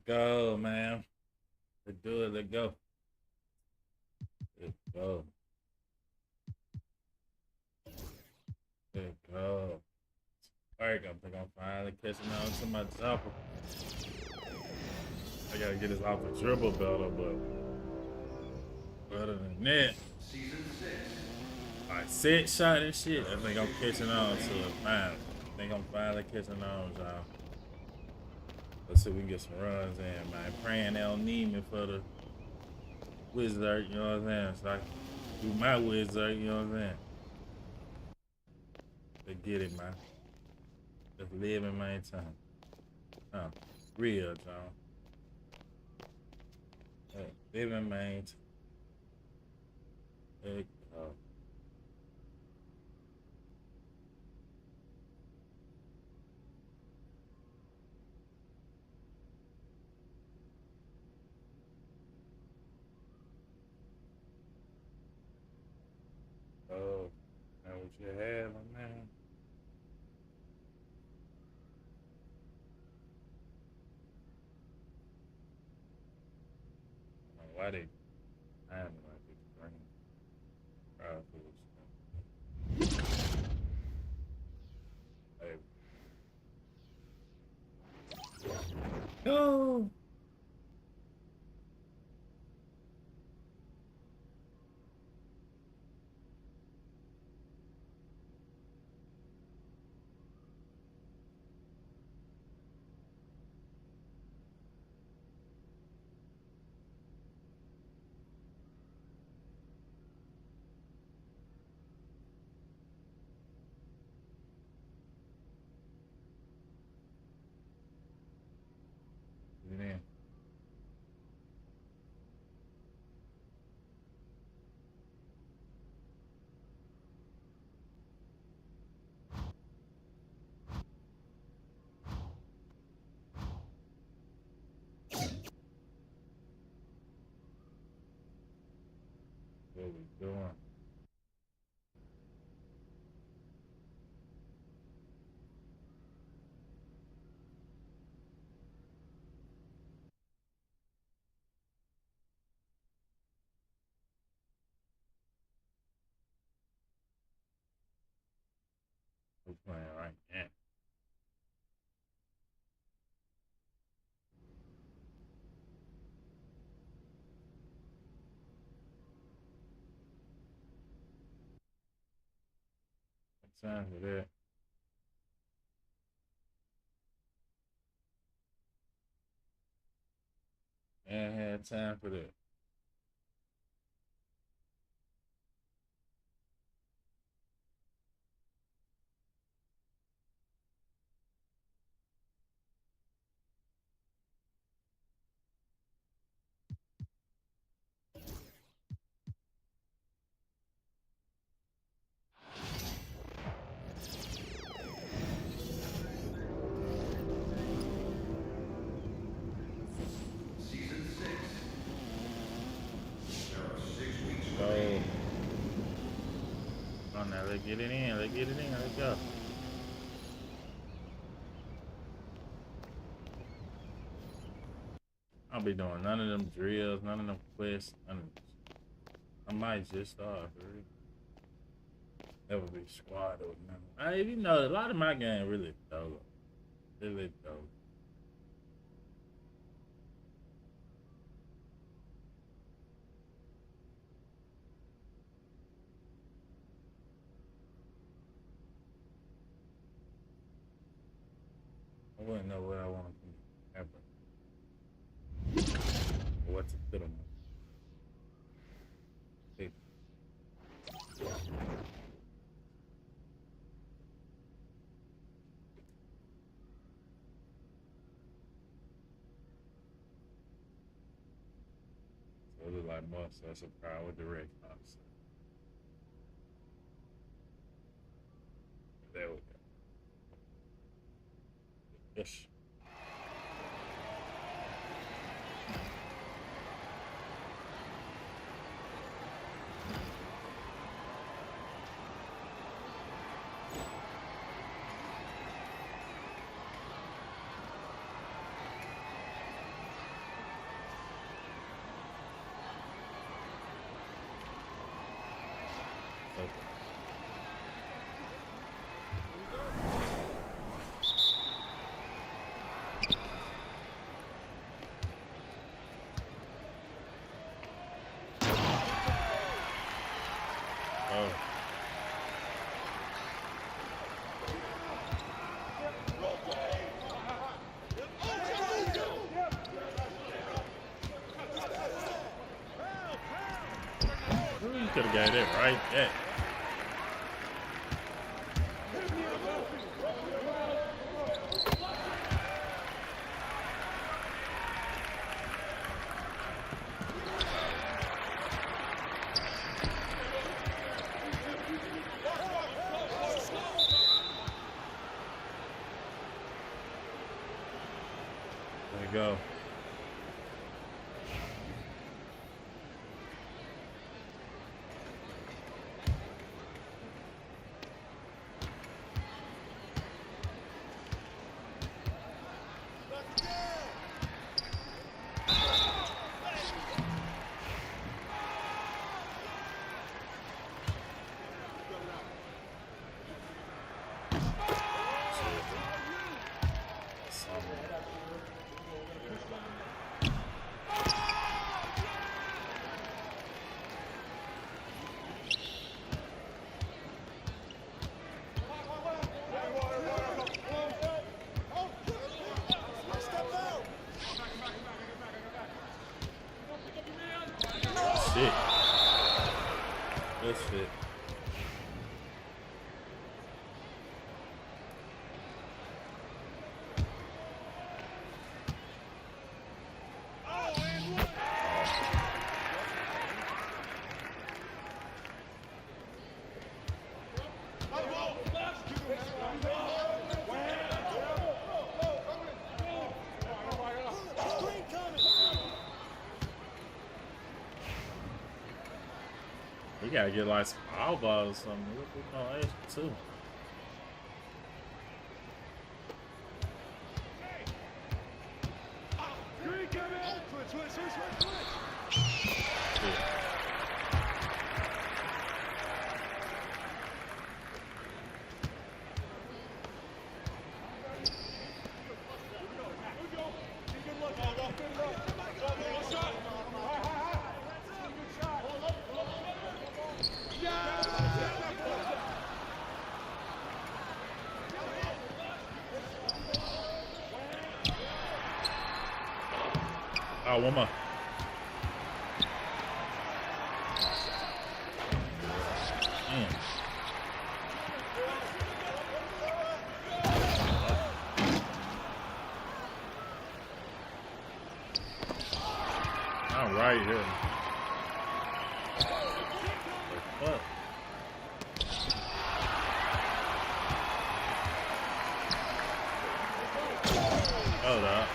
go, man. Let's do it. Let's go. Let's go. Let's go. All right, I think I'm finally catching on to my jumper. I gotta get this off a dribble better, but other than that, I set shot and shit. I think I'm catching on to it finally. I think I'm finally catching on, y'all. Let's see if we can get some runs in, man. Praying they don't need me for the wizard, you know what I'm saying? So I can do my wizard, you know what I'm saying? Let's get it, man. Just live in my time. Real, John. Live in my time. Hey, oh, now what you have, my man? Why they? I don't know why they bring crowd Hey. Oh. Get in. What we doing? We're playing right now. Time for that. Ain't had time for that. Go. Oh, now let's get it in. Let's get it in. Let's go. I'll be doing none of them drills, none of them quests. I might just start. Really. That would be squad or nothing. You know, a lot of my game really dope. Really dope. I wouldn't know what I want to happen. Or what to put them on. So it look like most of us are power direct, honestly. There we go. Yes. Oh. You could have got it right there. There you go. Shit. Good shit. We gotta get like some foul balls or something. We know extra too. Oh, one more. All right here. What? Hold up.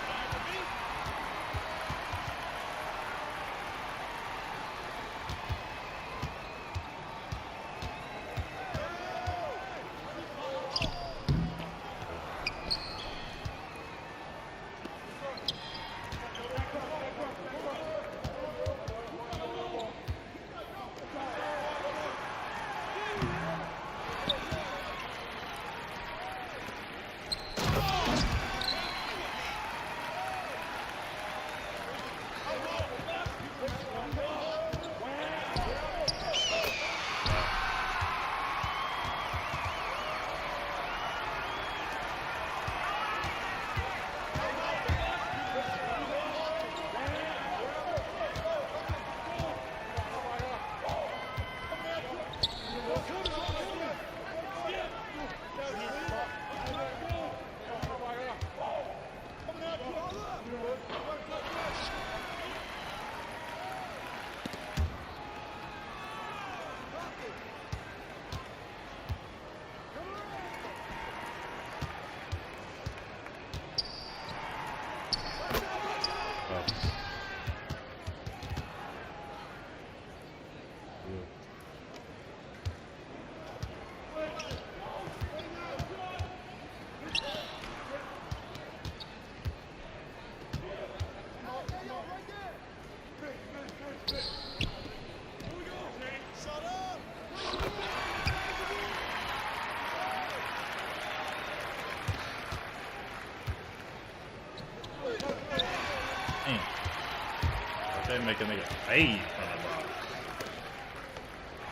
can make a nigga fade from the ball.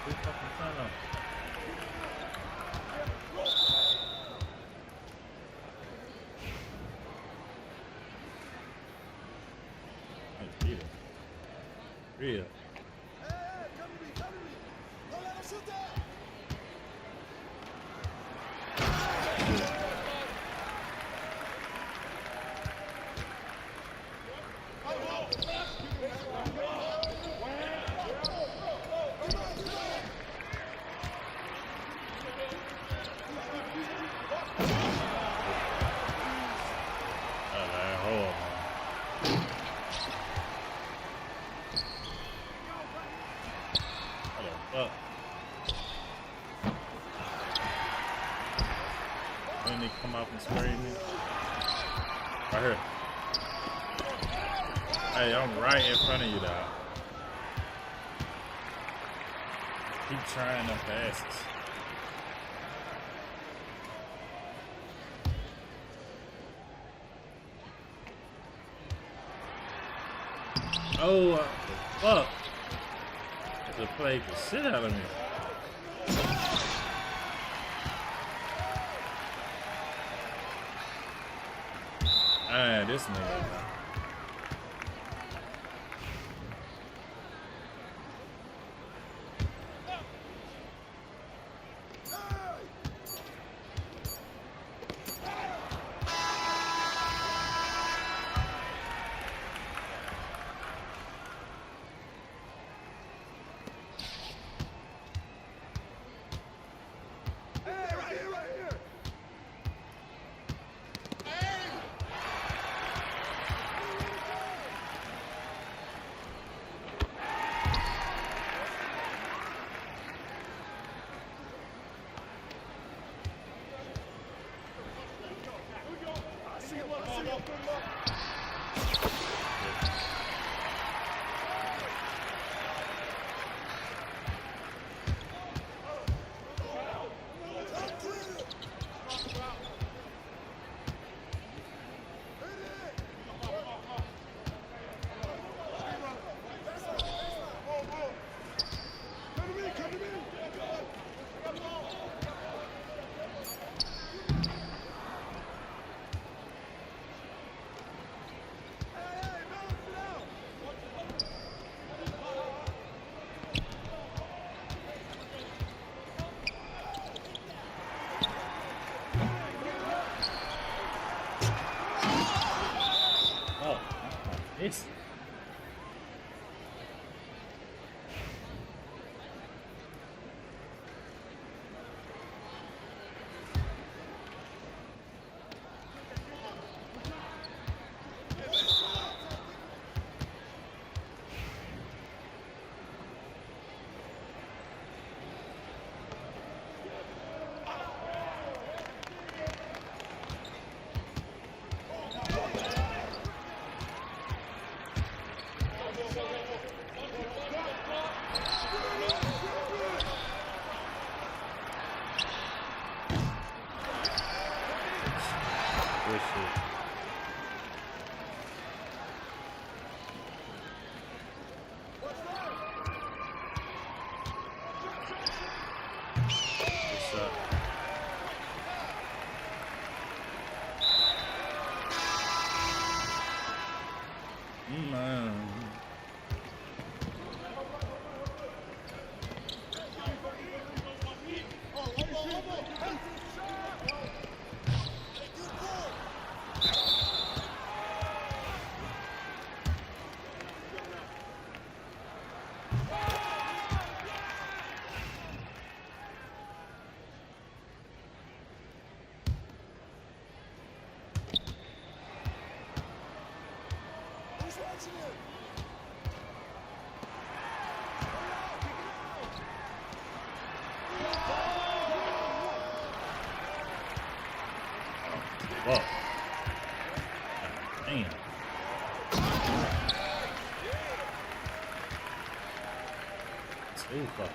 Who fucking trying to? Real. When they come up and spray me. Right here. Hey, I'm right in front of you, dog. Keep trying them passes. Oh, fuck. They played the shit out of me. Ah, this nigga. It's Whoa. Damn. Too far.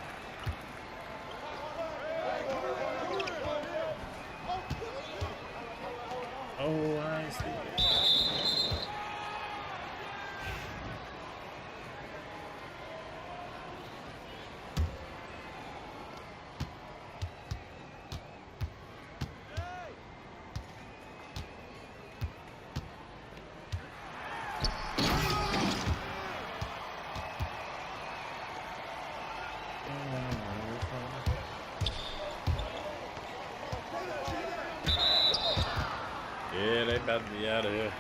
Oh, I see. they about to be out of here.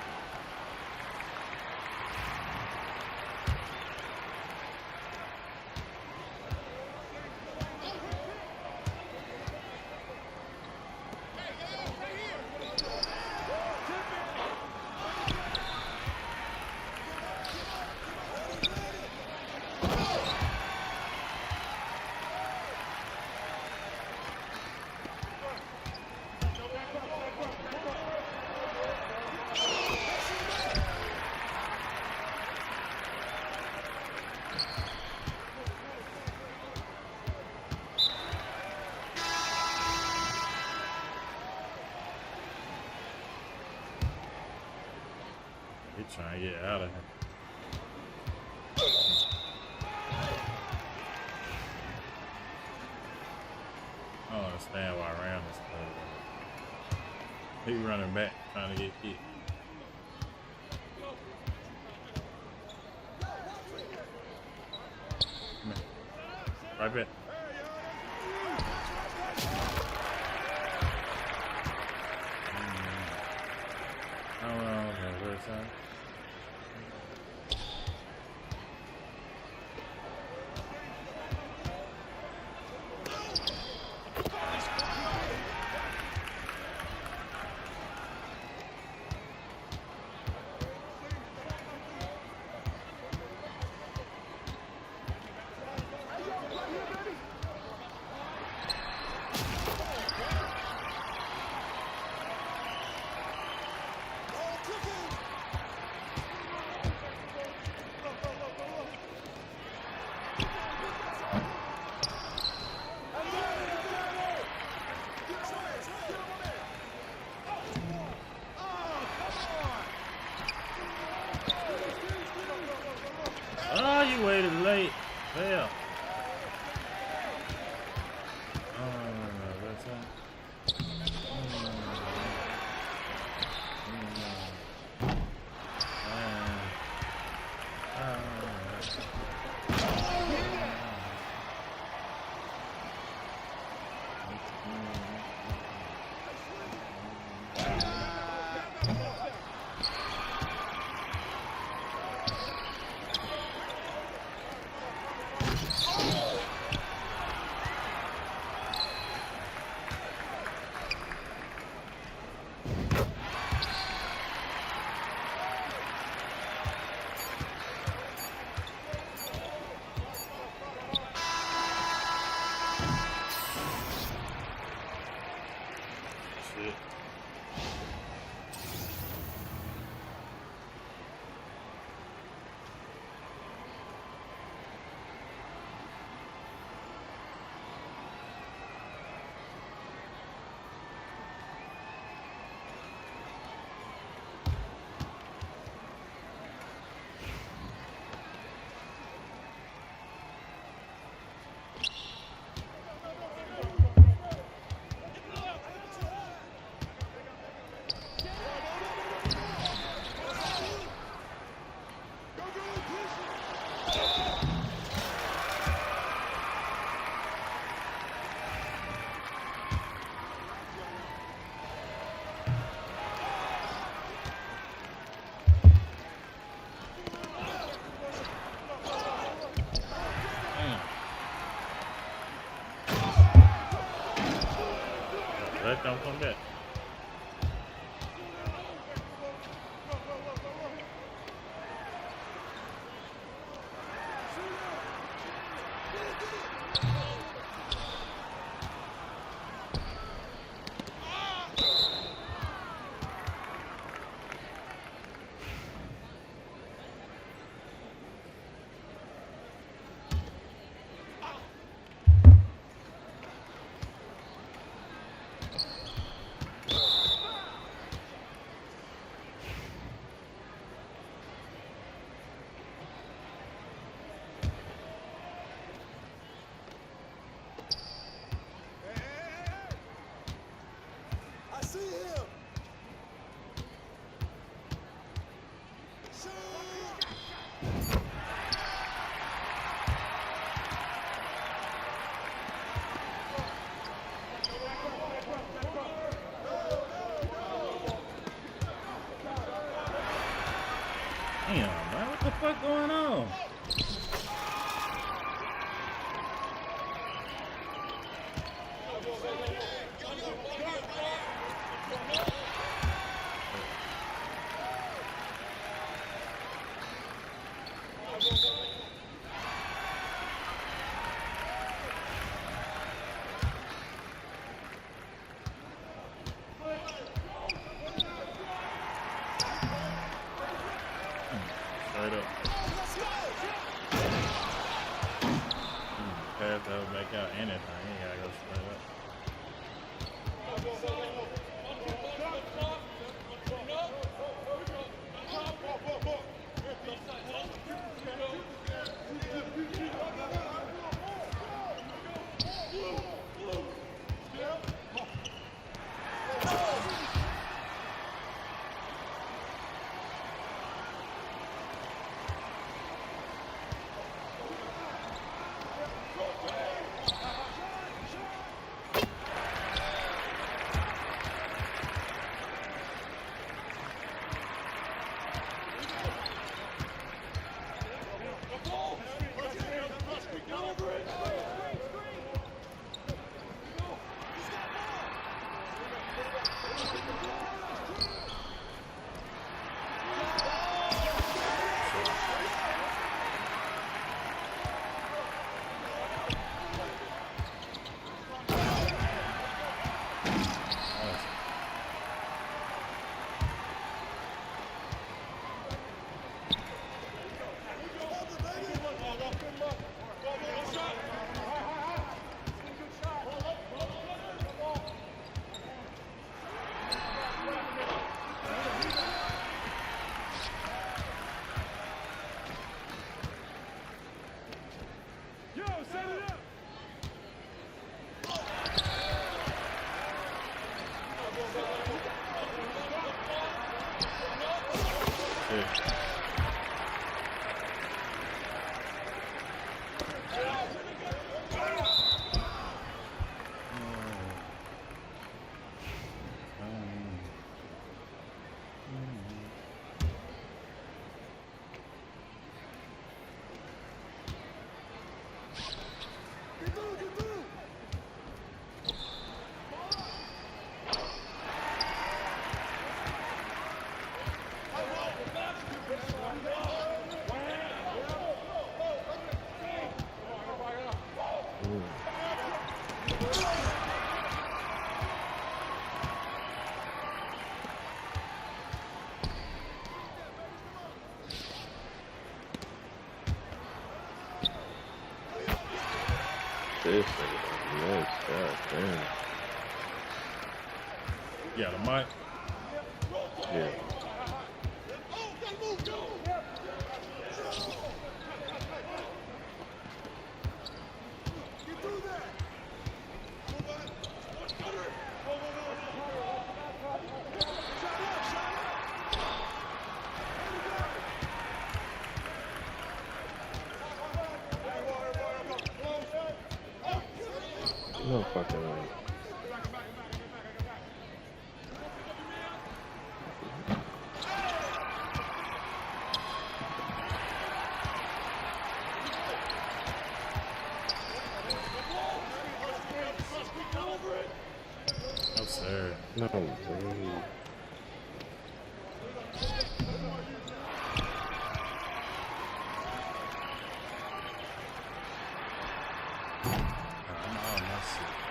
He's trying to get out of here. I don't understand why Ram is playing. He running back trying to get kicked. Come here. Right back. I don't know. First time. Oh, you waited late. Hell. That's shit. Let them come back. fuck going on? Straight up. Pass that would make out anything. You gotta go straight up. This nigga, yes, god damn. Yeah, the mic. Yeah. No fucking way. No, sir. No way.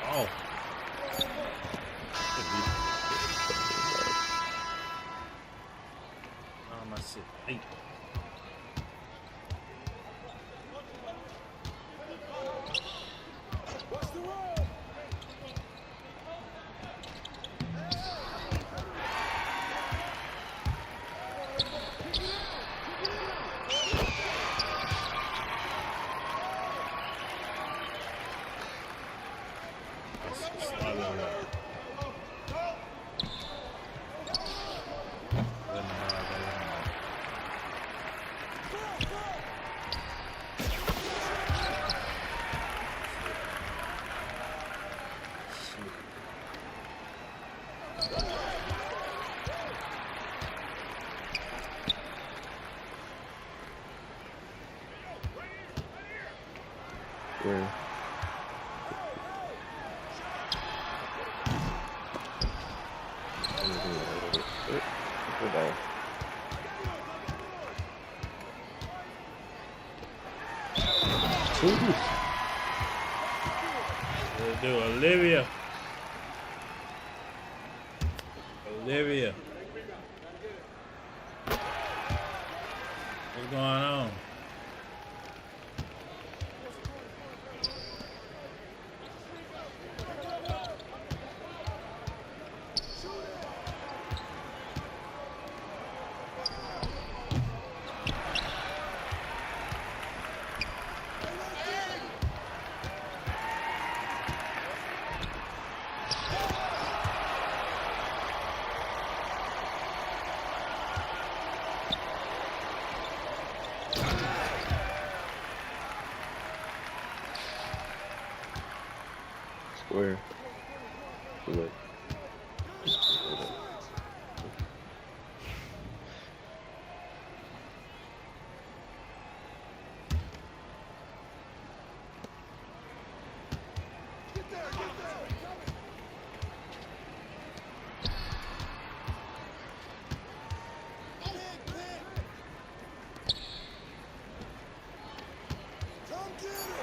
Oh. Oh, my shit. Hey. Let's do Olivia. Olivia. What's going on? Square. Look.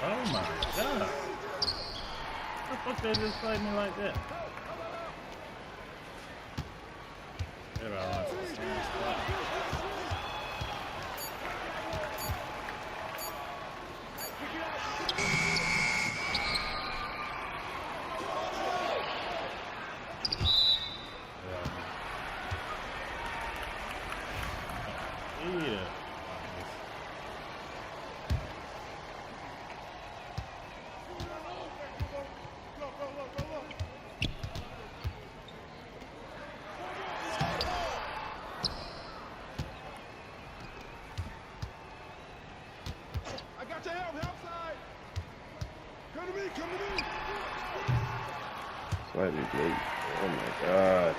Oh my god. How the fuck they just played me like that? Everybody wants to the same spot. Yeah. I got your help side. Come to me, come to me. Slightly late. Oh my god.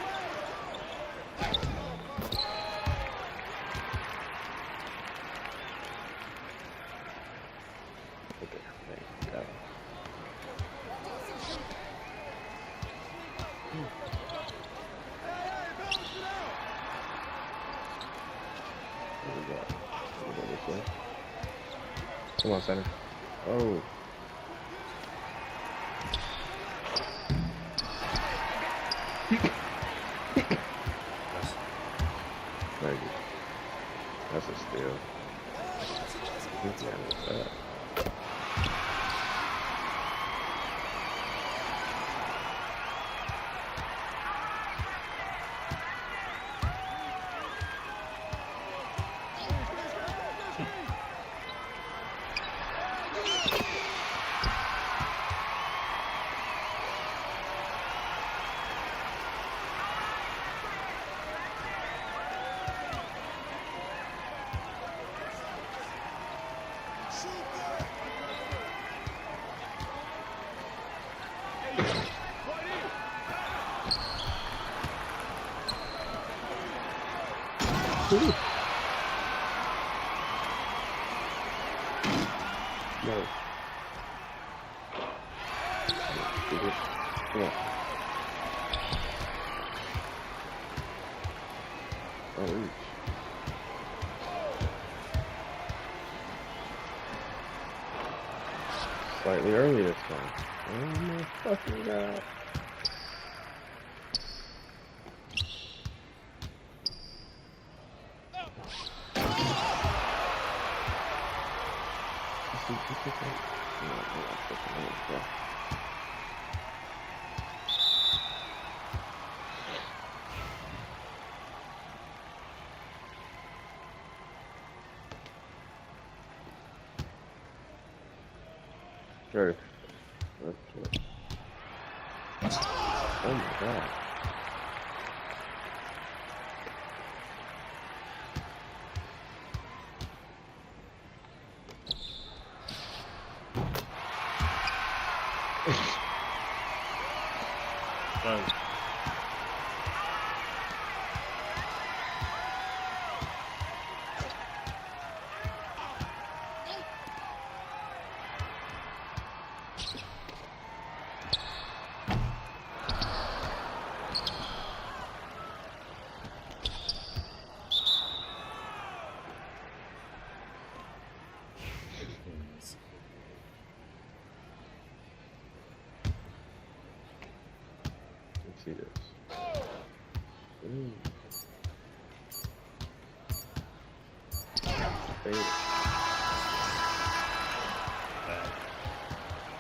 Okay, thank God. What we got? What we got this way? Come on, center. Oh. Very good. That's a steal. Yeah, what's that? No. Come on. Oh, reach. Slightly early this time. Oh my fucking god. Sure. Oh my god. Right. see this. Ooh. Fade.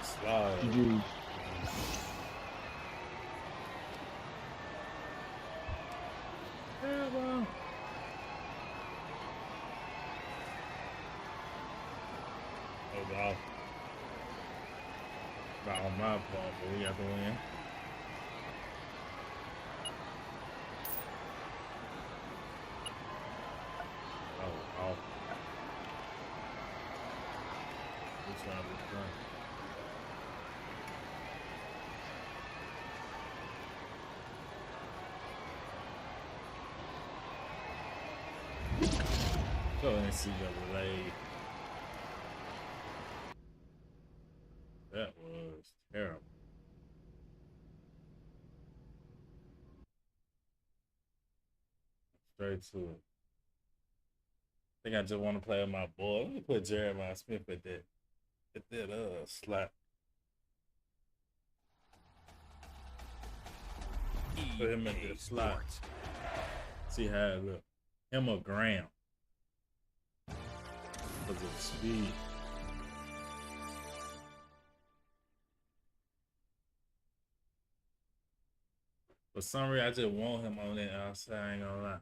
Slide. GG. Yeah, well. Oh, wow. Not on my part, but we got to win. Oh, wow. We're trying to be fun. Go NCAA. That was terrible. Straight to it. I think I just want to play with my boy. Let me put Jeremiah Smith at that slot. Put him at the slot. See how it look. Him or Graham. Because of the speed. For some reason, I just want him on that outside. I ain't gonna lie.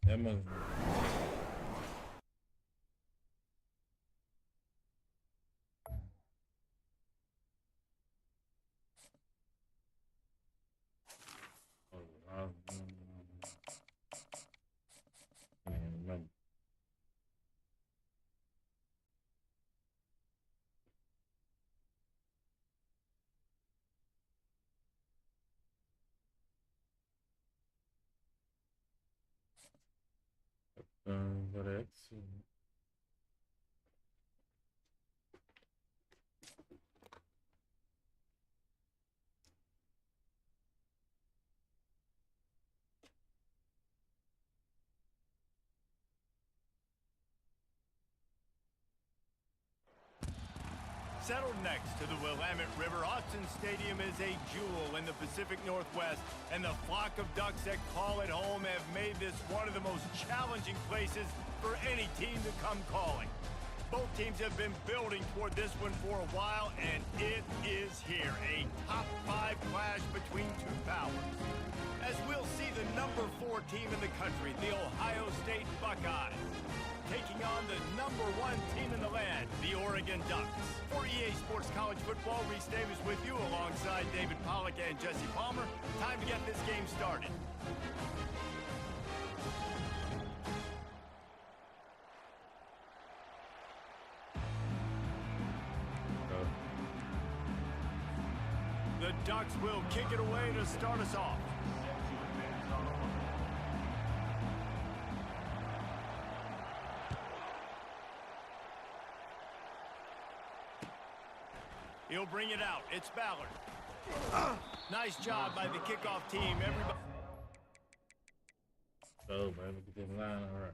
That must. Oh, I can't remember. But that's. Settled next to the Willamette River, Autzen Stadium is a jewel in the Pacific Northwest, and the flock of Ducks that call it home have made this one of the most challenging places for any team to come calling. Both teams have been building toward this one for a while, and it is here, a top 5 clash between two powers. As we'll see the number 4 team in the country, the Ohio State Buckeyes, taking on the number 1 team in the land, the Oregon Ducks. For EA Sports College Football, Reese Davis with you alongside David Pollack and Jesse Palmer. Time to get this game started. The Ducks will kick it away to start us off. He'll bring it out. It's Ballard. Nice job by the kickoff team. Everybody. Oh, man, look at them line. All right.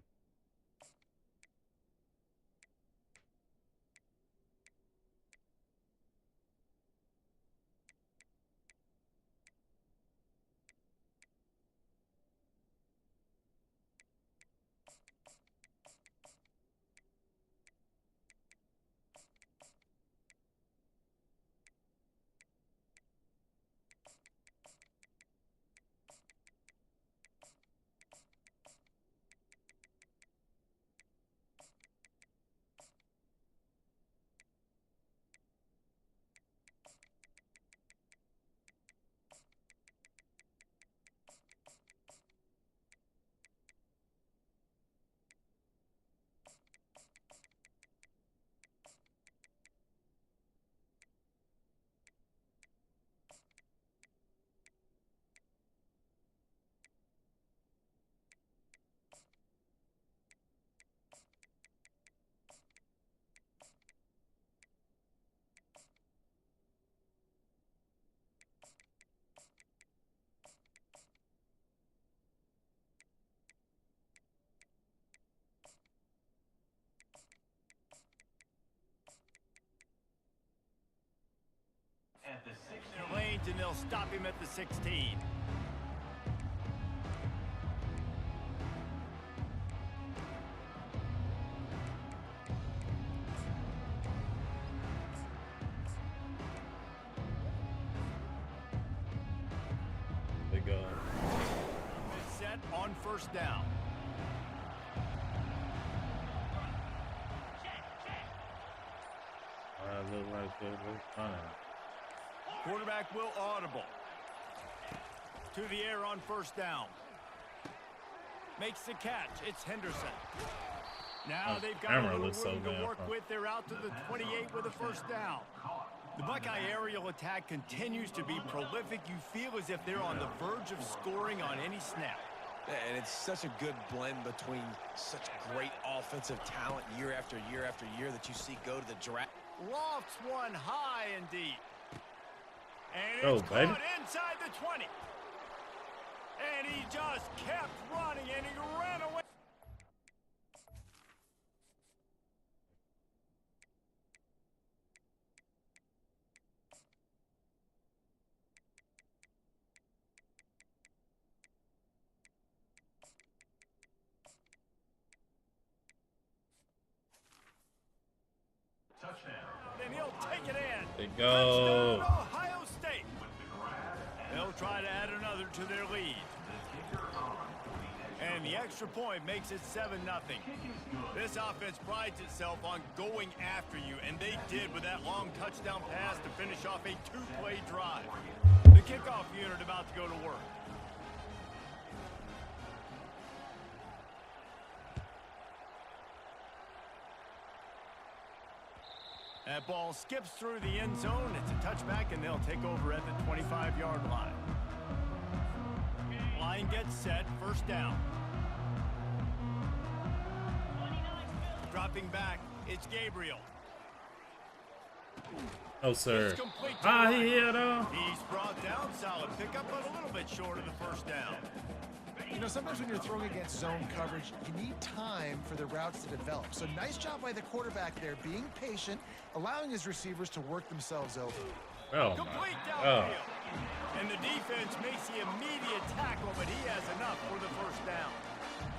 Their lanes, and they'll stop him at the 16. They go. Set on first down. Look like they're fine. Quarterback will audible. To the air on first down. Makes the catch. It's Henderson. Now they've got a little room to work with. They're out to the 28 with a first down. The Buckeye aerial attack continues to be prolific. You feel as if they're on the verge of scoring on any snap. Yeah, and it's such a good blend between such great offensive talent year after year after year that you see go to the draft. Lofts one high and deep. And it's caught inside the 20. And he just kept running, and he ran away. Then he'll take it in. They go. Touchdown, Ohio State. They'll try to add another to their lead. And the extra point makes it 7-0. This offense prides itself on going after you, and they did with that long touchdown pass to finish off a two-play drive. The kickoff unit about to go to work. That ball skips through the end zone. It's a touchback, and they'll take over at the 25-yard line. Line gets set. First down. Dropping back. It's Gabriel. Oh, sir. It's complete to Ah, right. he hit He's brought down. Solid pickup, but a little bit short of the first down. You know, sometimes when you're throwing against zone coverage, you need time for the routes to develop. So nice job by the quarterback there, being patient, allowing his receivers to work themselves over. Oh, Complete my downfield. God. And the defense makes the immediate tackle, but he has enough for the first down.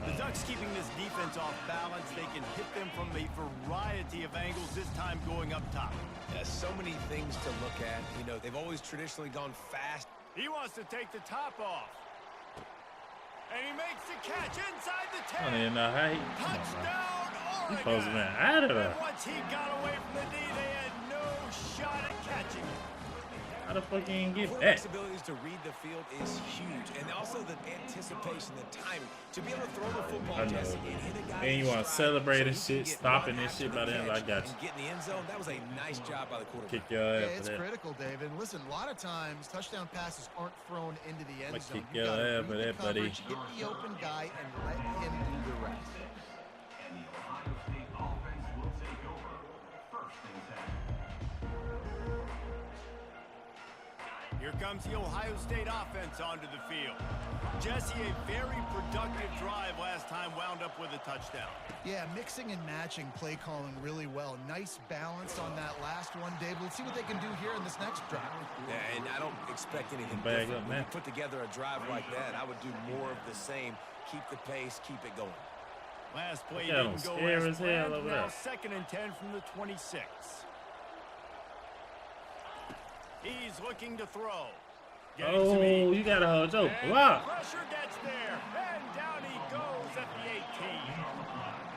The Ducks keeping this defense off balance. They can hit them from a variety of angles, this time going up top. Yeah, so many things to look at. You know, they've always traditionally gone fast. He wants to take the top off. And he makes the catch inside the 10. I don't even know how he. Touchdown, He Oregon. supposed to be out of And there. once he got away from the D, they had no shot at catching him. How the fuck you ain't get that? Quarterback's abilities to read the field is huge. And also the anticipation, the timing. To be able to throw the football, I know, Jesse, dude. and hit a guy Then you in want to stride celebrate so and he can shit, get stopping one this shit after by the then. I catch got you. and get in the end zone. That was a nice job by the quarterback. Kick your ass Yeah, for it's that. critical, David. And listen, a lot of times touchdown passes aren't thrown into the end I'ma zone. kick You your gotta ass for read that, the buddy. coverage, hit the open guy, and let him do the rest. Here comes the Ohio State offense onto the field. Jesse, a very productive drive last time, wound up with a touchdown. Yeah, mixing and matching play calling really well. Nice balance on that last one, David. Let's see what they can do here in this next drive. Yeah, and I don't expect anything Bag different. up, When man. you put together a drive like that, I would do more of the same. Keep the pace, keep it going. Last play Look at didn't him, go scary as as hell planned. over Now there. 2nd and 10 from the 26. He's looking to throw. Getting some heat. Oh, you gotta hold your And block. pressure gets there, and down he goes at the 18.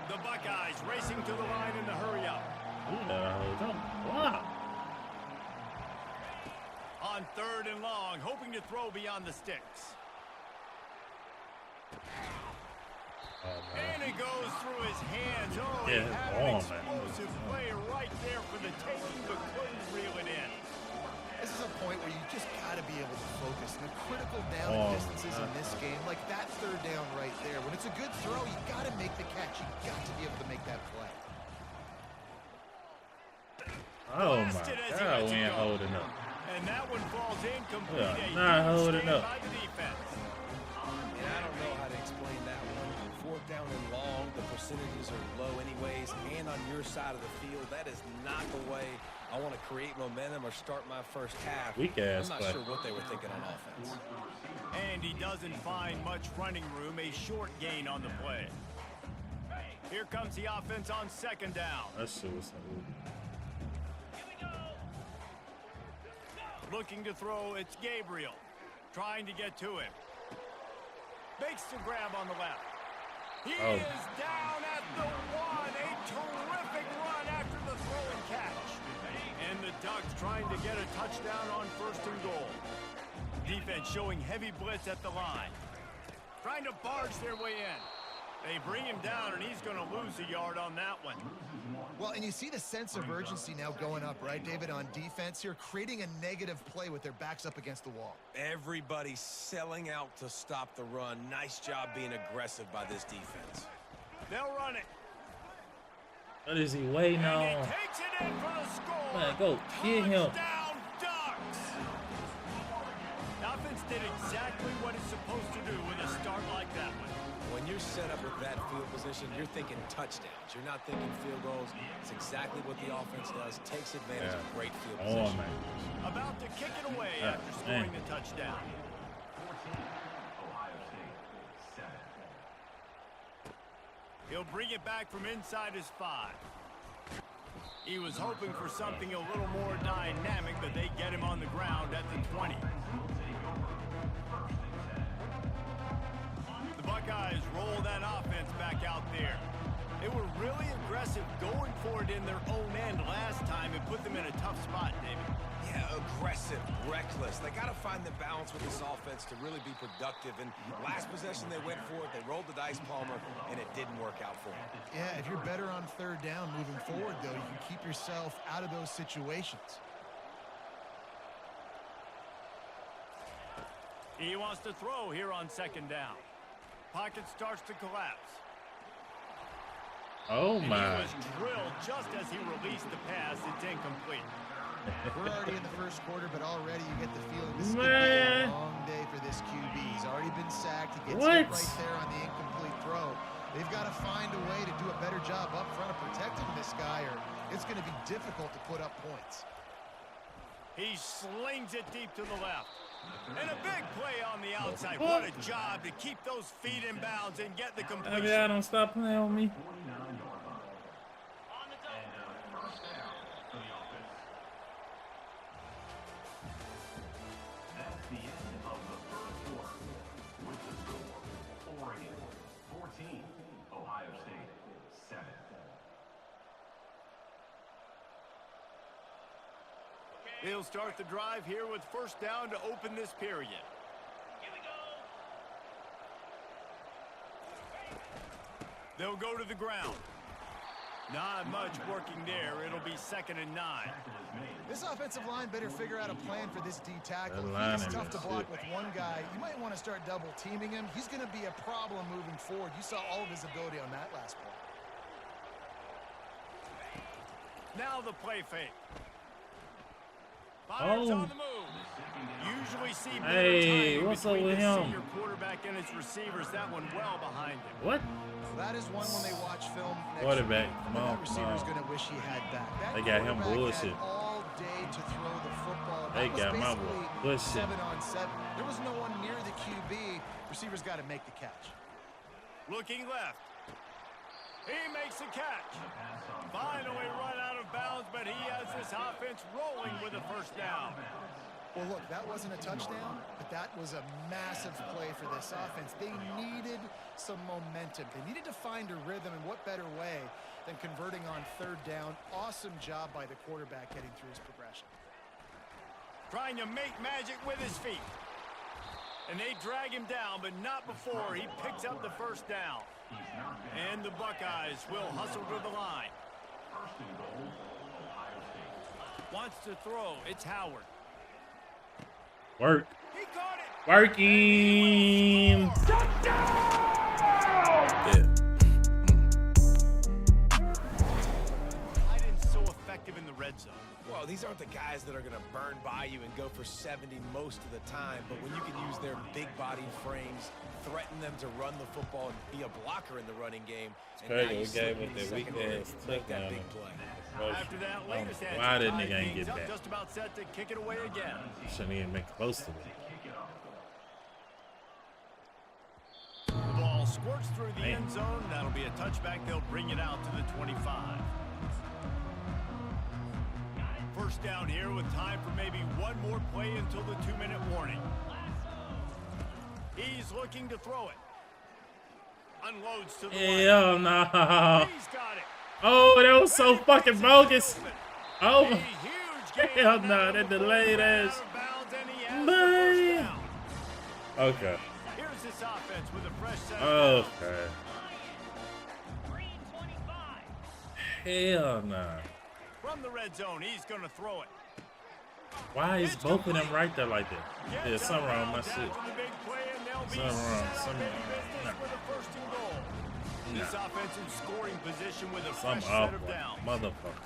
The Buckeyes racing to the line in the hurry up. You gotta hold your block. On 3rd and long, hoping to throw beyond the sticks. And it goes through his hands. Oh, he Yeah, had oh, an man. explosive play right there for the taking, but couldn't reel it in. This is a point where you just got to be able to focus. The critical down Oh, and distances in this game, like that 3rd down right there. When it's a good throw, you got to make the catch. You got to be able to make that play. Oh Blasted my as he God, lets we it ain't go. holding up. And that one falls incomplete. Yeah, A not huge holding stand up. by the defense. And I don't know how to explain that one. 4th down and long, the percentages are low anyways, and on your side of the field, that is not the way a I want to create momentum or start my first half. Weak ass I'm not play. sure what they were thinking on offense. And he doesn't find much running room, a short gain on the play. Here comes the offense on second down. That shit was so Looking to throw, it's Gabriel. Trying to get to him. Makes the grab on the left. He Oh. is down at the one. A terrific run after the throw and catch. And the Ducks trying to get a touchdown on first and goal. Defense showing heavy blitz at the line. Trying to barge their way in. They bring him down, and he's going to lose a yard on that one. Well, and you see the sense of urgency now going up, right, David, on defense here, creating a negative play with their backs up against the wall. Everybody's selling out to stop the run. Nice job being aggressive by this defense. They'll run it. What is he waiting And on? he takes it in for the score. Man, go get him. Touchdown, Ducks. The offense did exactly what it's supposed to do with a start like that one. When you're set up with that field position, you're thinking touchdowns. You're not thinking field goals. It's exactly what the offense does. Takes advantage of great field Oh, position. man. About to kick it away Ah, after scoring man. the touchdown. He'll bring it back from inside his 5. He was hoping for something a little more dynamic, but they get him on the ground at the 20. The Buckeyes roll that offense back out there. They were really aggressive going for it in their own end last time and put them in a tough spot, David. Yeah, aggressive, reckless. They got to find the balance with this offense to really be productive. And last possession they went for it. They rolled the dice, Palmer, and it didn't work out for them. Yeah, if you're better on third down moving forward, though, you can keep yourself out of those situations. He wants to throw here on second down. Pocket starts to collapse. Oh And my. he was drilled just as he released the pass. It's incomplete. We're already in the first quarter, but already you get the feeling this is going to Man. be a long day for this QB. He's already been sacked. He gets What? hit right there on the incomplete throw. They've got to find a way to do a better job up front of protecting this guy, or it's going to be difficult to put up points. He slings it deep to the left. And a big play on the outside. What a job to keep those feet in bounds and get the completion. Maybe I don't stop playing with me. They'll start the drive here with first down to open this period. They'll go to the ground. Not much working there. It'll be 2nd and 9. This offensive line better figure out a plan for this D tackle. That line He's ain't tough to shit. block with one guy. You might want to start double teaming him. He's going to be a problem moving forward. You saw all of his ability on that last play. Now the play fake. Fires Oh. on the move. Usually see better Hey, timing what's up between with the him? senior quarterback and his receivers. That one well behind him. What? That is one when they watch film next Quarterback, week, come that on, receiver's come on. going to wish he had back. That They got him quarterback bullshit. had all day to throw the football. They That was got my boy basically bullshit. 7-on-7. There was no one near the QB. Receivers got to make the catch. Looking left. He makes the catch. Finally run out of bounds, but he has this offense rolling with a first down. Well, look, that wasn't a touchdown, but that was a massive play for this offense. They needed some momentum. They needed to find a rhythm, and what better way than converting on third down. Awesome job by the quarterback getting through his progression. Trying to make magic with his feet. And they drag him down, but not before he picks up the first down. And the Buckeyes will hustle to the line. Wants to throw. It's Howard. Work. He caught it. Working. Biden's so effective in the red zone. Well, these aren't the guys that are going to burn by you and go for 70 most of the time, but when you can use their big body frames, threaten them to run the football and be a blocker in the running game. And crazy, now you we slip gave into it the that weak secondary, ass make that touchdown. big play. After that latest answer, Why that tie nigga ain't things get up, back? just about set to kick it away again. Shouldn't even make close to it. The ball squirts through the end zone. That'll be a touchback. They'll bring it out to the 25. First down here with time for maybe one more play until the 2-minute warning. He's looking to throw it. Unloads to the Hell no. right. He's got it. Oh, that was so fucking bogus. Oh, A huge gain hell on no, one that before delayed he got ass. out of bounds, and he has the Man. first down. Okay. Here's this offense with a fresh set of downs. Okay. Hell no. From the red zone, he's going to throw it. Why is both of them right there like that? Gets Yeah, something wrong with my out of shit. bounds after the big play, and they'll be Something wrong. set up Something in wrong. business Nah. with a first and goal. This offense in scoring position with a Some fresh set awful of downs. motherfucker.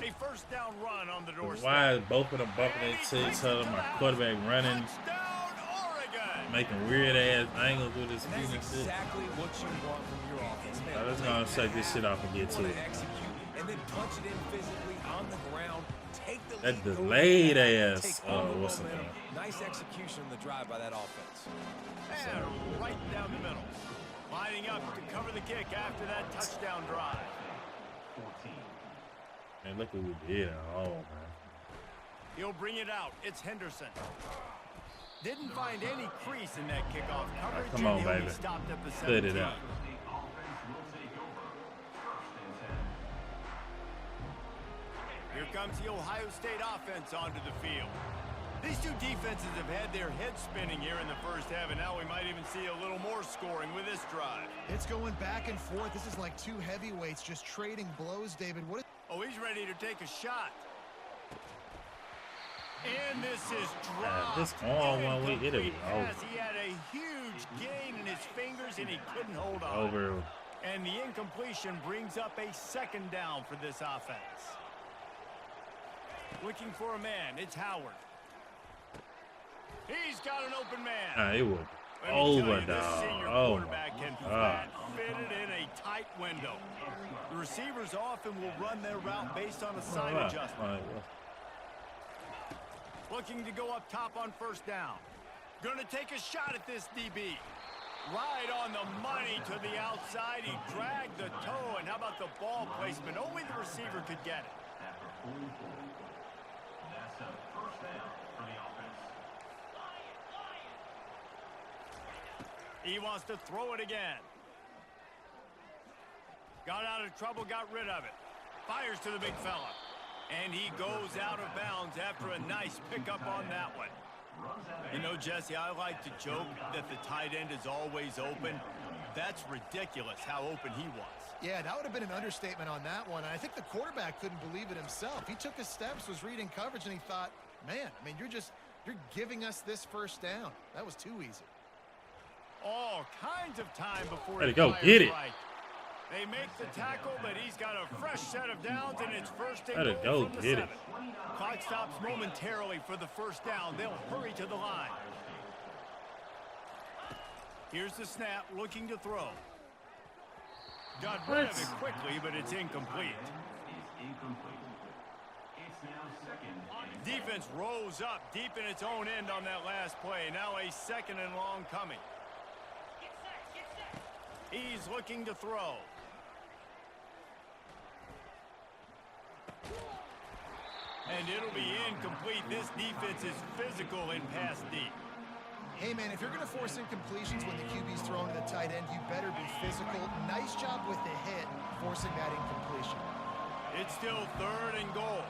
A first down run on the doorstep. Why is both of them bumping into each other? My quarterback running, Touchdown, Oregon. making weird ass angles with his And feet that's and shit. exactly what you want from your offense. Man, Let's go and shake this shit off and get to want it. to execute and then punch it in physically on the ground. Take the That lead, go delayed down, ass, take all the what's the momentum. name? Nice execution on the drive by that offense. And right down the middle. Lining up to cover the kick after that touchdown drive. Man, look what we did. Oh, man. He'll bring it out. It's Henderson. Didn't find any crease in that kickoff coverage. Come on, and he'll be baby. stopped at the Spit 17. it out. Here comes the Ohio State offense onto the field. These two defenses have had their heads spinning here in the first half, and now we might even see a little more scoring with this drive. It's going back and forth. This is like two heavyweights just trading blows, David. What is Oh, he's ready to take a shot. And this is Yeah, dropped. this all one week, it'll be Incomplete over. pass. He had a huge gain in his fingers, and he couldn't hold on. Over. And the incompletion brings up a second down for this offense. Looking for a man. It's Howard. He's got an open man. Nah, it was Let me over, tell you, this dog. senior Oh, quarterback my can God. fit it in a tight window. The receivers often will run their route based on a side Right. adjustment. Looking to go up top on first down. Going to take a shot at this DB. Right on the money to the outside. He dragged the toe, and how about the ball placement? Only the receiver could get it. He wants to throw it again. Got out of trouble, got rid of it. Fires to the big fella. And he goes out of bounds after a nice pickup on that one. You know, Jesse, I like to joke that the tight end is always open. That's ridiculous how open he was. Yeah, that would have been an understatement on that one. And I think the quarterback couldn't believe it himself. He took his steps, was reading coverage, and he thought, man, I mean, you're giving us this first down. That was too easy. All kinds of time before Better he go fires get it. right. They make the tackle, but he's got a fresh set of downs, and it's first and Better goal go from the get it. 7. Clock stops momentarily for the first down. They'll hurry to the line. Here's the snap, looking to throw. Got rid of it quickly, but it's incomplete. Defense rose up deep in its own end on that last play. Now a second and long coming. He's looking to throw. And it'll be incomplete. This defense is physical in pass deep. Hey, man, if you're going to force incompletions when the QB's throwing to the tight end, you better be physical. Nice job with the hit, forcing that incompletion. It's still third and goal.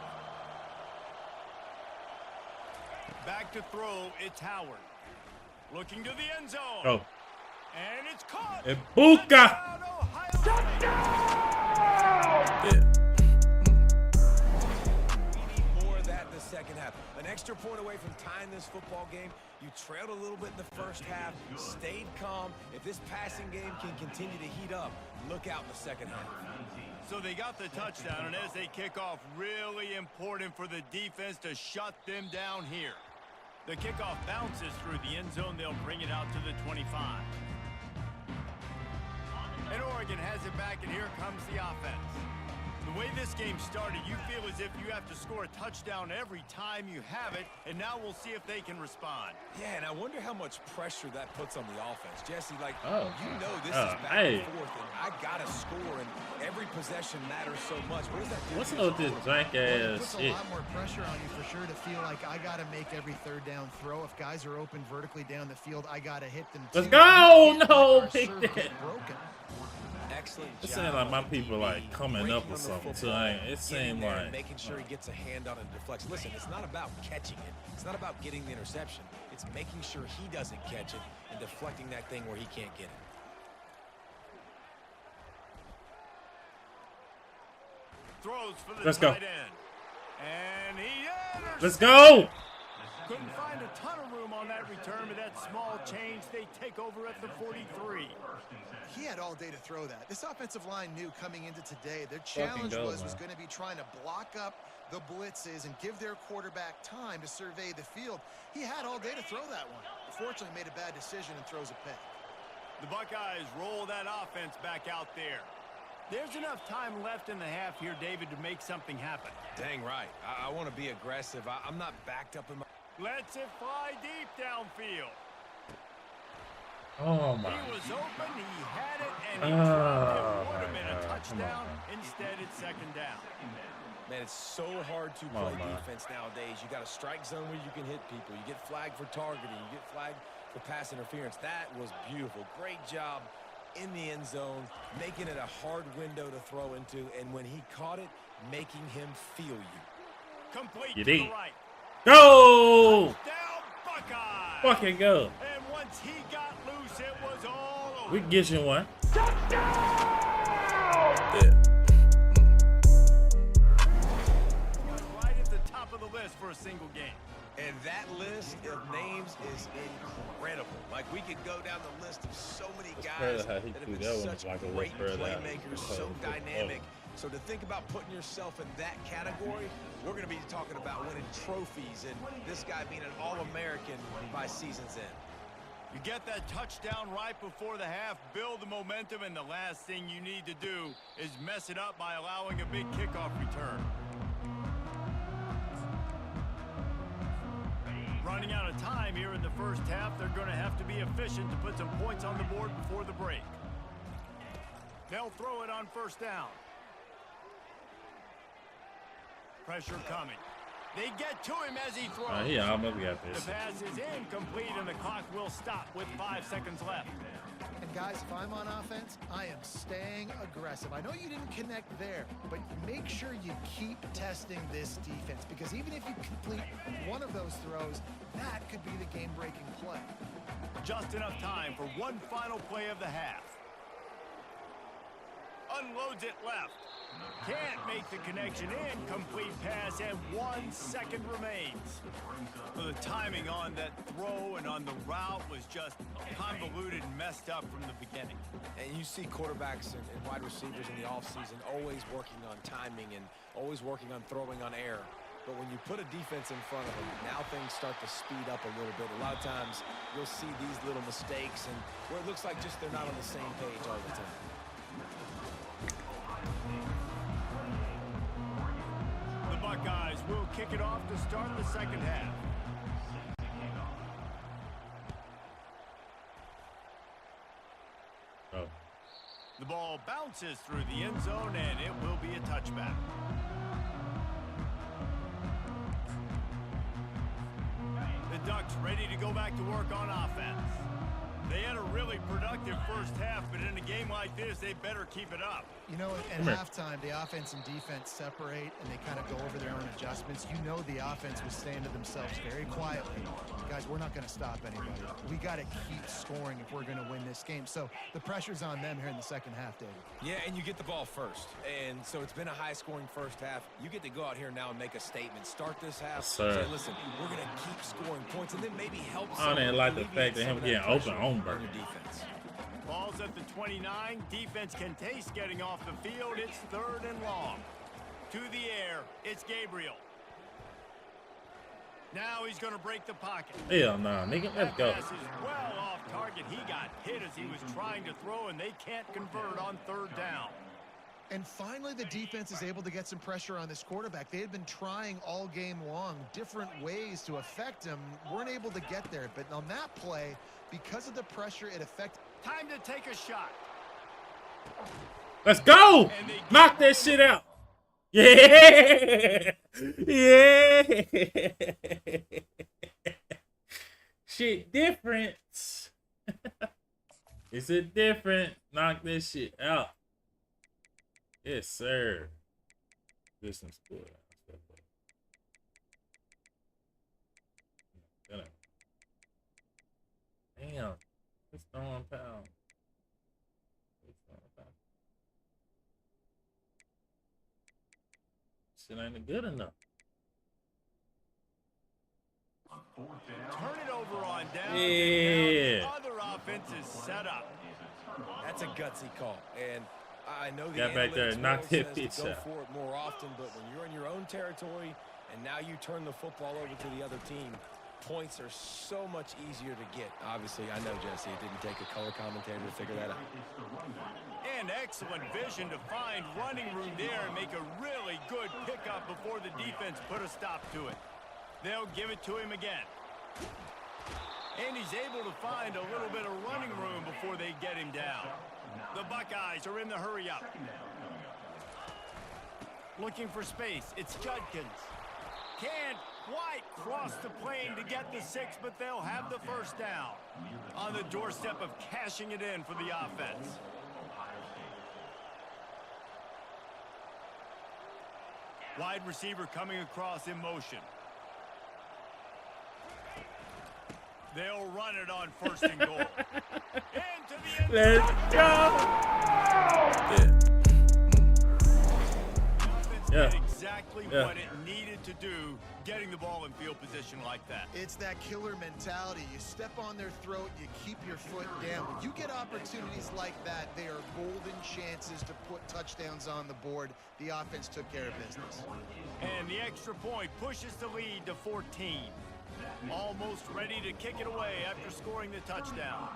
Back to throw, it's Howard. Looking to the end zone. Go. And it's caught. Ibuka. More of that in the second half. An extra point away from tying this football game. You trailed a little bit in the first half, stayed calm. If this passing game can continue to heat up, look out in the second half. So they got the touchdown, and as they kick off, really important for the defense to shut them down here. The kickoff bounces through the end zone. They'll bring it out to the 25. And Oregon has it back, and here comes the offense. The way this game started, you feel as if you have to score a touchdown every time you have it, and now we'll see if they can respond. Yeah, and I wonder how much pressure that puts on the offense. Jesse, like, Oh. you know this is back Hey. and forth, and I got to score, and every possession matters so much. What does that do? What's to up your with this quarterback? jank Well, it ass puts a shit? lot more pressure on you for sure to feel like I got to make every third down throw. If guys are open vertically down the field, I got to hit them. Let's too. go! You can't No, let our pick serve that. get broken. Excellent It job seemed like my on the people DB, like coming breaking up on or the something. So football, it getting seemed there and like making sure he gets a hand on it and deflects. Listen, it's not about catching it. It's not about getting the interception. It's making sure he doesn't catch it and deflecting that thing where he can't get it. Throws for the Let's go. tight end. And he enters. let's go. Couldn't find a ton of room on that return, but that small change, they take over at the 43. He had all day to throw that. This offensive line knew coming into today, their challenge go, was man. going to be trying to block up the blitzes and give their quarterback time to survey the field. He had all day to throw that one. Unfortunately, made a bad decision and throws a pick. The Buckeyes roll that offense back out there. There's enough time left in the half here, David, to make something happen. Dang right. I want to be aggressive. I'm not backed up in my... Lets it fly deep downfield. Oh my. He was open, he had it, and he dropped it. Would have been a Come on, touchdown. man. Instead, it's second down. Man, it's so hard to Come on, play man. defense nowadays. You got a strike zone where you can hit people. You get flagged for targeting. You get flagged for pass interference. That was beautiful. Great job in the end zone, making it a hard window to throw into, and when he caught it, making him feel you. Complete You to did. the right. Go. Down Buckeye. Fucking go. And once he got loose, it was all over. We can get you one. Right at the top of the list for a single game. And that list of names is incredible. Like, we could go down the list of so many guys crazy how he that have threw been that one such like a great little further out. playmakers, so dynamic. So to think about putting yourself in that category, we're going to be talking about winning trophies and this guy being an All-American by season's end. You get that touchdown right before the half, build the momentum, and the last thing you need to do is mess it up by allowing a big kickoff return. Running out of time here in the first half, they're going to have to be efficient to put some points on the board before the break. They'll throw it on first down. Pressure coming. They get to him as he throws. He almost got The this. pass is incomplete, and the clock will stop with 5 seconds left. And guys, if I'm on offense, I am staying aggressive. I know you didn't connect there, but make sure you keep testing this defense, because even if you complete one of those throws, that could be the game-breaking play. Just enough time for one final play of the half. Unloads it left. Can't make the connection. Incomplete pass, and 1 second remains. The timing on that throw and on the route was just convoluted and messed up from the beginning. And you see quarterbacks and wide receivers in the offseason always working on timing and always working on throwing on air. But when you put a defense in front of them, now things start to speed up a little bit. A lot of times you'll see these little mistakes and where it looks like just they're not on the same page all the time. The Buckeyes will kick it off to start the second half. Oh. The ball bounces through the end zone, and it will be a touchback. The Ducks ready to go back to work on offense. They had a really productive first half, but in a game like this, they better keep it up. You know, at Come here. halftime, the offense and defense separate, and they kind of go over their own adjustments. You know the offense was saying to themselves very quietly, guys, we're not going to stop anybody. We got to keep scoring if we're going to win this game. So the pressure's on them here in the second half, David. Yeah, and you get the ball first. And so it's been a high-scoring first half. You get to go out here now and make a statement. Start this half. Yes, sir. Say, listen, we're going to keep scoring points and then maybe help I didn't someone like the alleviate fact that some him of getting pressure open on your Burger. defense. Ball's at the 29. Defense can taste getting off the field. It's 3rd and long. To the air, it's Gabriel. Now he's going to break the pocket. Hell no, nigga. Let's That go. pass is well off target. He got hit as he was trying to throw, and they can't convert on third down. And finally, the defense is able to get some pressure on this quarterback. They had been trying all game long different ways to affect him. Weren't able to get there. But on that play, because of the pressure, it affected. Time to take a shot. Let's go. Knock that shit out. Yeah. Yeah. Shit different. It's a different. Knock this shit out. Yes, sir. Listen, school. Damn. It's throwing pound. Shit ain't good enough. Turn it over on down. Yeah. Now the other offense is set up. That's a gutsy call. And I know the Got back there and knocked analytics that world bitch says to go out. for it more often, but when you're in your own territory and now you turn the football over to the other team, points are so much easier to get. Obviously, I know, Jesse, it didn't take a color commentator to figure that out. And excellent vision to find running room there and make a really good pickup before the defense put a stop to it. They'll give it to him again. And he's able to find a little bit of running room before they get him down. The Buckeyes are in the hurry up. Looking for space. It's Judkins. Can't quite cross the plane to get the 6, but they'll have the first down. On the doorstep of cashing it in for the offense. Wide receiver coming across in motion. They'll run it on first and goal. Into the end zone. Let's go. Did exactly what it needed to do, getting the ball in field position like that. It's that killer mentality. You step on their throat, you keep your foot down. When you get opportunities like that, they are golden chances to put touchdowns on the board. The offense took care of business. And the extra point pushes the lead to 14. Almost ready to kick it away after scoring the touchdown.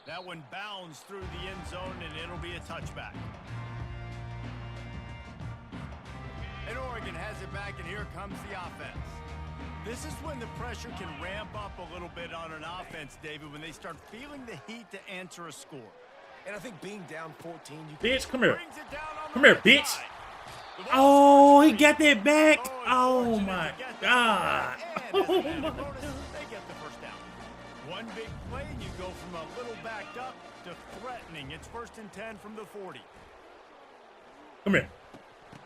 That one bounds through the end zone, and it'll be a touchback. And Oregon has it back, and here comes the offense. This is when the pressure can ramp up a little bit on an offense, David, when they start feeling the heat to answer a score. And I think being down 14, you Bitch, come here. Brings it down on the Come here, right bitch. side. The ball Oh, he scores got that back. it's Oh fortunate my to get that God. back. And Oh as an added my bonus, God. they get the first down. One big play, and you go from a little backed up to threatening. It's 1st and 10 from the 40. Come here.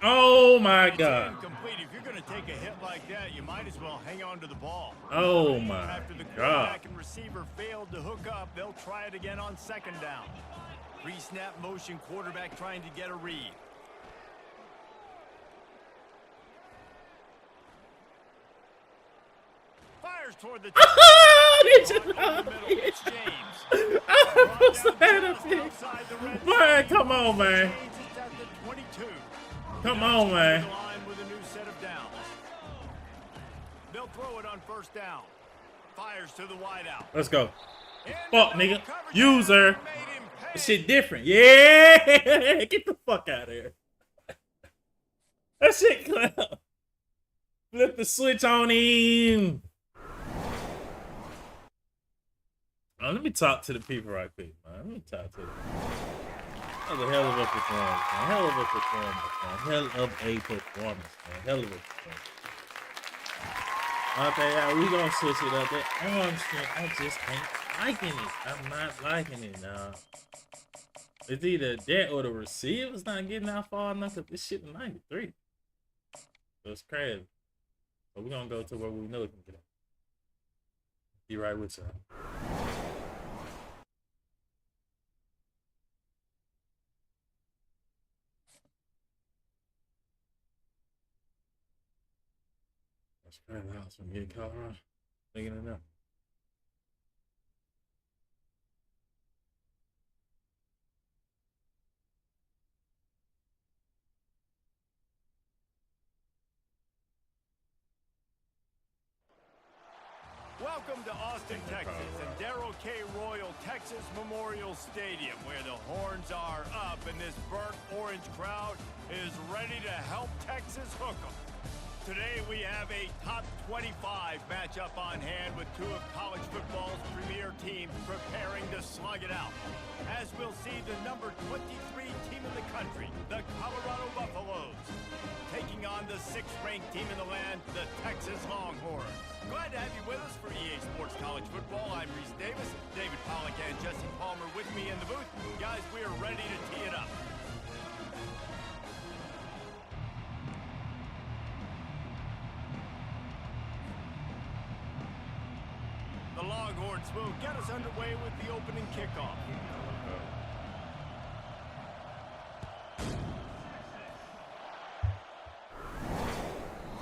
Oh my It's God. incomplete. If you're going to take a hit like that, you might as well hang on to the ball. Oh my After the God. quarterback and receiver failed to hook up, they'll try it again on 2nd down. Pre-snap motion, quarterback trying to get a read. Fires toward the top. It's It's James. outside of it. Man, come on, man. James is at the 22. Come on, man. The line with a new set of downs. They'll throw it on 1st down. Fires to the wideout. Let's go. And Fuck, the double nigga. coverage User. made him pay. This shit different. Yeah. Get the fuck out of here. That shit clown. Flip the switch on him. Oh, let me talk to the people right quick, man. Let me talk to them. That was a hell of a performance, man. Hell of a performance, man. Hell of a performance, man. Hell of a performance. Okay, yeah, we gonna switch it up. That arm strength, I just ain't liking it. I'm not liking it now. It's either that or the receiver's not getting out far enough, cause this shit is 93. So it's crazy. But we're gonna go to where we know it can get. Be right with y'all. That's crazy. I was from here in Colorado. Thinking it up. Welcome to Austin, Texas, and Darrell K. Royal Texas Memorial Stadium, where the horns are up and this burnt orange crowd is ready to help Texas hook 'em. Today we have a top 25 matchup on hand with two of college football's premier teams preparing to slug it out. As we'll see the number 23 team in the country, the Colorado Buffaloes, taking on the 6th-ranked team in the land, the Texas Longhorns. Glad to have you with us for EA Sports College Football. I'm Reese Davis, David Pollack and Jesse Palmer with me in the booth. Guys, we are ready to tee it up. The Longhorns will get us underway with the opening kickoff.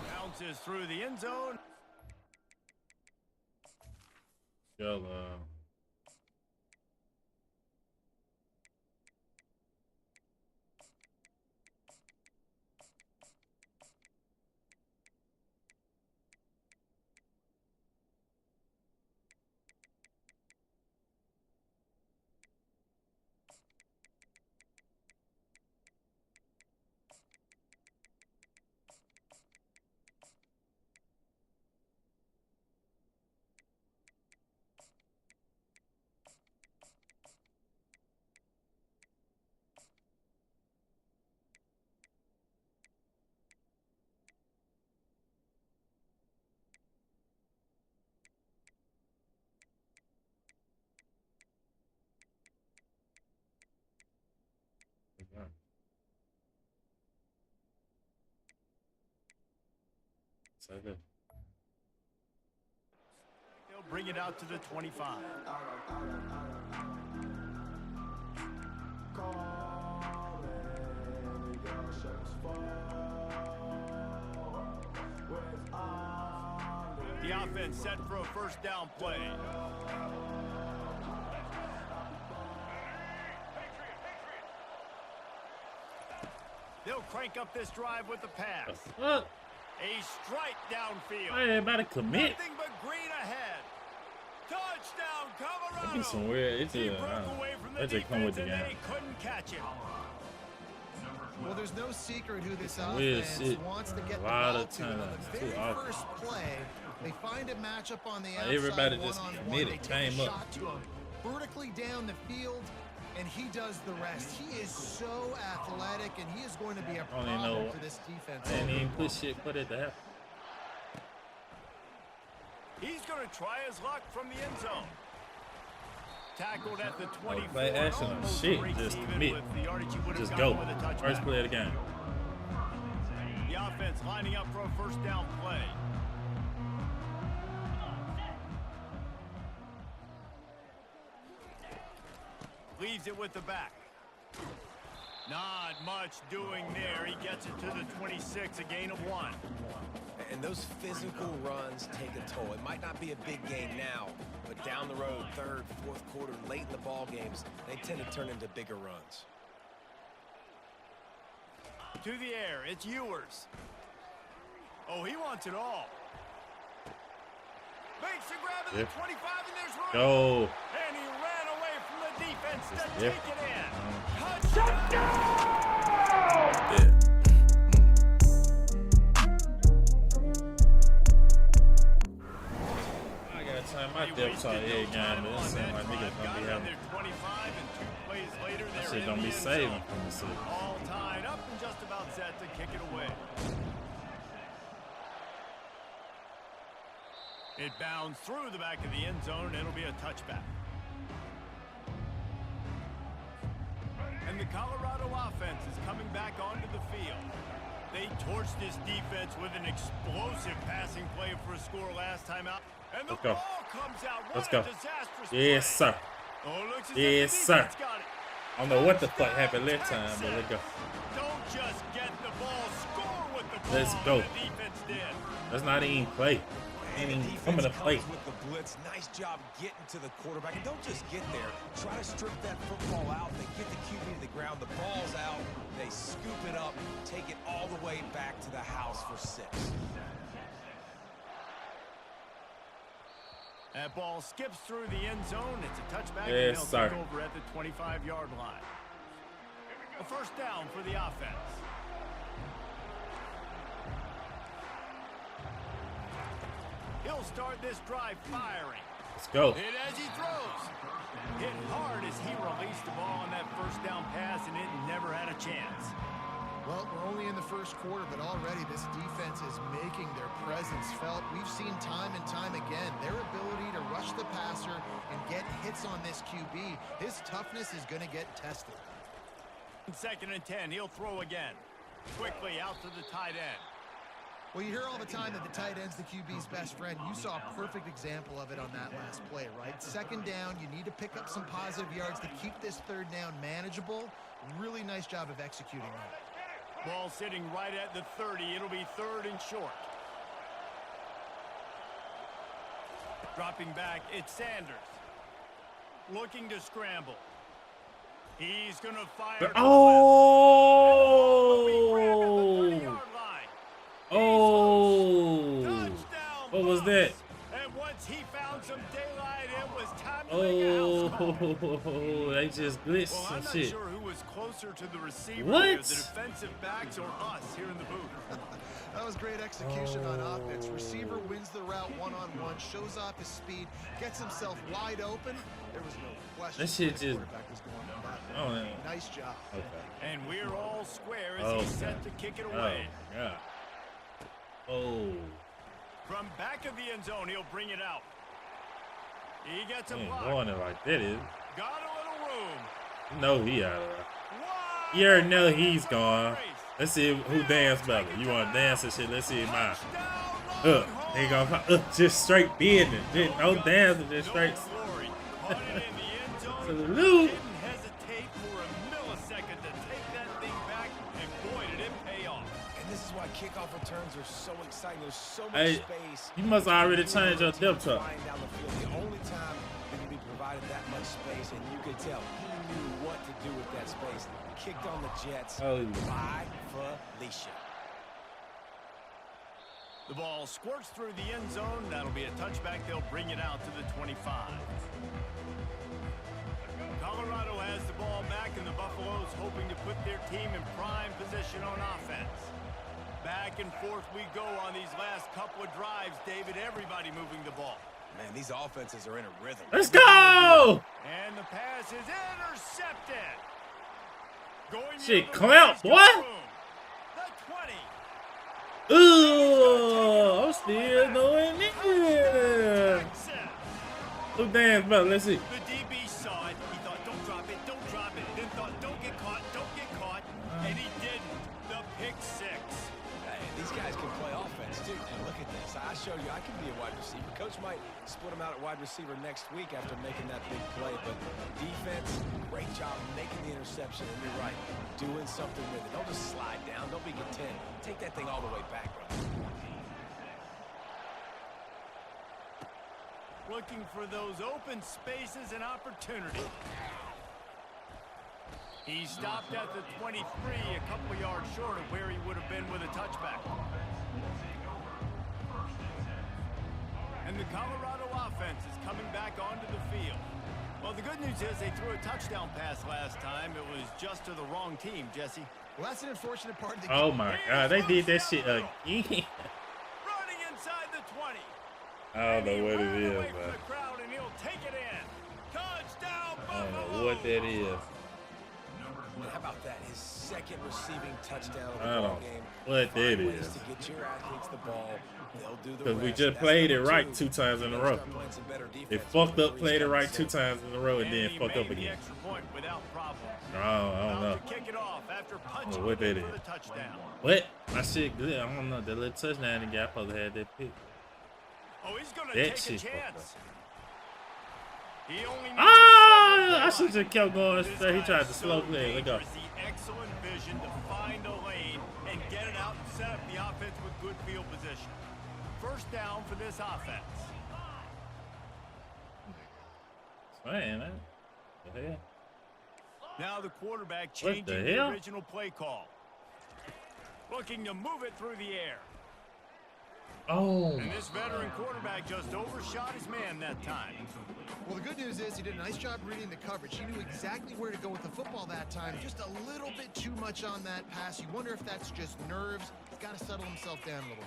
Bounces through the end zone. Yellow. So good. They'll bring it out to the 25. The offense set for a first down play. They'll crank up this drive with the pass. What? A strike downfield. Why everybody commit? Nothing but green ahead. Touchdown, Colorado. That'd be some weird. It's He just, broke away from the that just come with the defense and game. they couldn't catch him. Well, there's no secret who this Weird offense shit. wants to get A the lot ball of to. And on times, the too very often. first play, they find a matchup on the outside. Everybody just one-on-one. committed, They take came a up. shot to him vertically down the field, and he does the rest. He is so athletic, and he is going to be a Only problem know- for this defense. I didn't even put shit for it to happen. He's going to try his luck from the end zone. Tackled at the 24. play action or almost shit, breaks just even commit. with the yardage he would have Just gotten go. with a touchback. First play of the game. The offense lining up for a first down play. Leaves it with the back. Not much doing there. He gets it to the 26, a gain of 1. And those physical runs take a toll. It might not be a big game now, but down the road, third, fourth quarter, late in the ball games, they tend to turn into bigger runs. To the air, it's Ewers. Oh, he wants it all. Makes the grab at the 25, and there's room. Go. And he ran away from the defense to Yeah. take it in. Touchdown! I gotta turn my depth chart every game, but it seems like niggas gonna be having. That shit don't be saving from the city. All tied up and just about set to kick it away. It bounds through the back of the end zone, and it'll be a touchback. And the Colorado offense is coming back onto the field. They torched this defense with an explosive passing play for a score last time out. And the Let's go. ball comes out. What Let's a go. disastrous Yes, play. sir. Oh, looks as if Yes, the sir. defense got it. I don't know what the fuck happened last time, but let's go. Don't just get the ball, score with the ball. Let's go. The defense did. That's not even play. Ain't even coming to play. With the blitz, nice job getting to the quarterback. And don't just get there. Try to strip that football out. They get the QB to the ground. The ball's out. They scoop it up, take it all the way back to the house for 6. That ball skips through the end zone. It's a touchback, Yes, and they'll sir. take over at the 25-yard line. A first down for the offense. He'll start this drive firing. Let's go. Hit as he throws. Hit hard as he released the ball on that first down pass, and it never had a chance. Well, we're only in the first quarter, but already this defense is making their presence felt. We've seen time and time again their ability to rush the passer and get hits on this QB. His toughness is going to get tested. 2nd and 10, he'll throw again. Quickly out to the tight end. Well, you hear all the time that the tight end's the QB's best friend. You saw a perfect example of it on that last play, right? 2nd down, you need to pick up some positive yards to keep this 3rd down manageable. Really nice job of executing that. Ball sitting right at the 30. It'll be 3rd and short. Dropping back, it's Sanders. Looking to scramble. He's going to fire. What was that? And once he found some daylight, it was time to make a house call. They just glitched Well, I'm some not shit. sure who was closer to the receiver What? here, the defensive backs or us here in the booth. That was great execution on offense. Receiver wins the route one-on-one, shows off his speed, gets himself wide open. There was no question. That shit the just- quarterback was going on that. Oh, yeah. Nice job. Okay. And we're all square as Okay. he's set to kick it Oh, away. yeah. Oh. From back of the end zone, he'll bring it out. He gets a He ain't block. going it like that, is it? Got a little room. You know he out of there. Wide You already know he's gone. race. Let's see who dance better. You want to dance and shit? Let's see mine. Touchdown, He gonna just straight business. Just no dancing, just straight. No glory. Caught it in the end zone. Salute. Didn't hesitate for a millisecond to take that thing back, and boy, did it pay off. And this is why kickoff returns are so exciting. There's so much Hey, space. you must already change your depth chart. Flying down the field. The only time they can be provided that much space, and you could tell he knew what to do with that space. Kicked on the Jets. Oh. By Felicia. The ball squirts through the end zone. That'll be a touchback. They'll bring it out to the 25. Colorado has the ball back, and the Buffaloes hoping to put their team in prime position on offense. Back and forth we go on these last couple of drives, David. Everybody moving the ball. Man, these offenses are in a rhythm. Let's go! And the pass is intercepted. Going Shit, the other clamp, way, boy. he's got room. The 20. Ooh, I'm still doing it. Jackson. Who dance better? Let's see. The DB saw it. He thought, don't drop it, don't drop it. Then thought, don't get caught, don't get caught. And he didn't. The pick six. Hey, these guys can play offense, too. And look at this. I showed you I can be a wide receiver. Coach might split him out at wide receiver next week after making that big play. But defense, great job making the interception. And you're right, doing something with it. Don't just slide down. Don't be content. Take that thing all the way back, bro. Looking for those open spaces and opportunity. He stopped at the 23, a couple yards short of where he would have been with a touchback. And the Colorado offense is coming back onto the field. Well, the good news is they threw a touchdown pass last time. It was just to the wrong team, Jesse. Well, that's an unfortunate part of the Oh my God, they did that shit again. Running inside the 20. I don't know what it is, Away from man. the crowd, and he'll take it in. Touchdown, I don't Buffalo. know what that is. How about that? His second receiving touchdown of I the ball don't game. know what that Find ways is. to get your athletes the ball. They'll do the Because we rest. just That's played it number right 2 times in a row. Start playing some better They defense. fucked up, He's played it got right the 2 same. times in a row, and then he fucked made up the again. extra point without problem. I don't know. About to kick it off after punching what it that in for is. the touchdown. What? My shit good. I don't know. That little touchdown the guy supposed to have that pick. Oh, he's going to That take a shit fucked chance. He only needs Ah! I a should have kept going This straight. He guy tried is to so slow play. Let go. dangerous. The excellent vision to find a lane and get it out and set up the offense with good field position. First down for this offense. Man, man. The hell? Now the quarterback What changing the the hell? original play call. Looking to move it through the air. Oh, And this veteran quarterback just overshot his man that time. Well, the good news is he did a nice job reading the coverage. He knew exactly where to go with the football that time. Just a little bit too much on that pass. You wonder if that's just nerves. He's got to settle himself down a little bit.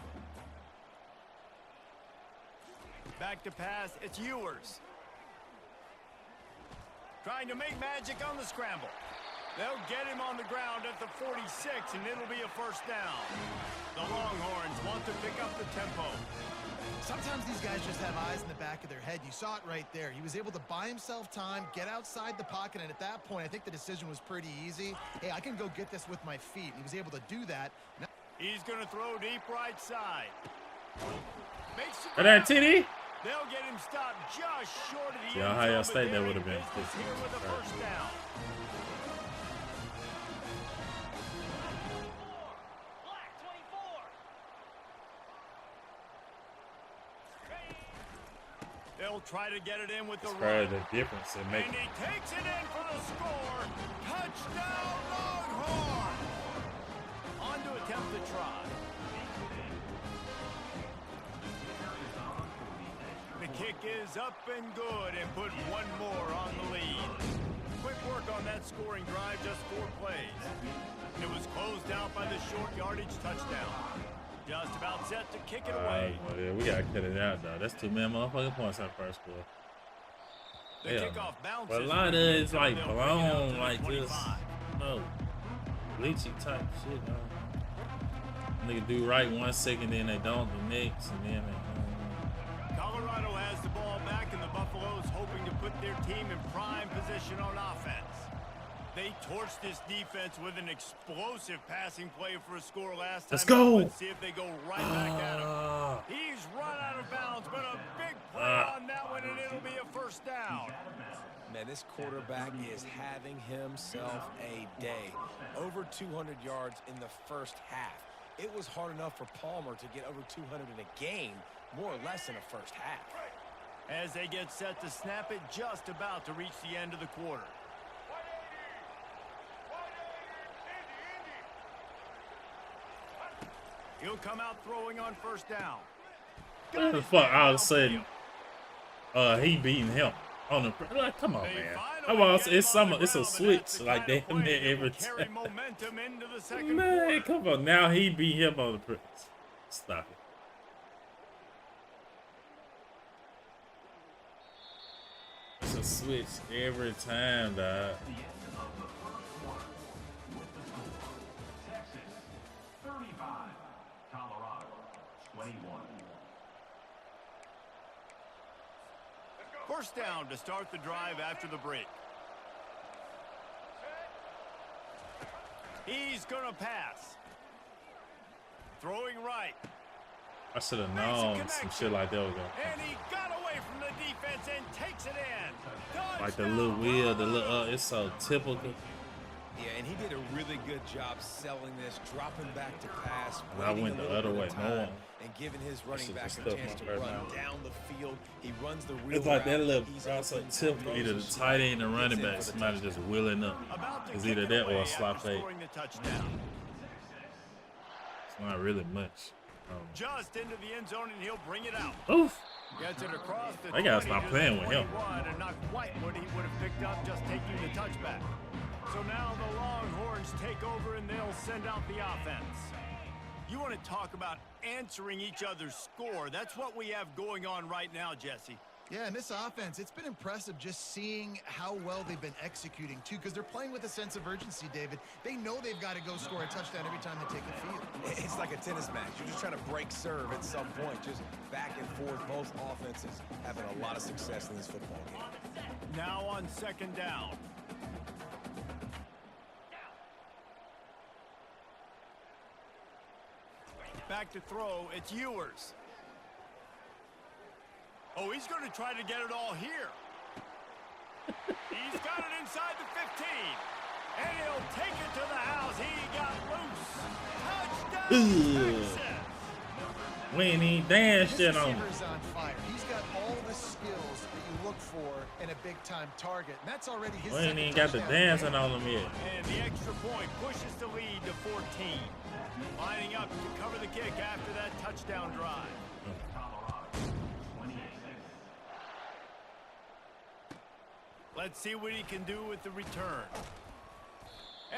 Back to pass, it's Ewers. Trying to make magic on the scramble. They'll get him on the ground at the 46, and it'll be a first down. The Longhorns want to pick up the tempo. Sometimes these guys just have eyes in the back of their head. You saw it right there. He was able to buy himself time, get outside the pocket, and at that point, I think the decision was pretty easy. Hey, I can go get this with my feet. He was able to do that. Now He's going to throw deep right side. Makes the and that TD. They'll get him stopped just short of the See, end Ohio zone, State, but that they're would have in been business here with a first down. They'll try to get it in with the Probably run. the difference it And makes. he takes it in for the score. Touchdown, Longhorns! On to attempt the try. The kick is up and good and put one more on the lead. Quick work on that scoring drive, just 4 plays. It was closed out by the short yardage touchdown. Just about set to kick it away. Yeah, we gotta cut it out though. That's too many motherfucking points on first quarter. The Hell kickoff no. bounces. But a lot of it is like They'll bring it out to blown, the like just 25. no bleachy type shit. Nigga do right 1 second, then they don't the next, and then they, Colorado has the ball back, and the Buffaloes hoping to put their team in prime position on offense. They torched this defense with an explosive passing play for a score last time. Let's go. Let's see if they go right back at him. He's run out of bounds, but a big play on that one, and it'll be a first down. Man, this quarterback is having himself a day. Over 200 yards in the first half. It was hard enough for Palmer to get over 200 in a game, more or less in a first half. As they get set to snap it, just about to reach the end of the quarter. He'll come out throwing on first down. what the fuck? All of a sudden, he beating him on the. Like, come on, man. It's a switch like damn near every Carry time. momentum into the second Man, quarter. come on. Now he beat him on the press. Stop it. It's a switch every time, dog. First down to start the drive after the break. He's going to pass. Throwing right. I should have known some shit like that was going to And he got away from the defense and takes it in. like the little wheel, the little, it's so typical. Yeah, and he did a really good job selling this, dropping back to pass. And I waiting went a the little other bit way of time, more. And giving his running shit back a just stuck chance to my run mouth. down the field. He runs the real It's like that route. little He's process open, typical, either the throws tight end or gets running in back, for the somebody touchdown. just wheeling up. About to It's kick either it that or away a slot after fade. scoring the touchdown. It's not really much. Just into the end zone, and he'll bring it out. Oof. Gets it across the They gotta 20 stop to playing the with him. 21, and not quite what he would have picked up just taking the touchback. So now the Longhorns take over, and they'll send out the offense. You want to talk about answering each other's score. That's what we have going on right now, Jesse. Yeah, and this offense, it's been impressive just seeing how well they've been executing, too, because they're playing with a sense of urgency, David. They know they've got to go score a touchdown every time they take the field. It's like a tennis match. You're just trying to break serve at some point. Just back and forth. Both offenses having a lot of success in this football game. Now on second down. Back to throw, it's Ewers. Oh, he's going to try to get it all here. He's got it inside the 15. And he'll take it to the house. He got loose. Touchdown, Texas. We ain't even damn This shit on him. receiver's on fire. He's got all the skills that you look for in a big-time target, and that's already his We ain't second even got the touchdown. dancing on him yet. And The extra point pushes the lead to 14. Lining up to cover the kick after that touchdown drive. Let's see what he can do with the return.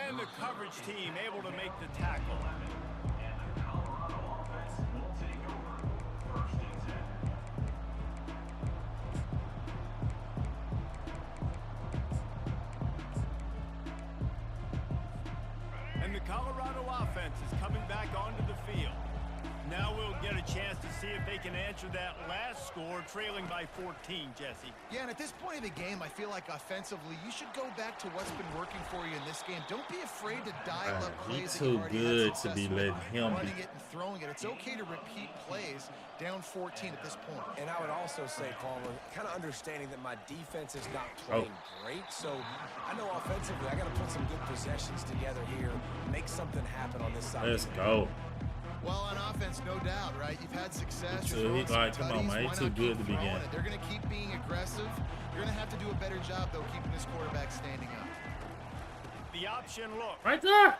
And the coverage team able to make the tackle. And the Colorado offense is coming back onto the field. Now we'll get a chance to see if they can answer that last score, trailing by 14, Jesse. Yeah, and at this point of the game, I feel like offensively, you should go back to what's been working for you in this game. Don't be afraid to dial up plays He's that you've too already had good to success be with, letting him running be. it and throwing it. It's okay to repeat plays down 14 at this point. And I would also say, Palmer, kind of understanding that my defense is not playing great. So I know offensively, I got to put some good possessions together here, make something happen on this side. Let's go. Well, on offense, no doubt, right? You've had success. So You're he's throwing like, some come on, tutties. man, Why he's too not good keep to begin. throwing it? They're going to keep being aggressive. You're going to have to do a better job, though, keeping this quarterback standing up. The option look. Right there.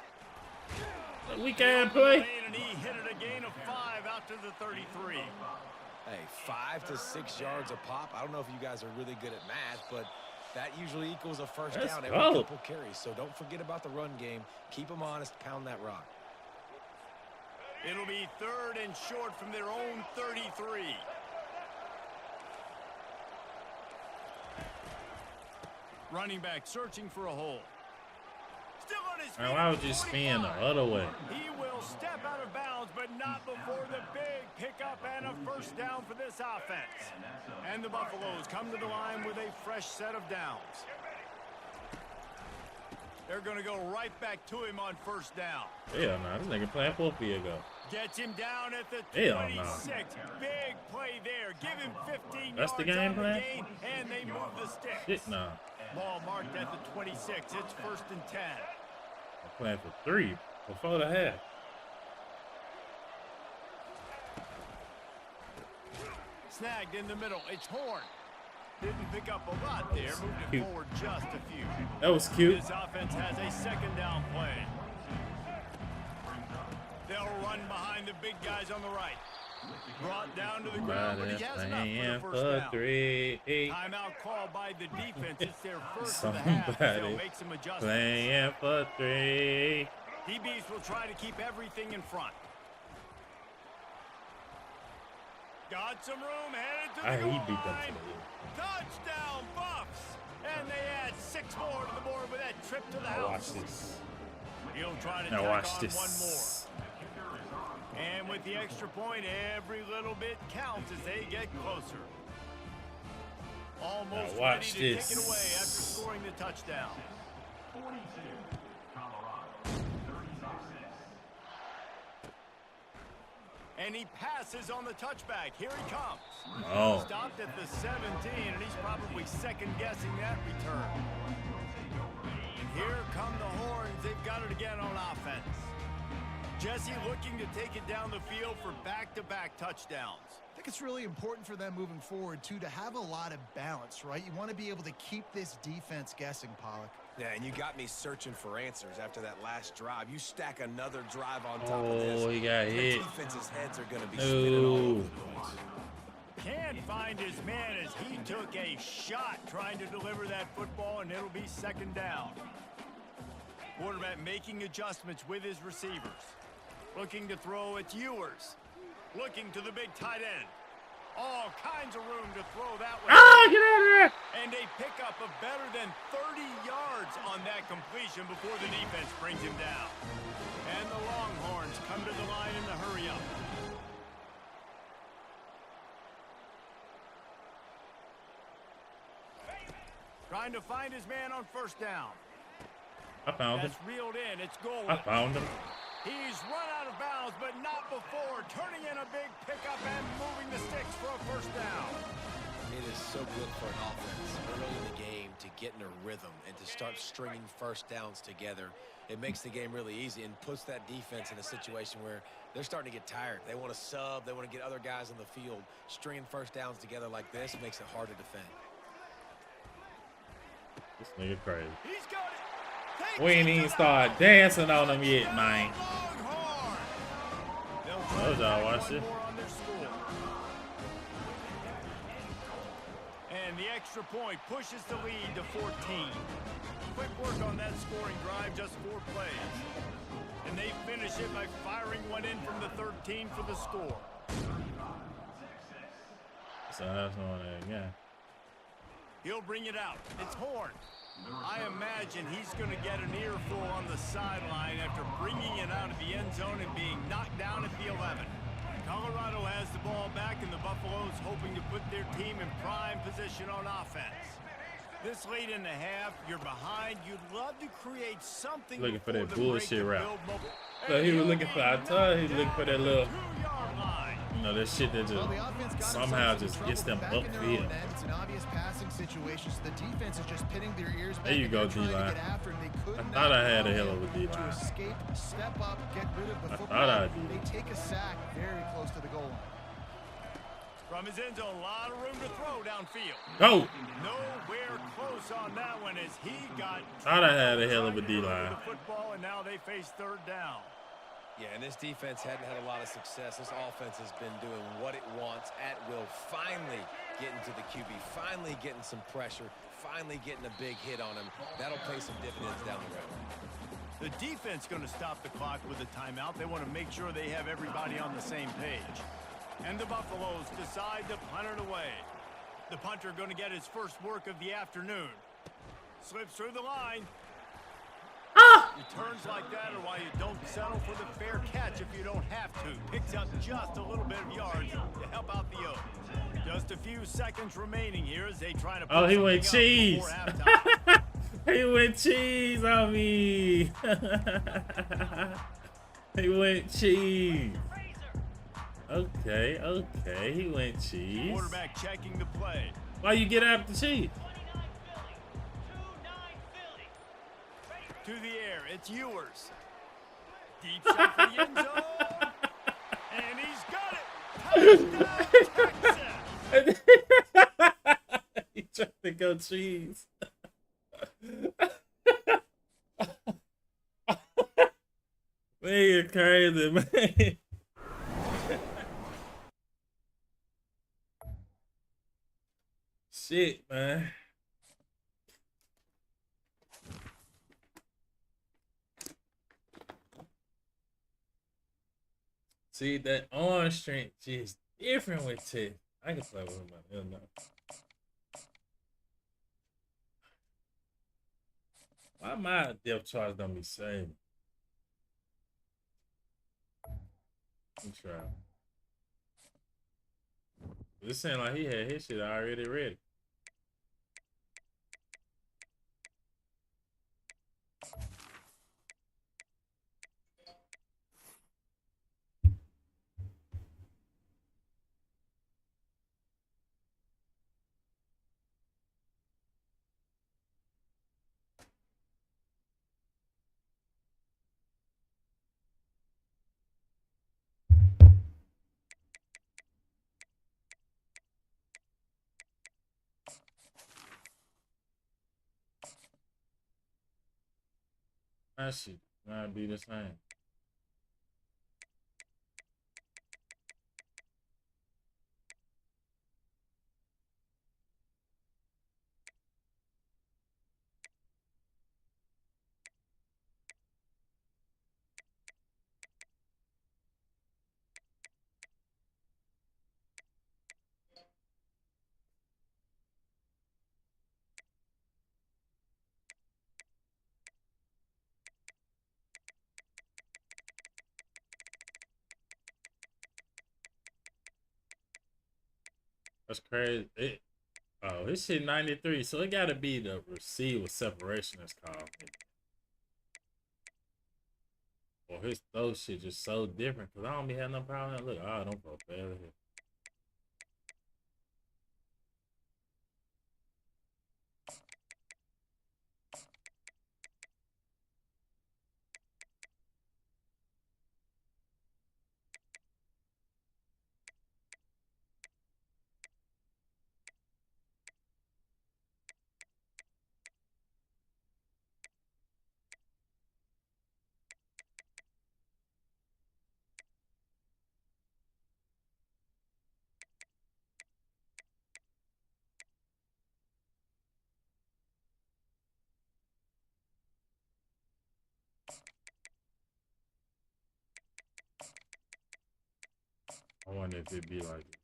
We can play. And he hit it a gain of 5 out to the 33. Hey, 5 to 6 yards a pop. I don't know if you guys are really good at math, but that usually equals a first Let's down every go. couple carries. So don't forget about the run game. Keep them honest. Pound that rock. It'll be 3rd and short from their own 33. Running back searching for a hole. Still on his feet. Man, why would you spin the 45. other way? He will step out of bounds, but not before the big pickup and a first down for this offense. And the Buffaloes come to the line with a fresh set of downs. They're going to go right back to him on first down. Hell no, this nigga playing for a field goal. Gets him down at the Hell 26. no. Big play there. Give him 15 That's the yards game on the plan? gain, and they move the sticks. Shit, no. Ball marked at the 26. It's 1st and 10. I'm playing for 3 before the half. Snagged in the middle. It's Horn. Didn't pick up a lot there. Moved it Cute. forward just a few. That was cute. This offense has a 2nd down play. They'll run behind the big guys on the right. Brought down to the ground, but he has enough for the first down. 3. Timeout called by the defense. It's their first of the half. They'll Somebody make some adjustments. playing for 3. DBs will try to keep everything in front. Got some room, headed to the He goal beat them line. today. Touchdown, Buffs! And they add 6 more to the board with that trip to the Now watch house. this. He'll try to Now tack watch on this. one more. And with the extra point, every little bit counts as they get closer. Almost Now watch ready to this. take it away after scoring the touchdown. And he passes on the touchback. Here he comes. Oh. Stopped at the 17, and he's probably second-guessing that return. And here come the Horns. They've got it again on offense. Jesse looking to take it down the field for back-to-back touchdowns. I think it's really important for them moving forward, too, to have a lot of balance, right? You want to be able to keep this defense guessing, Pollock. Yeah, and you got me searching for answers after that last drive. You stack another drive on top of this. Oh, he got the hit. defense's heads are going to be spinning all over No. the place. Can't find his man as he took a shot trying to deliver that football, and it'll be 2nd down. Quarterback making adjustments with his receivers. Looking to throw, it's Ewers. Looking to the big tight end. All kinds of room to throw that way. Ah, get out of there! And a pickup of better than 30 yards on that completion before the defense brings him down. And the Longhorns come to the line in the hurry-up. Trying to find his man on 1st down. I found him. That's reeled in. It's Golden. I found him. He's run out of bounds, but not before. Turning in a big pickup and moving the sticks for a 1st down. It is so good for an offense early in the game to get in a rhythm and to start stringing 1st downs together. It makes the game really easy and puts that defense in a situation where they're starting to get tired. They want to sub. They want to get other guys on the field. Stringing 1st downs together like this makes it hard to defend. This nigga crazy. He's got it. We ain't even started dancing on them yet, man. Told y'all, watch it. And the extra point pushes the lead to 14. Quick work on that scoring drive, just 4 plays. And they finish it by firing one in from the 13 for the score. So that's one there, yeah. He'll bring it out. It's Horn. I imagine he's going to get an earful on the sideline after bringing it out of the end zone and being knocked down at the 11. Colorado has the ball back, and the Buffaloes hoping to put their team in prime position on offense. This late in the half, you're behind. You'd love to create something. Looking for that before the bullshit break to route. build So he was looking for, I told you, he was looking for that little, 2-yard line. you know, that shit that Well, the offense got just somehow themselves in just gets them trouble back in their upfield. own end. It's an obvious passing situation, so the defense is just pinning their ears back. There you and go, they're trying to D-line. get after him. They could I not thought I had a allow hell of a him D-line. to escape, step up, get rid of the I football. thought I did. They take a sack very close to the goal line. From his end zone, a lot of room to throw downfield. Go! Nowhere close on that one as he got. Thought I had a hell of a D-line. The football, and now they face third down. Yeah, and this defense hadn't had a lot of success. This offense has been doing what it wants at will. Finally getting to the QB, finally getting some pressure, finally getting a big hit on him. That'll pay some dividends down the road. The defense going to stop the clock with a timeout. They want to make sure they have everybody on the same page. And the Buffaloes decide to punt it away. The punter going to get his first work of the afternoon. Slips through the line. Returns like that are why you don't settle for the fair catch if you don't have to. Picks up just a little bit of yards to help out the Oaks. Just a few seconds remaining here as they try to put He went something cheese. up before halftime. He went cheese on me. He went cheese. Okay, he went cheese. Quarterback checking the play. Why you get after cheese? To the air, it's Ewers. Deep shot for the end zone. And he's got it. Touchdown, Texas. He tried to go cheese. Man, you're crazy, man. Shit, man. See, that arm strength is different with Tiff. I can play with him, man. No. Why my depth charts don't be same? I'm trying. It sounded like he had his shit already ready. That shit not be the same. That's crazy. Oh, his shit 93, so it gotta be the receiver separation that's called. Or his throw shit just so different, cause I don't be having no problem. Look, I don't go fair here. I wonder if it'd be like it.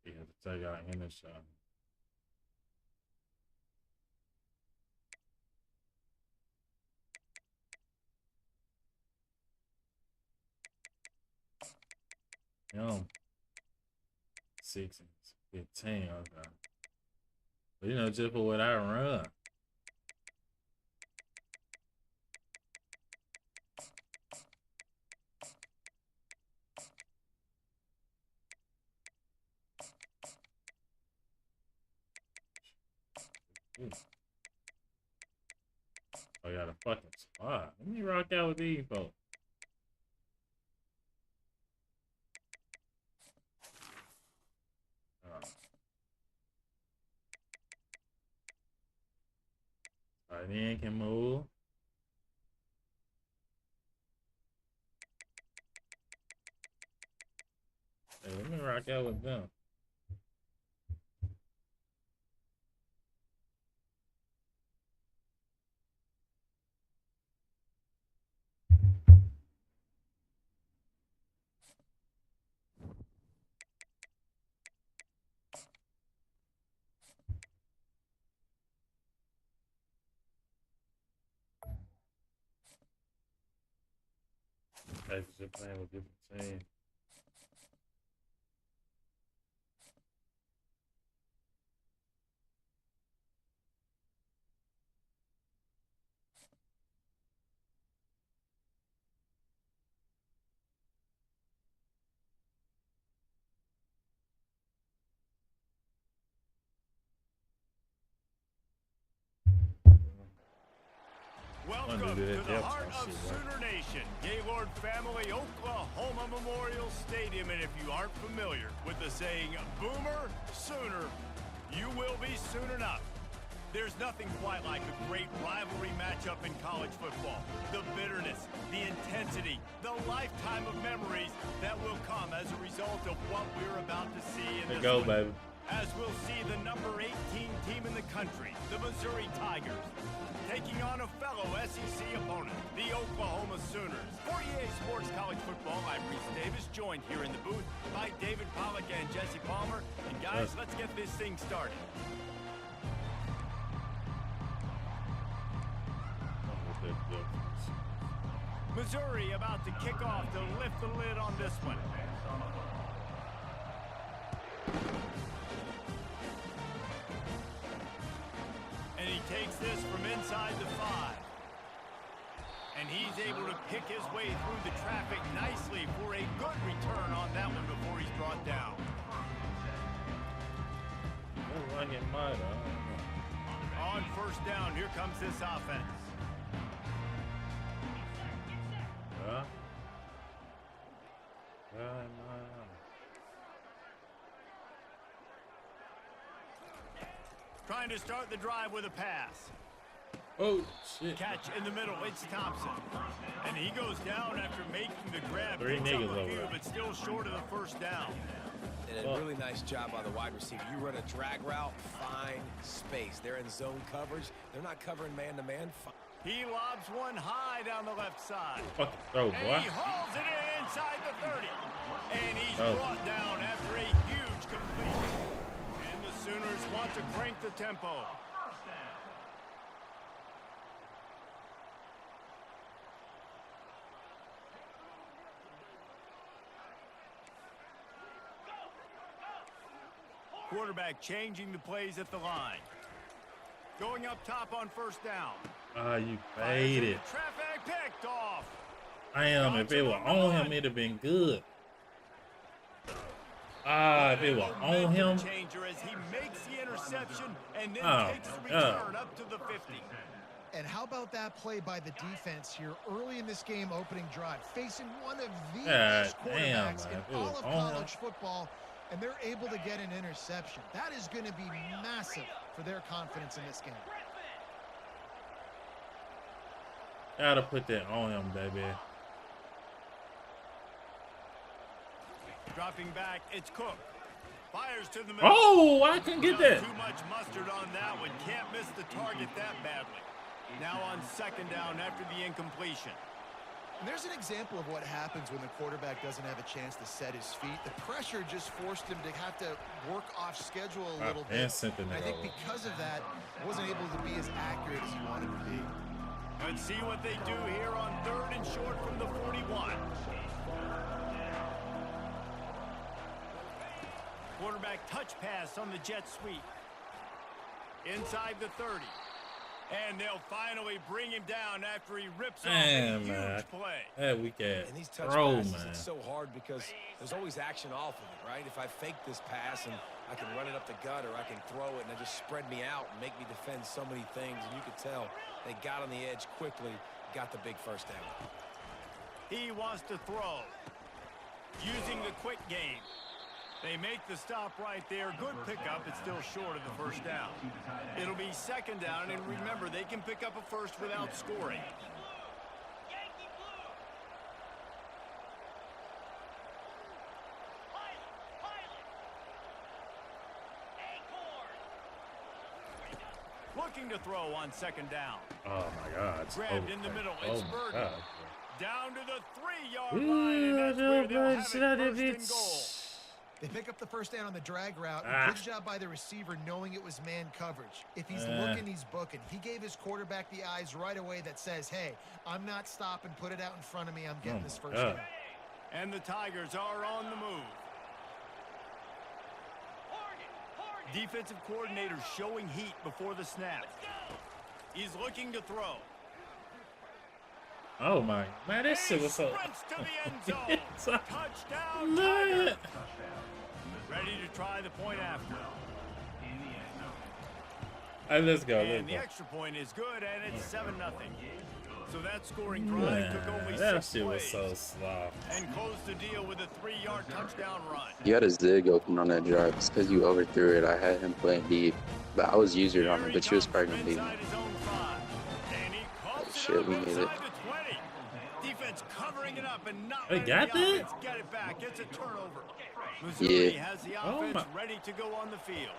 You have to take out in the shot. Young. 6 and 15. Okay. But you know, just for what I run. Ooh. I got a fucking spot. Let me rock out with these folks. Tight end can move. Hey, let me rock out with them. Hey, just playing with different teams. Welcome to the heart of Sooner Nation, Gaylord Family Oklahoma Memorial Stadium. And if you aren't familiar with the saying, Boomer Sooner, you will be soon enough. There's nothing quite like a great rivalry matchup in college football. The bitterness, the intensity, the lifetime of memories that will come as a result of what we're about to see in this one. Baby. As we'll see the number 18 team in the country, the Missouri Tigers, taking on a fellow SEC opponent, the Oklahoma Sooners. For EA Sports College Football, I'm Reese Davis, joined here in the booth by David Pollack and Jesse Palmer. And guys, let's get this thing started. Missouri about to kick off to lift the lid on this one. And he takes this from inside the 5. And he's able to pick his way through the traffic nicely for a good return on that one before he's brought down. On first down, here comes this offense. Trying to start the drive with a pass. Oh, shit. Catch in the middle, it's Thompson. And he goes down after making the grab. Three Picks up niggas a over few, there. but still short of the first down. And a really nice job by the wide receiver. You run a drag route, find space. They're in zone coverage. They're not covering man-to-man. He lobs one high down the left side. Fucking throw, boy. And he hauls it in inside the 30. And he's brought down after a huge completion. And the Sooners want to crank the tempo. Quarterback changing the plays at the line. Going up top on first down. Ah, you faded. Traffic picked off. Damn, if it were on him, it'd have been good. Ah, if it were on him. Changer as he makes the interception and then takes the return up to the 50. And how about that play by the defense here early in this game, opening drive, facing one of the best quarterbacks in all of college football, and they're able to get an interception. That is going to be massive for their confidence in this game. Gotta put that on him, baby. Dropping back, it's Cook. Fires to the middle. Oh, I can get that. Too much mustard on that one. Can't miss the target that badly. Now on second down after the incompletion. And there's an example of what happens when the quarterback doesn't have a chance to set his feet. The pressure just forced him to have to work off schedule a little bit. I think because of that, wasn't able to be as accurate as he wanted to be. Let's see what they do here on 3rd and short from the 41. Quarterback touch pass on the jet sweep. Inside the 30. And they'll finally bring him down after he rips off a huge play. That weak ass. And these touch passes, it's so hard because there's always action off of it, right? If I fake this pass and I can run it up the gut, or I can throw it and it just spread me out and make me defend so many things. And you could tell they got on the edge quickly, got the big first down. He wants to throw. Using the quick game. They make the stop right there. Good pickup. It's still short of the first down. It'll be second down, and remember, they can pick up a first without scoring. Looking to throw on second down. Oh, my God. Grabbed in the middle. It's Burton. Down to the 3-yard line, and that's where they'll have it first and goal. They pick up the first down on the drag route. Good job by the receiver knowing it was man coverage. If he's looking, he's booking. He gave his quarterback the eyes right away that says, hey, I'm not stopping. Put it out in front of me. I'm getting this first down. And the Tigers are on the move. Defensive coordinator showing heat before the snap. He's looking to throw. Oh, my. Man, this shit was so... Sprints to the end zone. Touchdown, Tigers. Ready to try the point after. All right, let's go. And the extra point is good, and it's 7-0. So that scoring drive took only 6 that shit plays. was so slow. And closed the deal with a 3-yard touchdown run. You had a zig open on that drive. It's because you overthrew it. I had him playing deep, but I was user on it, but you was probably going to beat me. Oh, shit, we need it. Defense covering it up and not They got that? Get it back. It's a turnover. Missouri has the Oh, offense my. ready to go on the field.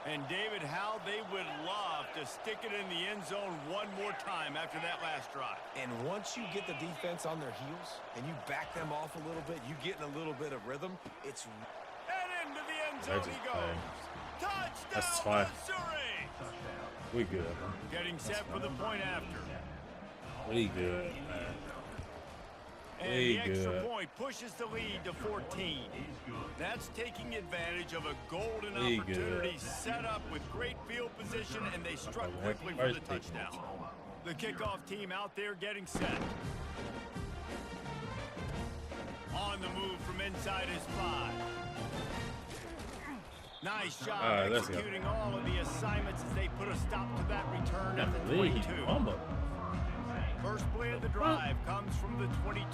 And David, how they would love to stick it in the end zone one more time after that last drive. And once you get the defense on their heels and you back them off a little bit, you get in a little bit of rhythm, it's... And into the end zone he goes. Touchdown, That's fine. Missouri! We good, man. Getting set for the point after. We good, man. And the extra point pushes the lead to 14. That's taking advantage of a golden opportunity set up with great field position, and they struck quickly for the touchdown. The kickoff team out there getting set. On the move from inside his 5. Nice job executing all of the assignments as they put a stop to that return at the 22. First play of the drive comes from the 22.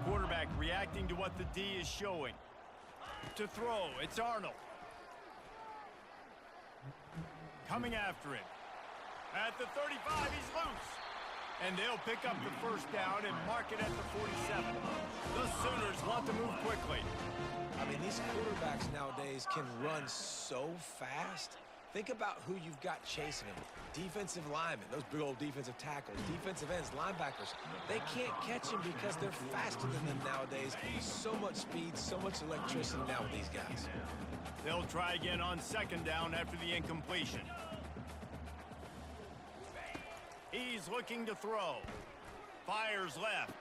Quarterback reacting to what the D is showing. To throw, it's Arnold. Coming after him. At the 35, he's loose. And they'll pick up the first down and mark it at the 47. The Sooners want to move quickly. I mean, these quarterbacks nowadays can run so fast. Think about who you've got chasing them. Defensive linemen, those big old defensive tackles, defensive ends, linebackers. They can't catch them because they're faster than them nowadays. So much speed, so much electricity now with these guys. They'll try again on second down after the incompletion. He's looking to throw. Fires left.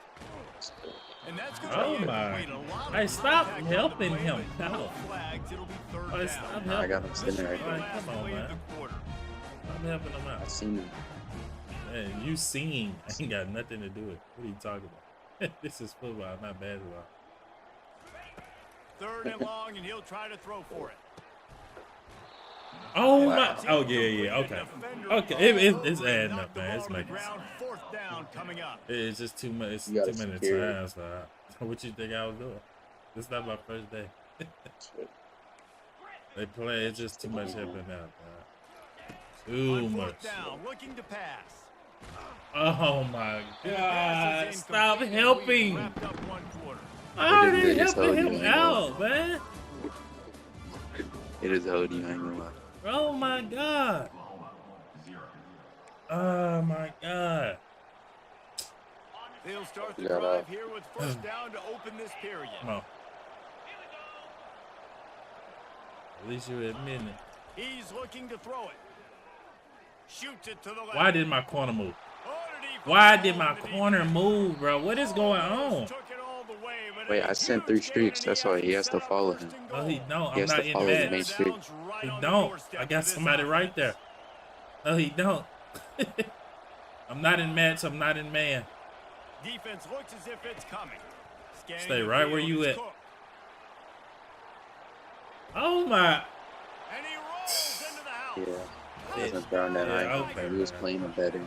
And that's going to be incomplete. I stopped helping him. No flags. It'll be third down. Stop helping. I got him sitting right Come there. on, man. I'm helping him out. I seen him. Man, you seen. I ain't got nothing to do with it. What are you talking about? This is football, not basketball. Third and long, and he'll try to throw for it. Oh Wow. my! Oh yeah. Okay. It's adding up, man. It's making sense. Fourth down coming up. It's just too much. It's You gotta too many secure it. times. What you think I was doing? This is not my first day. They play. It's just too much helping out, man. Too On much. fourth down, looking to pass. Oh my And the God! pass is Stop incomplete, and we've helping! wrapped up one quarter. Oh, It they is helping holding him you, out, man. It is holding you, I ain't gonna lie. Oh my God! Oh my God! They'll start the Yeah, drive here with first down to open this period. Come on. At least you're admitting it. He's looking to throw it. Shoots it to the left. Why did my corner move? Underneath Why the did my ball, corner move, bro? What is going on? almost took it all the way, but Wait, a I sent huge 3 gain streaks. in the That's why he effort has to set up follow first him. and No, goal. he don't. He I'm has not to in follow the main match. streak. Right He on the don't. doorstep I for got this somebody right offense. there. No, he don't. I'm not in match. I'm not in man. Defense looks as if it's coming. Scanning Stay the right where field you is at. Cook. Oh my! And he rolls into the house. Yeah. He wasn't throwing that Yeah, high. okay, He was man. playing it better.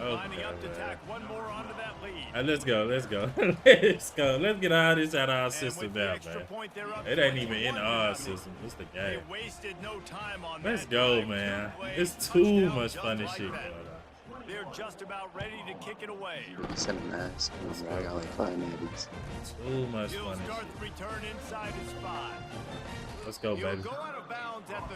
Lining Okay, up to man. tack one more onto that lead. Let's go. Let's go. Let's go. Let's get all this out of our And system with the now, extra man. point, they're up It ain't even 21 in to our nothing. system. It's the They game. wasted no time on Let's that go, drive. man. Two plays, It's too touchdown much just funny like shit that. going on. They're just about ready to kick it away. Send him ass. I got like 5 natties. Too much He'll funny start shit. the return inside his 5. Let's go, He'll baby. go out of bounds at the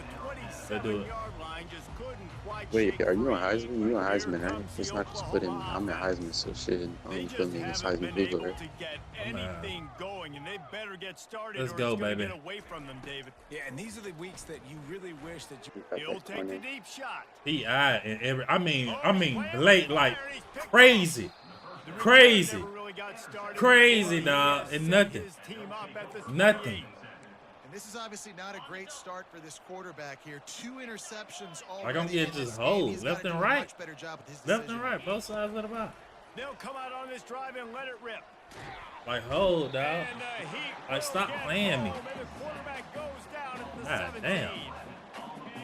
They do it. 27-yard line. Just couldn't quite Wait, shake are you on free. Heisman? You on Here Heisman, right? comes It's the not just putting. Oklahoma I'm at offense. Heisman, so shit. They I'm just putting me against haven't Heisman been people, able right? to get anything going, and they better get started Let's or go, it's gonna baby. get away from them, David. Yeah, and these are the weeks that you really wish that you. He'll take the deep shot. PI and every. I mean, Oh, late, like crazy, The return crazy, never really got started crazy, before he dog, has and set nothing. his team up at the Nothing. 38. And this is obviously not a great start for this quarterback here. 2 interceptions Like, already. I'm getting in this just game. hoes He's left gotta and do a right. much better job with his Left and decision. right, both sides of the ball. They'll come out on this drive and let it rip. Like, hold, dog. And he Like, stop will get playing me. home, and the quarterback goes down at the God 17. damn.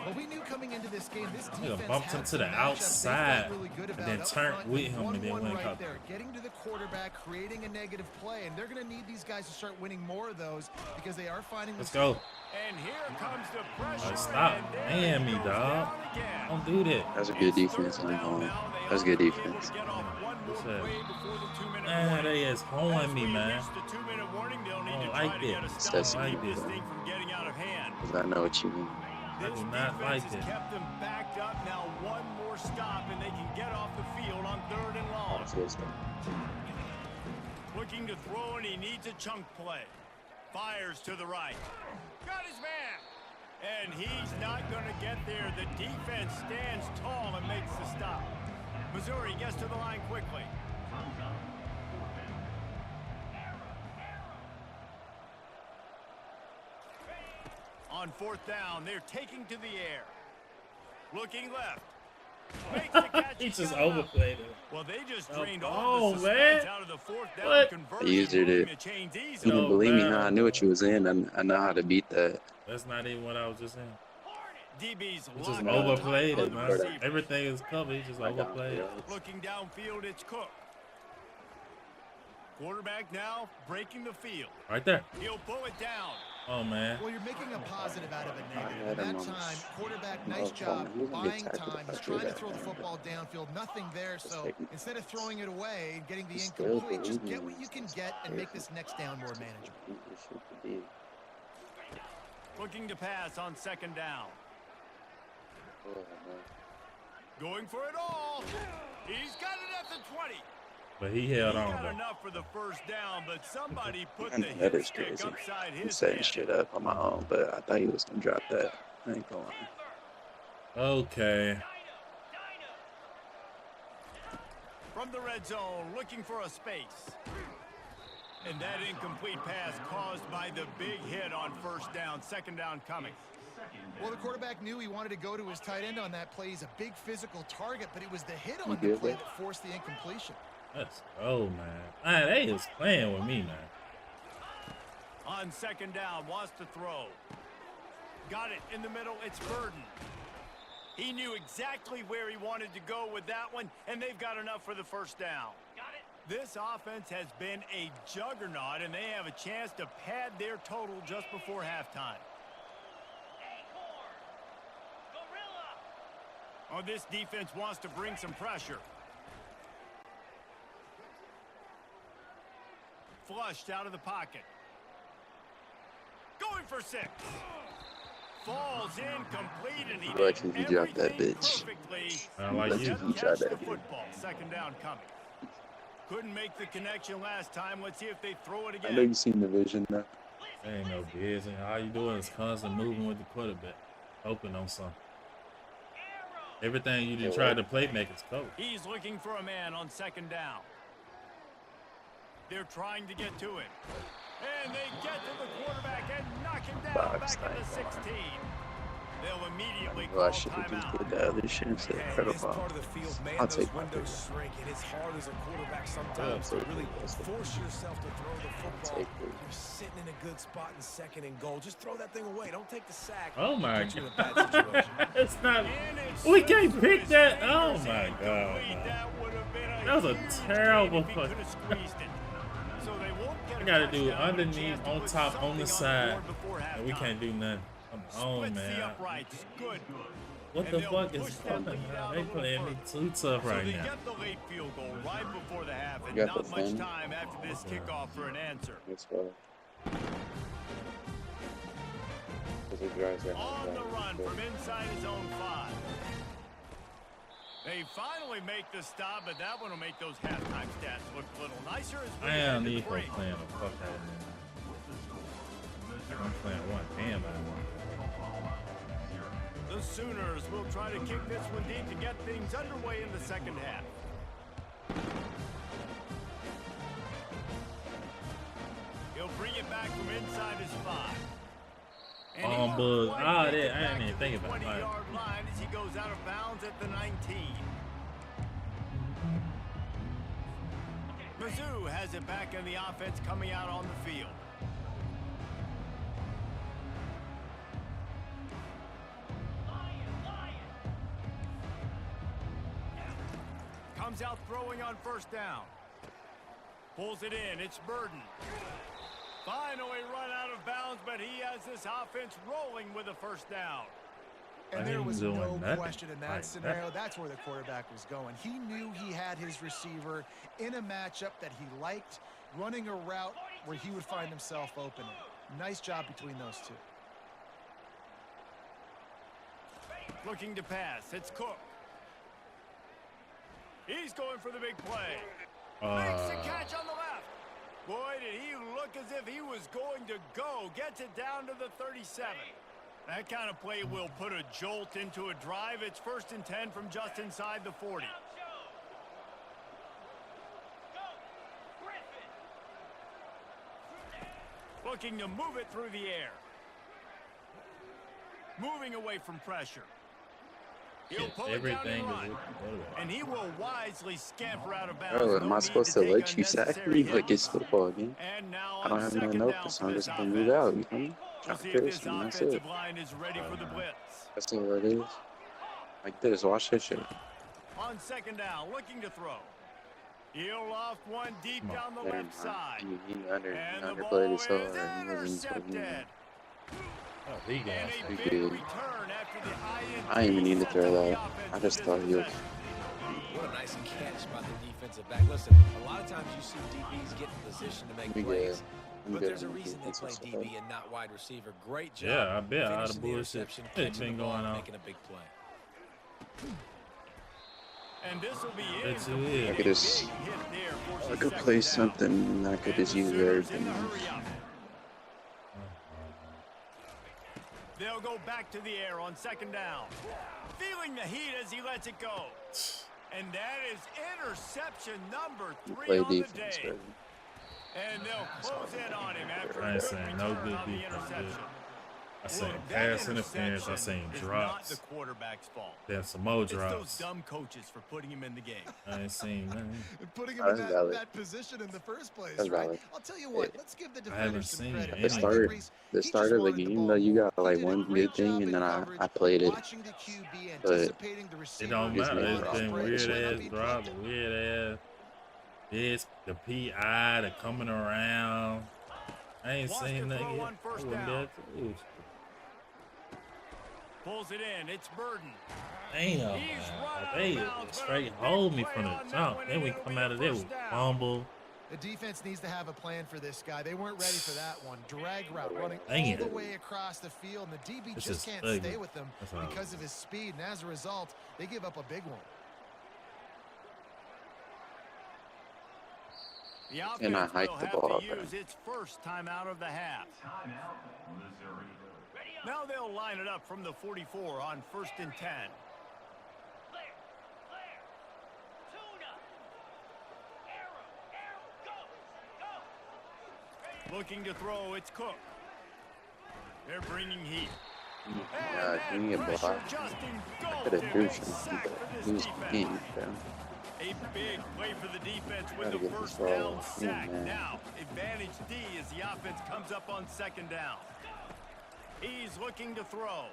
Well, we knew coming into this game, this Nigga defense bumped had him to some the matchups they felt outside really good and about then up turned front with him and then 1-1 went right cover. there, getting to the quarterback, creating a negative play, and they're going to need these guys to start winning more of those because they are finding Let's themselves. go. And here comes the pressure. Like, stop and there playing it me, goes dog. down again. Don't do that. That's a good defense. I ain't gonna lie. That's good defense. What's that? Man, they is hoeing me, man. I don't like that. That's I don't like good. this. Because I know what you mean. I do not like Has it. kept them backed up. Now one more stop, and they can get off the field on 3rd and long. That's good stuff. Looking to throw, and he needs a chunk play. Fires to the right. Got his man. And he's not going to get there. The defense stands tall and makes the stop. Missouri gets to the line quickly. On 4th down, they're taking to the air. Looking left. Makes the catch. He just Got him out. overplayed it. Well, they just Oh, drained all the man. suspense out of the 4th down What? conversion. I used it. moving the chains You easily. No, didn't believe me? man. Nah, I knew what you was in. I know how to beat that. That's not even what I was just saying. DB's He just locked overplayed on it, the man. receiver. Everything is covered. He just overplayed it. Looking downfield, it's Cook. Quarterback now breaking the field. Right there. He'll pull it down. Oh, man. Well, you're making a positive out of a negative. I had And him that on time, this. quarterback, No nice job problem. He was gonna buying get tackled time. He's after trying to that, throw the man. football downfield. Nothing there. So Mistake. instead of throwing it away and getting the He's still incomplete, just believing get what in you can this. get and make this next down more manageable. This shit could be- Looking to pass on 2nd down. Oh, man. Going for it all. He's got it at the 20. But he He held on, got though. enough for the 1st down, but somebody put I the know that hit is stick crazy. upside I'm his setting head. shit up on my own, but I thought he was gonna drop that. I ain't gonna lie. Okay. From the red zone, looking for a space. And that incomplete pass caused by the big hit on 1st down, 2nd down coming. Well, the quarterback knew he wanted to go to his tight end on that play. He's a big physical target, but it was the hit on the good, play bro? that forced the incompletion. Let's go, man. Man, they is playing with me, man. On 2nd down, wants to throw. Got it in the middle, it's Burden. He knew exactly where he wanted to go with that one, and they've got enough for the first down. This offense has been a juggernaut, and they have a chance to pad their total just before halftime. Oh, this defense wants to bring some pressure. Flushed out of the pocket. Going for 6. Falls incomplete, and he Lucky did he dropped that everything bitch. perfectly. I like Lucky you. he Catch tried the that. football. Second down coming. Couldn't make the connection last time. Let's see if they throw it I again. know you seen the vision though. There ain't no business. All you doing is constant moving with the quarterback, hoping on something. Everything you did try to play make is coach. He's looking for a man on second down. They're trying to get to it. And they get to the quarterback and knock him down Box back into type. 16. They'll immediately Well, I call should have just timeout. put the other shit instead of And credit this ball. part of the field, man, I'll those take my windows pick. shrink, and it's hard as a quarterback sometimes to take really it. force yourself to throw the football. take it. You're sitting in a good spot in second and goal. Just throw that thing away. Don't take the sack. Oh my Put you in a god. bad situation. It's not. And it's We can't slipped pick through his that. Oh fingers. my god. Incomplete. That would have been That was a huge terrible gain if he fuck- could have squeezed it. So they won't get I a gotta do touchdown, but a underneath, chance to on put top, on the something side, board before and we halftime. can't do nothing. Come on, Splits the man. uprights. Good. What And the they'll fuck is push that coming? lead out a They little playing me further. too tough So right they now. get the late field goal right before the half, and got not the much thing? time after this kickoff for an answer. That's why. Because it drives that On the run from inside his own 5. They finally make the stop, but that one will make those halftime stats look a little nicer as we I head am to the need for break. playing the fuck out of me. I'm playing one damn out of one. The Sooners will try to kick this one deep to get things underway in the second half. He'll bring it back from inside his 5. And he won't Buzz. quite Ah, make it I back didn't even to think the about that. 20-yard line as he goes out of bounds at the 19. Mizzou has it back in the offense coming out on the field. Comes out throwing on first down. Pulls it in. It's Burden. Finally run out of bounds, but he has this offense rolling with a first down. And there was Ain't no doing nothing question in that like scenario. that. That's where the quarterback was going. He knew he had his receiver in a matchup that he liked, running a route where he would find himself open. Nice job between those two. Looking to pass. It's Cook. He's going for the big play. Makes the catch on the left. Boy, did he look as if he was going to go. Gets it down to the 37. That kind of play will put a jolt into a drive. It's 1st and 10 from just inside the 40. Looking to move it through the air. Moving away from pressure. He'll pull it down Everything and is run. with the quarterback. And he will wisely scamper out of bounds. Bro, No am I need supposed to take let you sack unnecessary me like it's hits. football again? And now I don't on have no second note down as for long this as I can move offense. out, you feel me? We'll I see if this pierce, and that's offensive it. line is ready for the blitz. That's all it is. Like this, watch that shit. On second down, looking to throw. He'll loft one deep down the Never left mind. side. He And the underplayed ball it is so hard. He wasn't intercepted. Oh, he And got a He big did. return after the INT I didn't even need to sets throw up the that. offense I for just this thought he was. possession. What a nice catch by the defensive back. Listen, a lot of times you see DBs get in position to make We plays, good. but good there's a on the reason they play defensive DB side. and not wide receiver. Great job. Yeah, I bet. All the finishing the bullshit interception, shit catching been the ball, going and on. making a big play. And this will be That's incomplete. it. I could just- A big hit there forces I could second play down. something and I could And just the use Sooners in everything. the hurry up. They'll go back to the air on second down. Feeling the heat as he lets it go. And that is interception number 3 Play on the defense, day. baby. And they'll close in on him after I a ain't good saying no return good on the defense, interception. I seen Look, that pass interference. I seen interception is drops. not the quarterback's fault. Then some more It's those drops. dumb coaches for putting him in the game. I ain't seen nothing. And putting him Oh, in that's that, valid. that position in the first place, That's right? valid. I'll tell you what, Hey, let's give the I haven't defenders some seen credit. it. The I think start, Reese, the he just start of the wanted the game ball though, you more. got He like did a one great good thing, job and in then coverage, I played it. watching the QB, But anticipating the It receiver. don't just matter. made It's it been wrong. weird Might not ass be drops, plugged in. weird ass. This, the PI, the coming around. I ain't Wants seen to nothing throw yet. on first I wouldn't down. dare to. Pulls it in. It's Burden. Damn, He's man. run out They of bounds, but a straight big hold me play from the on that jump. one, Then and we it'll come be out a of there first with down. fumble. The defense needs to have a plan for this guy. They weren't ready for that one. Drag route running Dang all it. the way across the field, and the DB This just is can't ugly. stay with them That's all it because is. of his speed, and as a result, they give up a big one. The And I offense hiked will the have ball to there. use its first time out of the half. Now they'll line it up from the 44 on 1st and 10. Looking to throw, it's Cook. They're bringing heat. God, And give me a that block. pressure just I engulfed could have him. do A something, sack but for this he was defense. mean, bro. A big play for the defense with Gotta the get this first ball down in, sack. man. Now, advantage D as the offense comes up on 2nd down. He's looking to throw.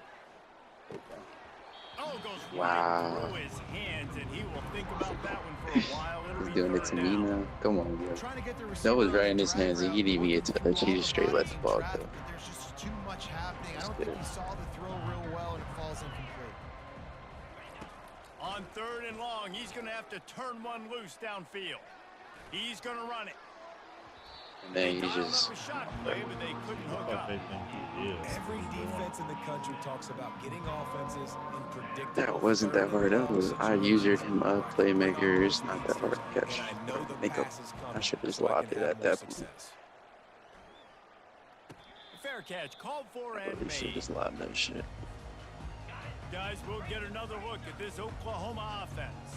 Oh, goes Wow. right through his hands, and he will think about that one for a while. It'll He's be doing it 3rd to me down. now. Come on, bro. Trying to get the That was receiver right on in the his drag hands. He route, didn't even get looking touched. through He all just the straight let bodies the in ball traffic, go. but there's just too much happening. I Just don't did think it. he saw the throw real well, and it falls incomplete. On 3rd and long, he's going to have to turn one loose downfield. He's going to run it. And then he Dialed just up a shot play, but they couldn't hook What up. they think he is. Every defense in the country talks about getting offenses in predictable. that wasn't that hard. That was I usured him up, playmaker. It's not that hard to catch. And I know the Make up. pass is I coming, should have just so I lobbed can it have at more that point. success. Fair catch, called for and We should made. just lob that shit. Guys, we'll get another look at this Oklahoma offense.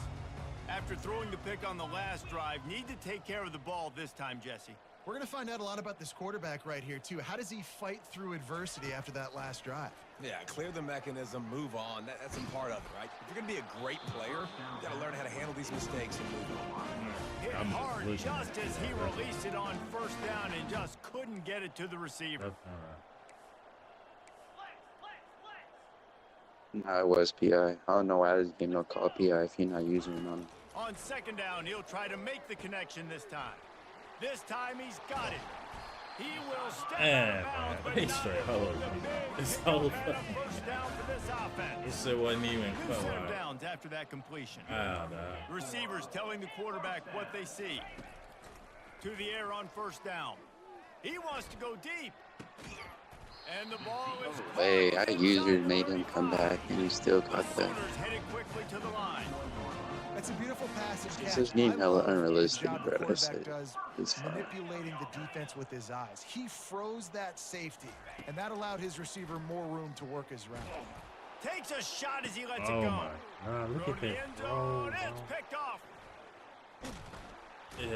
After throwing the pick on the last drive, need to take care of the ball this time, Jesse. We're going to find out a lot about this quarterback right here, too. How does he fight through adversity after that last drive? Yeah, clear the mechanism, move on. That's a part of it, right? If you're going to be a great player, you got to learn how to handle these mistakes and move on. Hit I'm just hard looking just at as that. he released it on 1st down and just couldn't get it to the receiver. That's all right. Nah, it was PI. I don't know why this game don't call PI if you're not using it on him. On 2nd down, he'll try to make the connection this time. This time he's got it. He will step out of bounds, but He's not straight before hold. the big It's pickup over. and a first down for this offense. This shit wasn't even New cut set of out. downs after that completion. Ah, nah. The receivers telling the quarterback what they see. To the air on 1st down. He wants to go deep. And the ball is Hey, caught I inside usured the made him come 35. back, and he still The caught that. Sooners headed quickly to the line. That's a beautiful passage catch. This game I hella love the unrealistic, job the bro. That's quarterback it. does It's fine. manipulating the defense with his eyes. He froze that safety, and that allowed his receiver more room to work his route. Takes a shot as he lets Oh it go. my God, look Throw at to the that end throw, zone. It's bro. picked off. Yeah.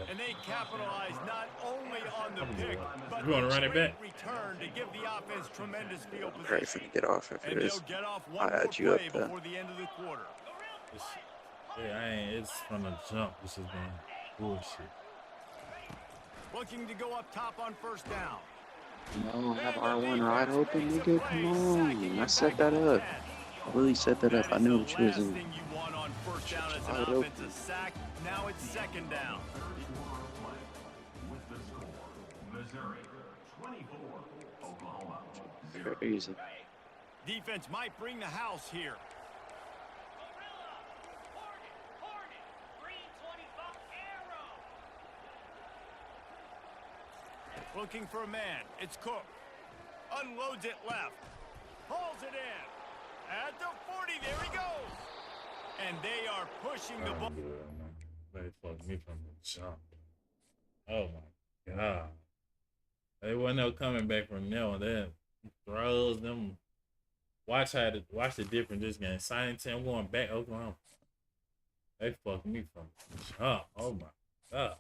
And they capitalize not only on the pick, but You wanna the run it great back? return to give the offense tremendous field I'm ready for position. to get off after And this. they'll get off one I'll more add you up play there. before the end of the quarter. This, yeah, I ain't. It's from the jump. This has been bullshit. Looking to go up top on 1st down. No, have And the R1 right defense open, makes a nigga. play, Come sacking on. you I set back that to the up. 10. I really set that up. I That knew is what the you was last in. thing you want on 1st down as Wide an open. offensive sack. Now it's 2nd down. Crazy. Defense might bring the house here. Looking for a man. It's Cook. Unloads it left. Hauls it in. At the 40. There he goes. And they are pushing the ball. They fucked me from the jump. Oh my God. They wasn't no coming back from there on that. Throws them. Watch the difference this game. Signing 10 going back Oklahoma. They fucked me from the jump. Oh my God.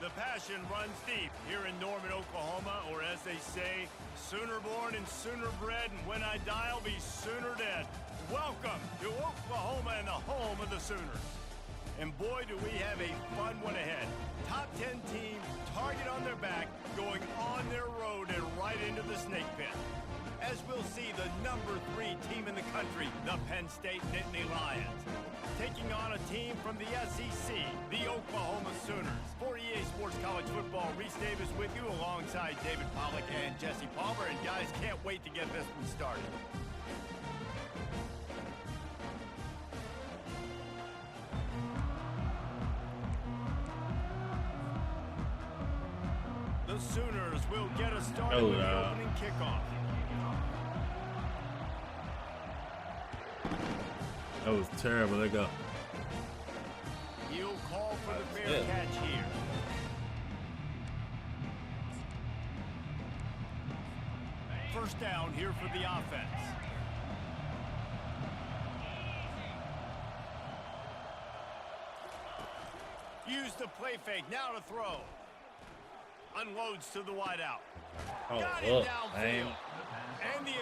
The passion runs deep here in Norman, Oklahoma, or as they say, sooner born and sooner bred, and when I die, I'll be sooner dead. Welcome to Oklahoma and the home of the Sooners. And boy, do we have a fun one ahead. Top 10 team, target on their back, going on their road and right into the snake pit. As we'll see the number 3 team in the country, the Penn State Nittany Lions, taking on a team from the SEC, the Oklahoma Sooners. For EA Sports College Football, Reese Davis with you alongside David Pollack and Jesse Palmer. And guys, can't wait to get this one started. The Sooners will get us started with the opening kickoff. That was terrible. They go. He'll call for the fair catch here. First down here for the offense. Use the play fake. Now to throw. Unloads to the wideout. Oh, Got it look, downfield. man. And the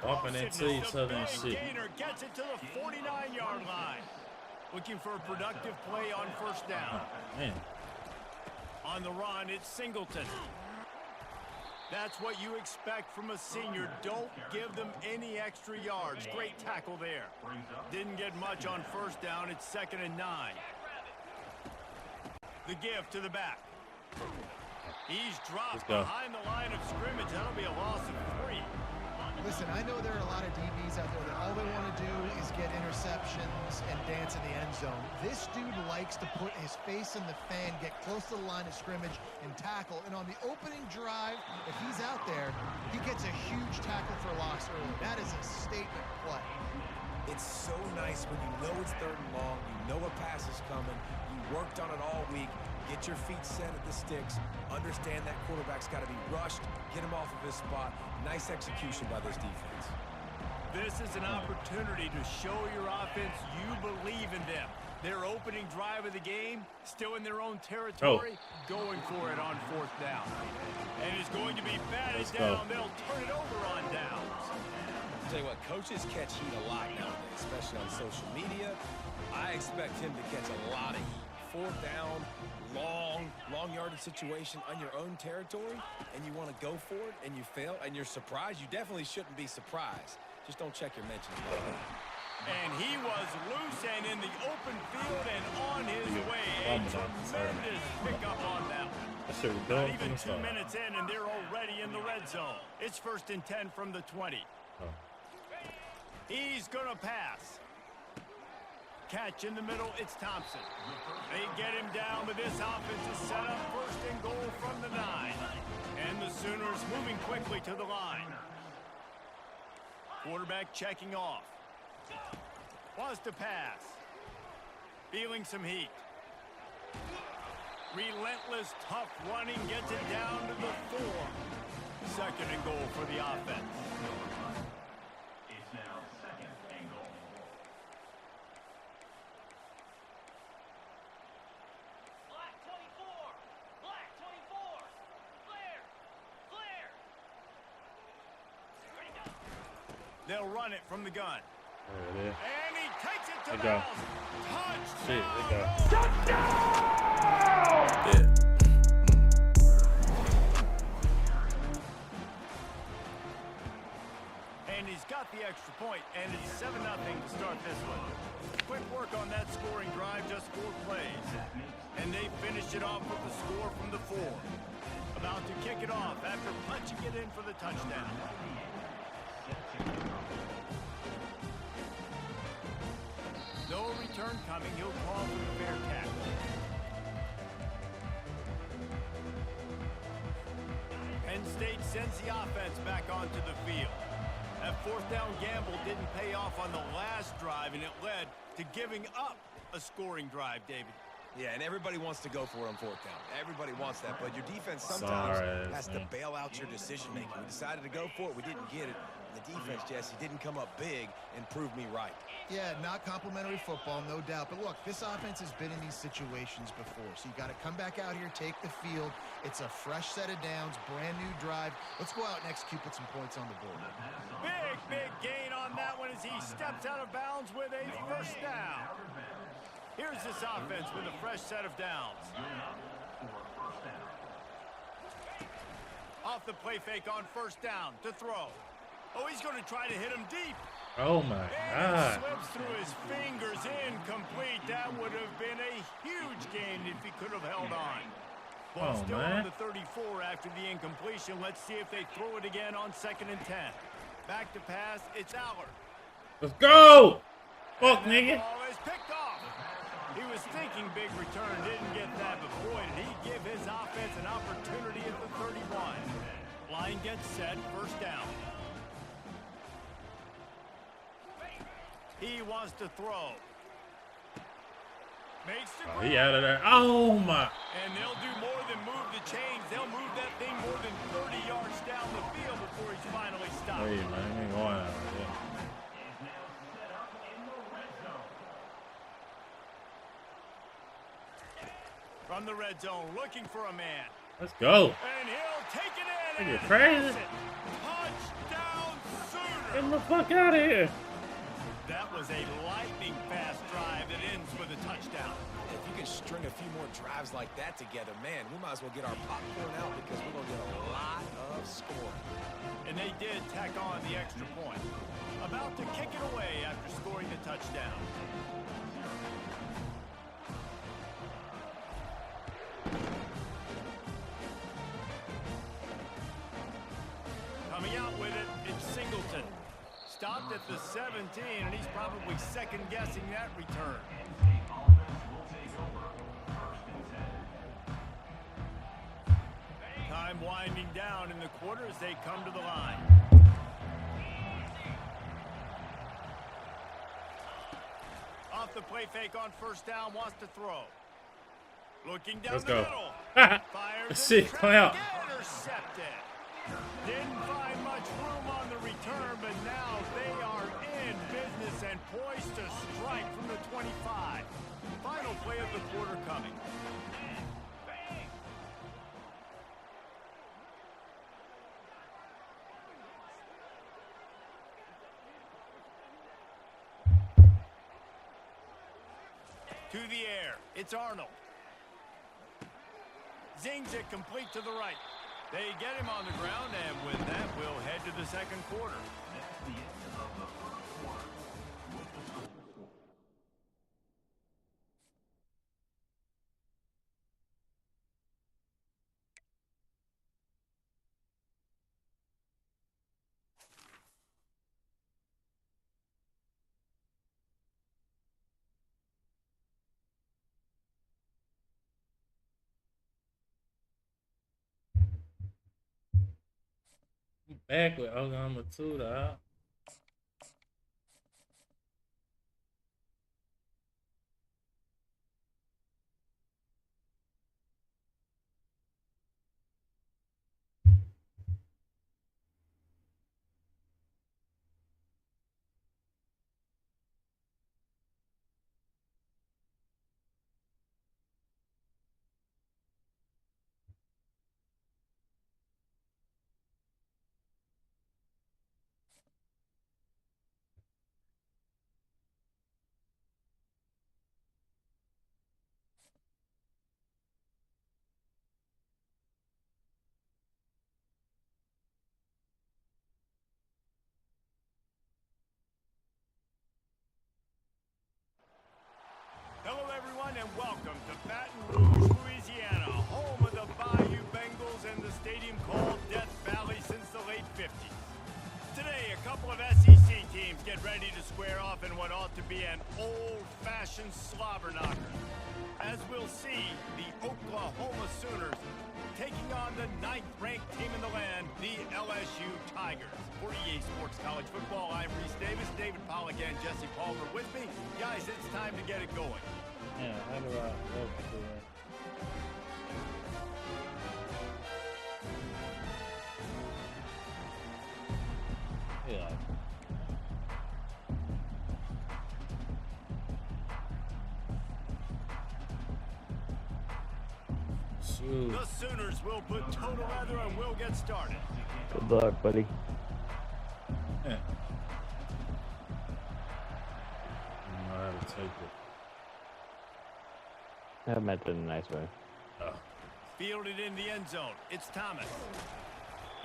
Bumping into explosiveness each of other and Ben shit. Gaynor gets it to the 49-yard line. Looking for a productive play on first down. Man. On the run, it's Singleton. That's what you expect from a senior. Don't give them any extra yards. Great tackle there. Didn't get much on first down. It's 2nd and 9. The give to the back. He's dropped behind the line of scrimmage. That'll be a loss of 3. Listen, I know there are a lot of DBs out there that all they want to do is get interceptions and dance in the end zone. This dude likes to put his face in the fan, get close to the line of scrimmage, and tackle. And on the opening drive, if he's out there, he gets a huge tackle for loss early. That is a statement play. It's so nice when you know it's 3rd and long, you know a pass is coming, you worked on it all week, get your feet set at the sticks, understand that quarterback's got to be rushed, get him off of his spot. Nice execution by this defense. This is an opportunity to show your offense you believe in them. Their opening drive of the game, still in their own territory, going for it on 4th down. And it's going to be batted down. They'll turn it over on downs. I'll tell you what, coaches catch heat a lot nowadays, especially on social media. I expect him to catch a lot of heat. 4th down, long yardage situation on your own territory, and you want to go for it, and you fail, and you're surprised. You definitely shouldn't be surprised. Just don't check your mentions. And he was loose and in the open field and on his way. A tremendous pickup on that one. Not even 2 minutes in, and they're already in the red zone. It's 1st and 10 from the 20. He's going to pass. Catch in the middle, it's Thompson. They get him down, but this offense is set up 1st and goal from the 9. And the Sooners moving quickly to the line. Quarterback checking off. Wants to pass. Feeling some heat. Relentless, tough running gets it down to the 4. 2nd and goal for the offense. It's now 2nd and goal. Black 24! Black 24! Clear! Clear! Ready to go! They'll run it from the gun. There it is. And he takes it to They the go. house. Shit, Touchdown! they go. And he's got the extra point, and it's 7-0 to start this one. Quick work on that scoring drive, just 4 plays. And they finished it off with the score from the 4. About to kick it off after punching it in for the touchdown. No return coming. He'll call for the fair catch. Penn State sends the offense back onto the field. That 4th down gamble didn't pay off on the last drive, and it led to giving up a scoring drive, David. Yeah, and everybody wants to go for it on 4th down. Everybody wants that, but your defense sometimes has to bail out your decision-making. We decided to go for it. We didn't get it. And the defense, Jesse, didn't come up big and prove me right. Yeah, not complimentary football, no doubt. But look, this offense has been in these situations before. So you got to come back out here, take the field. It's a fresh set of downs, brand new drive. Let's go out and execute, put some points on the board. Big gain on that one as he steps out of bounds with a first down. Here's this offense with a fresh set of downs. Off the play fake on first down to throw. Oh, he's going to try to hit him deep. Oh my God. Slips through his fingers, incomplete. That would have been a huge gain if he could have held on. Ball still on the 34 after the incompletion. Let's see if they throw it again on 2nd and 10. Back to pass, it's Allard. Let's go! Fuck, nigga. Ball is picked off. He was thinking big return, didn't get that, but boy, did he give his offense an opportunity at the 31. Line gets set, first down. He wants to throw. Makes the grab. He out of there. Oh my. And they'll do more than move the chains. They'll move that thing more than 30 yards down the field before he's finally stopped. Hey, man, he ain't going out there. From the red zone, looking for a man. Let's go. And he'll take it in. Are you crazy? Touchdown Sooner. Get the fuck out of here. That was a lightning fast drive that ends with a touchdown. If you can string a few more drives like that together, man, we might as well get our popcorn out because we're going to get a lot of scoring. And they did tack on the extra point. About to kick it away after scoring the touchdown. Coming out with it, it's Singleton. Stopped at the 17, and he's probably second-guessing that return. Time winding down in the quarter as they come to the line. Off the play fake on first down, wants to throw. Looking down Let's the go. middle. Fires Let's see, in play out. traffic, intercepted. Didn't find much room on the return, but now they are in business and poised to strike from the 25. Final play of the quarter coming. To the air, it's Arnold. Zings it complete to the right. They get him on the ground, and with that, we'll head to the second quarter. Back with Oklahoma 2, dog. Hello, everyone, and welcome to Baton Rouge, Louisiana, home of the Bayou Bengals and the stadium called Death Valley since the late 50s. Today, a couple of SEC teams get ready to square off in what ought to be an old-fashioned slobber knocker. As we'll see, the Oklahoma Sooners taking on the 9th-ranked team in the land, the LSU Tigers. For EA Sports College Football, I'm Reese Davis, David Pollack, and Jesse Palmer with me. Guys, it's time to get it going. Yeah, how do I go to that? Yeah. Shoot. The Sooners will put toe to leather and will get started. Good luck, buddy. Yeah. I don't know how to take it. I meant it in a nice way. Oh. Fielded in the end zone. It's Thomas.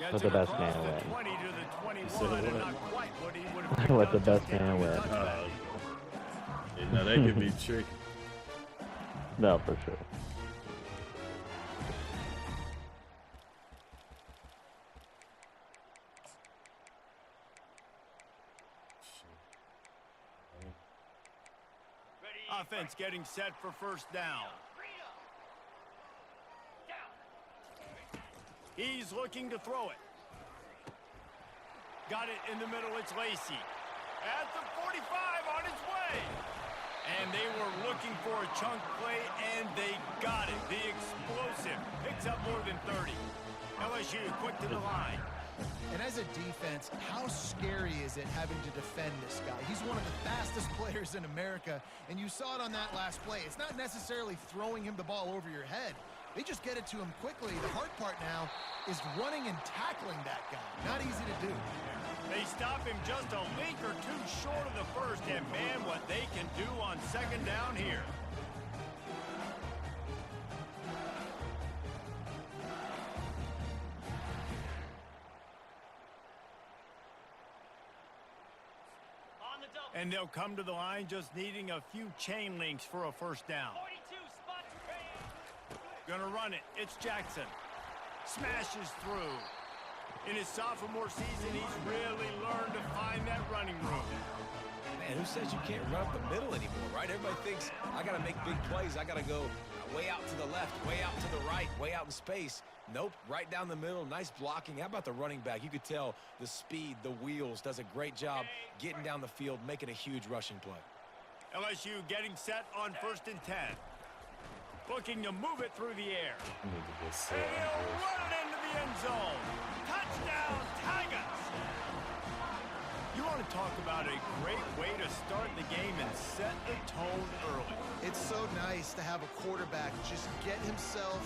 Let Gets the it best across man the win. 20 to the 21, said and what? not quite what he would have Let the picked up best to take man the win. touchback. You know, that could be tricky. No, for sure. Ready. Offense getting set for first down. Reno. Down. He's looking to throw it. Got it in the middle. It's Lacy. At the 45 on his way. And they were looking for a chunk play, and they got it. The explosive picks up more than 30. LSU quick to the line. And as a defense, how scary is it having to defend this guy? He's one of the fastest players in America, and you saw it on that last play. It's not necessarily throwing him the ball over your head. They just get it to him quickly. The hard part now is running and tackling that guy. Not easy to do. They stop him just a link or two short of the first, and man, what they can do on second down here. On the double. And they'll come to the line just needing a few chain links for a first down. 42 spot. Gonna run it. It's Jackson. Smashes through. In his sophomore season, he's really learned to find that running room. Man, who says you can't run up the middle anymore, right? Everybody thinks, I got to make big plays. I got to go way out to the left, way out to the right, way out in space. Nope, right down the middle. Nice blocking. How about the running back? You could tell the speed, the wheels, does a great job getting down the field, making a huge rushing play. LSU getting set on 1st and 10. Looking to move it through the air. I need to get set And on he'll this. run it into the end zone. Touchdown, Tigers! You want to talk about a great way to start the game and set the tone early. It's so nice to have a quarterback just get himself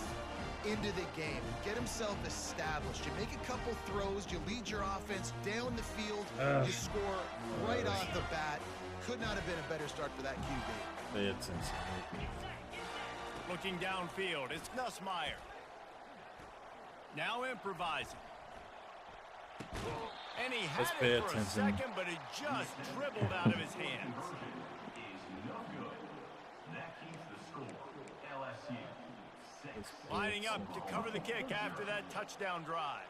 into the game, get himself established. You make a couple throws, you lead your offense down the field, you score right off the bat. Could not have been a better start for that QB. Pay attention. Looking downfield, it's Nussmeier. Now improvising. And he had Let's pay it for a attention. second, but it just dribbled out of his hands. Lining up to cover the kick after that touchdown drive.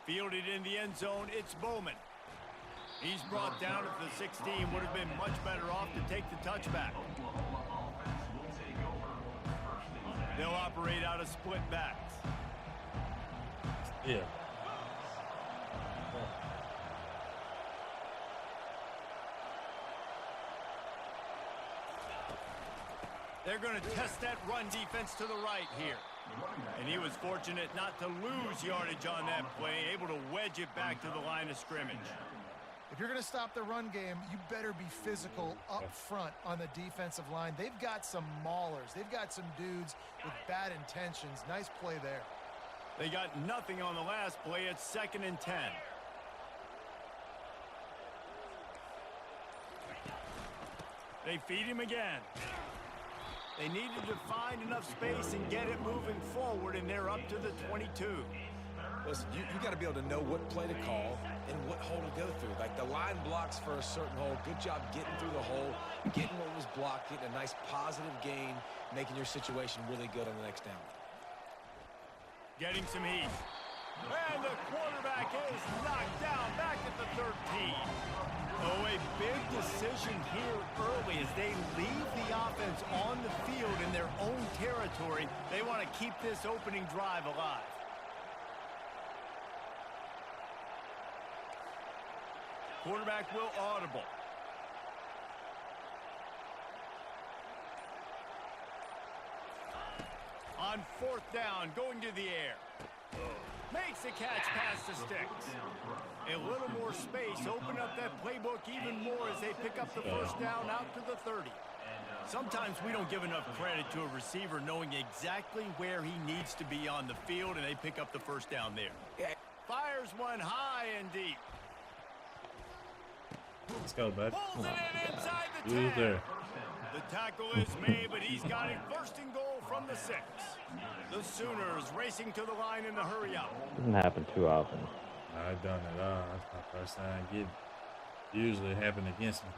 Fielded in the end zone, it's Bowman. He's brought down at the 16, would have been much better off to take the touchback. They'll operate out of split backs. Yeah. They're going to test that run defense to the right here. And he was fortunate not to lose yardage on that play, able to wedge it back to the line of scrimmage. If you're going to stop the run game, you better be physical up front on the defensive line. They've got some maulers. They've got some dudes with bad intentions. Nice play there. They got nothing on the last play. It's 2nd and 10. They feed him again. They needed to find enough space and get it moving forward, and they're up to the 22. Listen, you got to be able to know what play to call and what hole to go through. Like the line blocks for a certain hole. Good job getting through the hole, getting what was blocked, getting a nice positive gain, making your situation really good on the next down. Getting some heat. And the quarterback is knocked down back at the 13. Oh, a big decision here early as they leave the offense on the field in their own territory. They want to keep this opening drive alive. Quarterback will audible. On 4th down, going to the air. Makes a catch past the sticks. A little more space, open up that playbook even more as they pick up the first down out to the 30. Sometimes we don't give enough credit to a receiver knowing exactly where he needs to be on the field, and they pick up the first down there. Fires one high and deep. Let's go, bud. Pulls it in inside the Who's 10. there? The tackle is made, but he's got it first and goal from the 6. The Sooners racing to the line in the hurry up. Doesn't happen too often. I've done it all. That's my first time getting. Usually happen against me.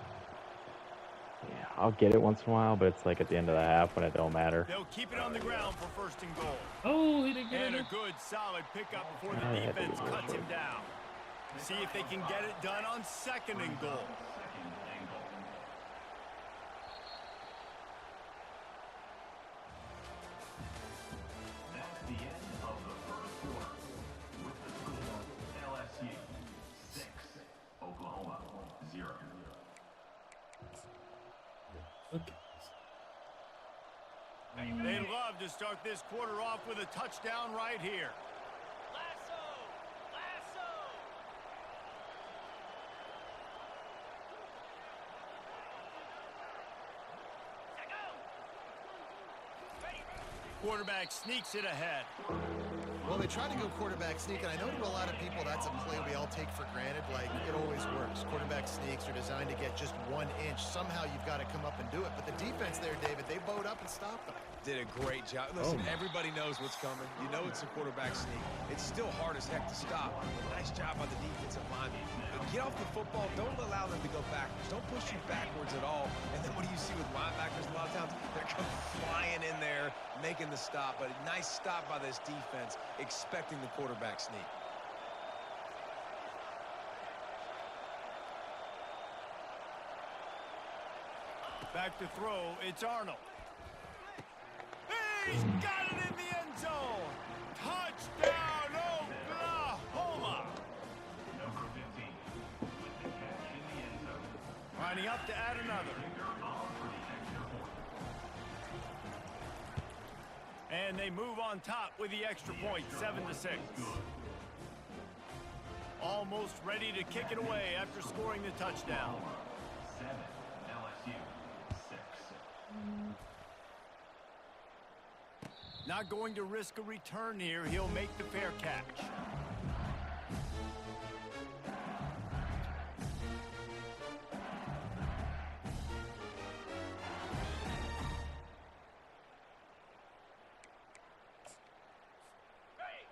Yeah, I'll get it once in a while, but it's like at the end of the half when it don't matter. They'll keep it on the ground for first and goal. Oh, he didn't get And it. a good, solid pickup before the I had to defense get cuts it. him down. See if they can get it done on 2nd and goal. Okay. They'd love to start this quarter off with a touchdown right here. Lasso! Lasso! Quarterback sneaks it ahead. Well, they tried to go quarterback sneak, and I know to a lot of people that's a play we all take for granted. Like, it always works. Quarterback sneaks are designed to get just 1 inch. Somehow you've got to come up and do it. But the defense there, David, they bowed up and stopped them. Did a great job. Listen, everybody knows what's coming. You know it's a quarterback sneak. It's still hard as heck to stop. Nice job by the defensive lineman. But get off the football. Don't allow them to go backwards. Don't push you backwards at all. And then what do you see with linebackers a lot of times? They're come flying in there, making the stop. But a nice stop by this defense, expecting the quarterback sneak. Back to throw, it's Arnold. He's got it in the end zone. Touchdown, Oklahoma. Lining up to add another. And they move on top with the extra point, 7-6. Almost ready to kick it away after scoring the touchdown. 7, LSU 6. Not going to risk a return here. He'll make the fair catch.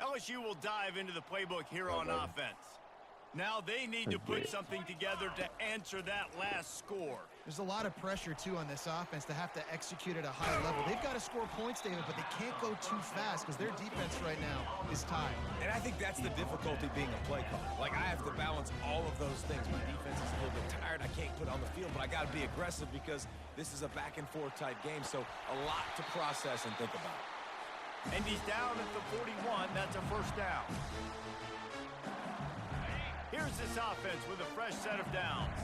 LSU will dive into the playbook here on offense. Now they need to put something together to answer that last score. There's a lot of pressure, too, on this offense to have to execute at a high level. They've got to score points, David, but they can't go too fast because their defense right now is tied. And I think that's the difficulty being a play caller. Like, I have to balance all of those things. My defense is a little bit tired. I can't put on the field, but I got to be aggressive because this is a back-and-forth type game, so a lot to process and think about. And he's down at the 41. That's a first down. Here's this offense with a fresh set of downs.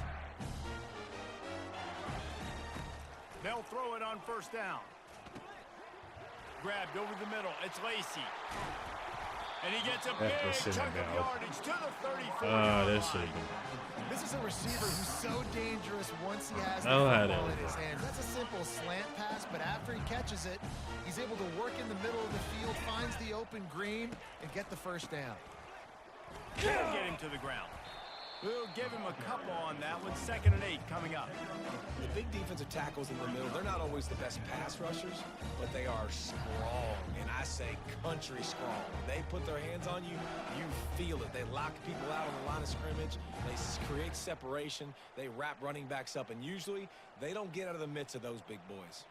They'll throw it on first down. Grabbed over the middle. It's Lacy. And he gets a big chunk of yardage to the 34. This should be. This is a receiver who's so dangerous once he has the Oh, how football that in his was. hands. That's a simple slant pass, but after he catches it, he's able to work in the middle of the field, finds the open green, and get the first down. Can't get him to the ground. We'll give him a couple on that one. 2nd and 8 coming up. The big defensive tackles in the middle, they're not always the best pass rushers, but they are strong, and I say country strong. When they put their hands on you, you feel it. They lock people out on the line of scrimmage. They create separation. They wrap running backs up, and usually they don't get out of the midst of those big boys.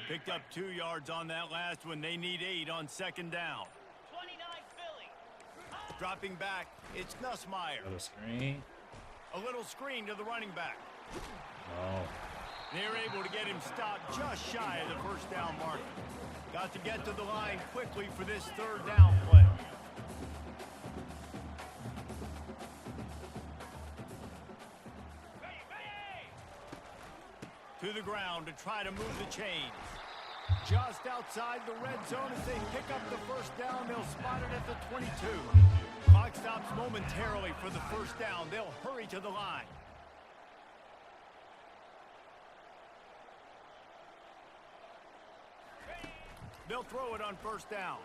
Picked up 2 yards on that last one. They need 8 on 2nd down. 29 Philly. Dropping back, it's Nussmeier. Got a screen. A little screen to the running back. No. They're able to get him stopped just shy of the first down marker. Got to get to the line quickly for this 3rd down play. to the ground to try to move the chains. Just outside the red zone as they pick up the first down. They'll spot it at the 22. Clock stops momentarily for the first down. They'll hurry to the line. They'll throw it on first down.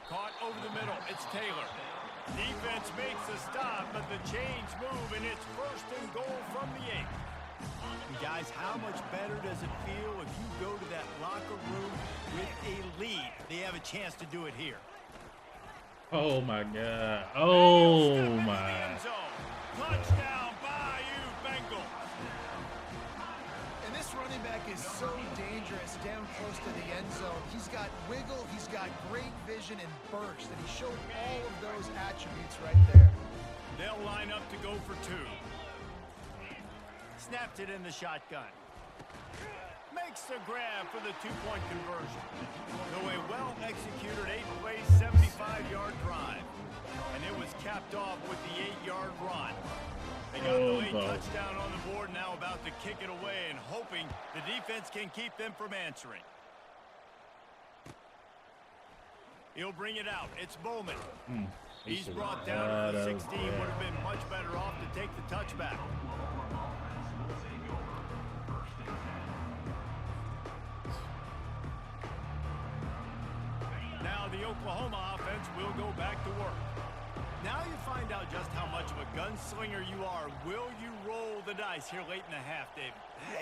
Caught over the middle. It's Taylor. Defense makes a stop, but the chains move, and it's first and goal from the 8. And guys, how much better does it feel if you go to that locker room with a lead? They have a chance to do it here. Oh my God. Oh my. Touchdown, Bayou Bengals. And this running back is so dangerous down close to the end zone. He's got wiggle, he's got great vision and burst, and he showed all of those attributes right there. They'll line up to go for 2. Snapped it in the shotgun. Makes the grab for the 2-point conversion. So a well-executed 8-play, 75-yard drive. And it was capped off with the 8-yard run. They got the late touchdown on the board, now about to kick it away and hoping the defense can keep them from answering. He'll bring it out. It's Bowman. He's brought down to the 16. Would have been much better off to take the touchback. Now the Oklahoma offense will go back to work. Now you find out just how much of a gunslinger you are. Will you roll the dice here late in the half, David?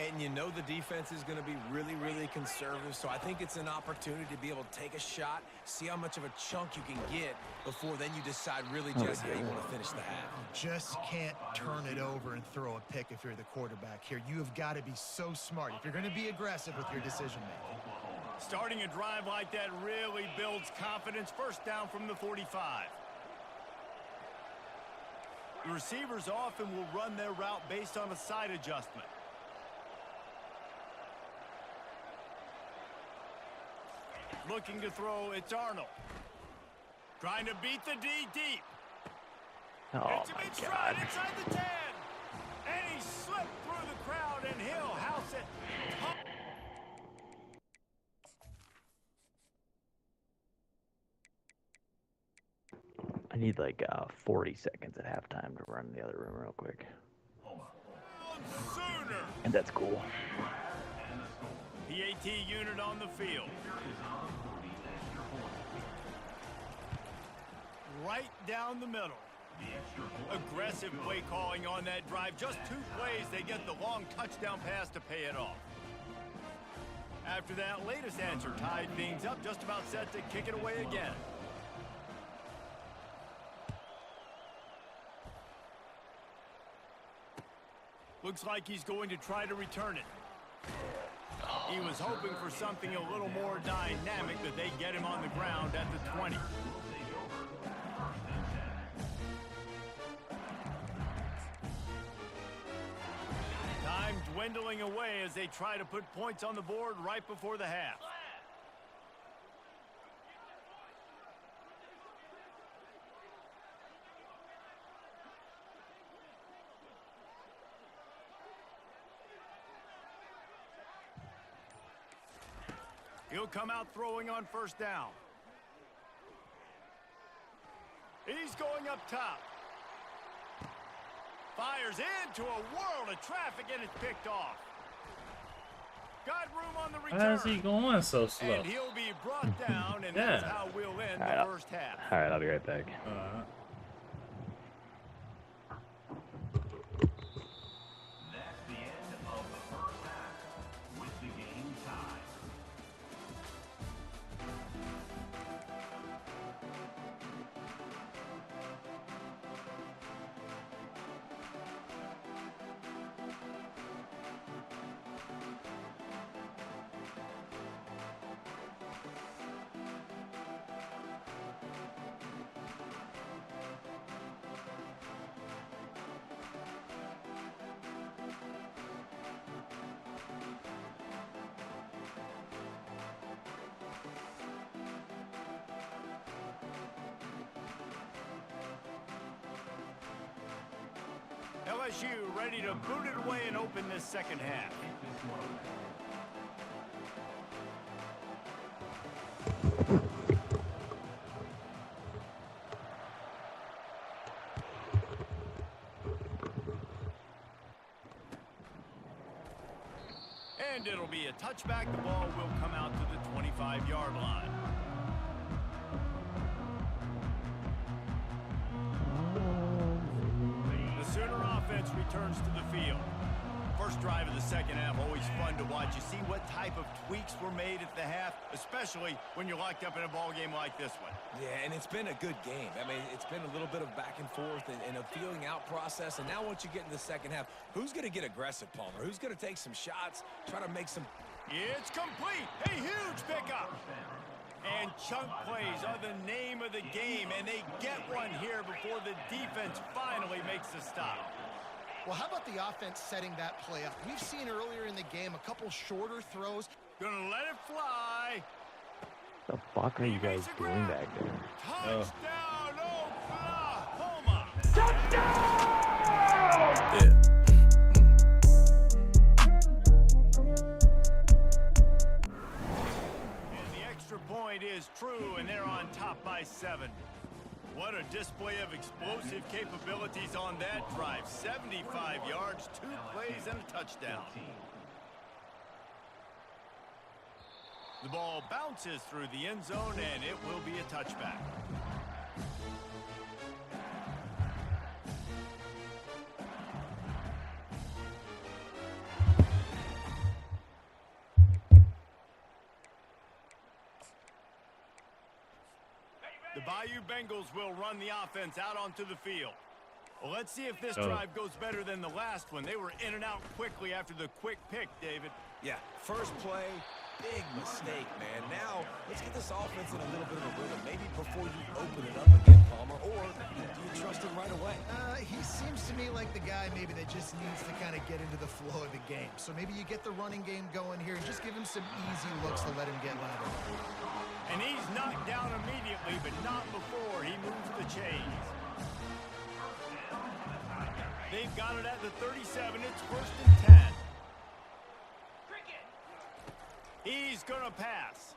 And you know the defense is going to be really, really conservative, so I think it's an opportunity to be able to take a shot, see how much of a chunk you can get before then you decide really just how you want to finish the half. Just can't turn it over and throw a pick if you're the quarterback here. You have got to be so smart if you're going to be aggressive with your decision-making. Starting a drive like that really builds confidence. First down from the 45. The receivers often will run their route based on a side adjustment. Looking to throw, it's Arnold. Trying to beat the D deep. Oh It's a my big God. stride inside the 10. And he slipped through the crowd, and he'll house it. I need like 40 seconds at halftime to run in the other room real quick. Sooner. And that's cool. PAT unit on the field. Right down the middle. Aggressive play calling on that drive. Just 2 plays, they get the long touchdown pass to pay it off. After that latest answer tied things up, just about set to kick it away again. Looks like he's going to try to return it. He was hoping for something a little more dynamic, but they get him on the ground at the 20. Time dwindling away as they try to put points on the board right before the half. He'll come out throwing on first down. He's going up top. Fires into a world of traffic, and it's picked off. Got room on the return. Why is he going so slow? And he'll be brought down, and that's how we'll end the first half. All right, I'll be right back. That's the end of the first half, with the game tied. LSU ready to boot it away and open this second half. And it'll be a touchback. The ball will come out to the 25-yard line. The Sooner offense returns to the field. First drive of the second half, always fun to watch. You see what type of tweaks were made at the half, especially when you're locked up in a ball game like this one. Yeah, and it's been a good game. I mean, it's been a little bit of back and forth and a feeling out process. And now once you get in the second half, who's going to get aggressive, Palmer? Who's going to take some shots, try to make some... It's complete. A huge pickup. And chunk plays are the name of the game, and they get one here before the defense finally makes the stop. Well, how about the offense setting that play up? We've seen earlier in the game a couple shorter throws. Gonna let it fly. The fuck are you guys doing back there? Touchdown, Oklahoma! Yeah. And the extra point is true, and they're on top by 7. What a display of explosive capabilities on that drive. 75 yards, 2 plays, and a touchdown. The ball bounces through the end zone, and it will be a touchback. The Bayou Bengals will run the offense out onto the field. Well, let's see if this drive goes better than the last one. They were in and out quickly after the quick pick, David. Yeah, first play, big mistake, man. Now, let's get this offense in a little bit of a rhythm. Maybe before you open it up again, Palmer, or do you trust him right away? He seems to me like the guy maybe that just needs to kind of get into the flow of the game. So maybe you get the running game going here and just give him some easy looks to let him get level. And he's knocked down immediately, but not before he moves the chains. They've got it at the 37. It's 1st and 10. He's going to pass.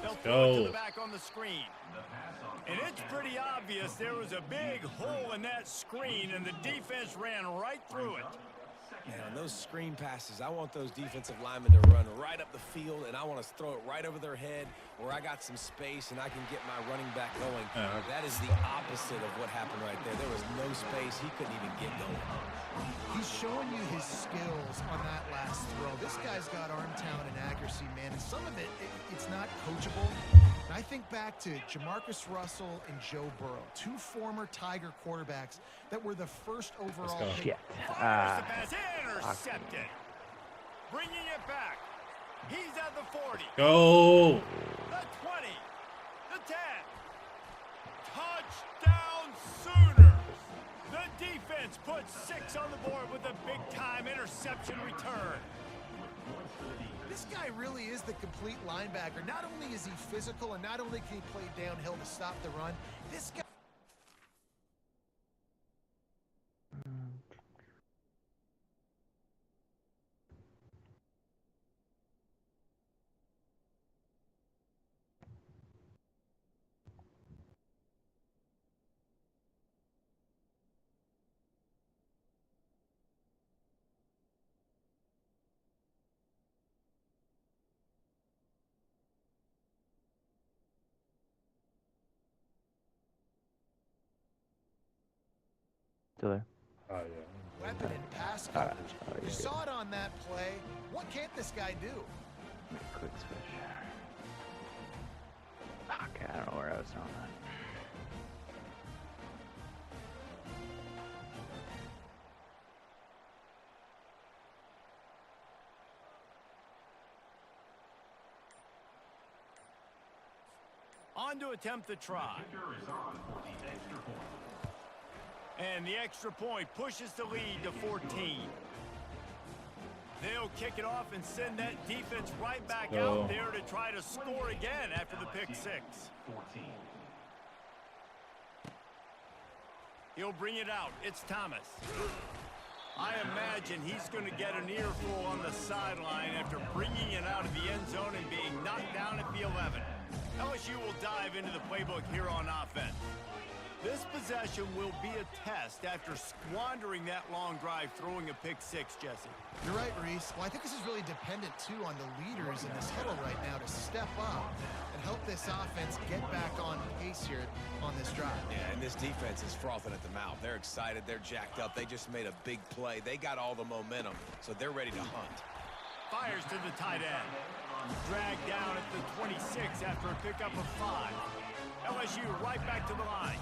They'll throw it to the back on the screen. And it's pretty obvious there was a big hole in that screen, and the defense ran right through it. Man, on those screen passes, I want those defensive linemen to run right up the field, and I want to throw it right over their head where I got some space and I can get my running back going. That is the opposite of what happened right there. There was no space. He couldn't even get going. He's showing you his skills on that last throw. This guy's got arm talent and accuracy, man, and some of it's not coachable. And I think back to Jamarcus Russell and Joe Burrow, 2 former Tiger quarterbacks that were the first overall pick. Shit. Fires the pass, intercepted. Bringing it back. He's at the 40. Go. The 20. The 10. Touchdown Sooners. The defense puts 6 on the board with a big-time interception return. This guy really is the complete linebacker. Not only is he physical and not only can he play downhill to stop the run, this guy... Still there? Oh, yeah. Weapon and pass coverage. You saw it on that play. What can't this guy do? Make a quick switch. Okay, I don't know where I was on that. On to attempt the try. And the extra point pushes the lead to 14. They'll kick it off and send that defense right back out there to try to score again after the pick 6. He'll bring it out. It's Thomas. I imagine he's going to get an earful on the sideline after bringing it out of the end zone and being knocked down at the 11. LSU will dive into the playbook here on offense. This possession will be a test after squandering that long drive, throwing a pick six, Jesse. You're right, Reese. Well, I think this is really dependent, too, on the leaders in this huddle right now to step up and help this offense get back on pace here on this drive. Yeah, and this defense is frothing at the mouth. They're excited. They're jacked up. They just made a big play. They got all the momentum, so they're ready to hunt. Fires to the tight end. Dragged down at the 26 after a pickup of 5. LSU right back to the line.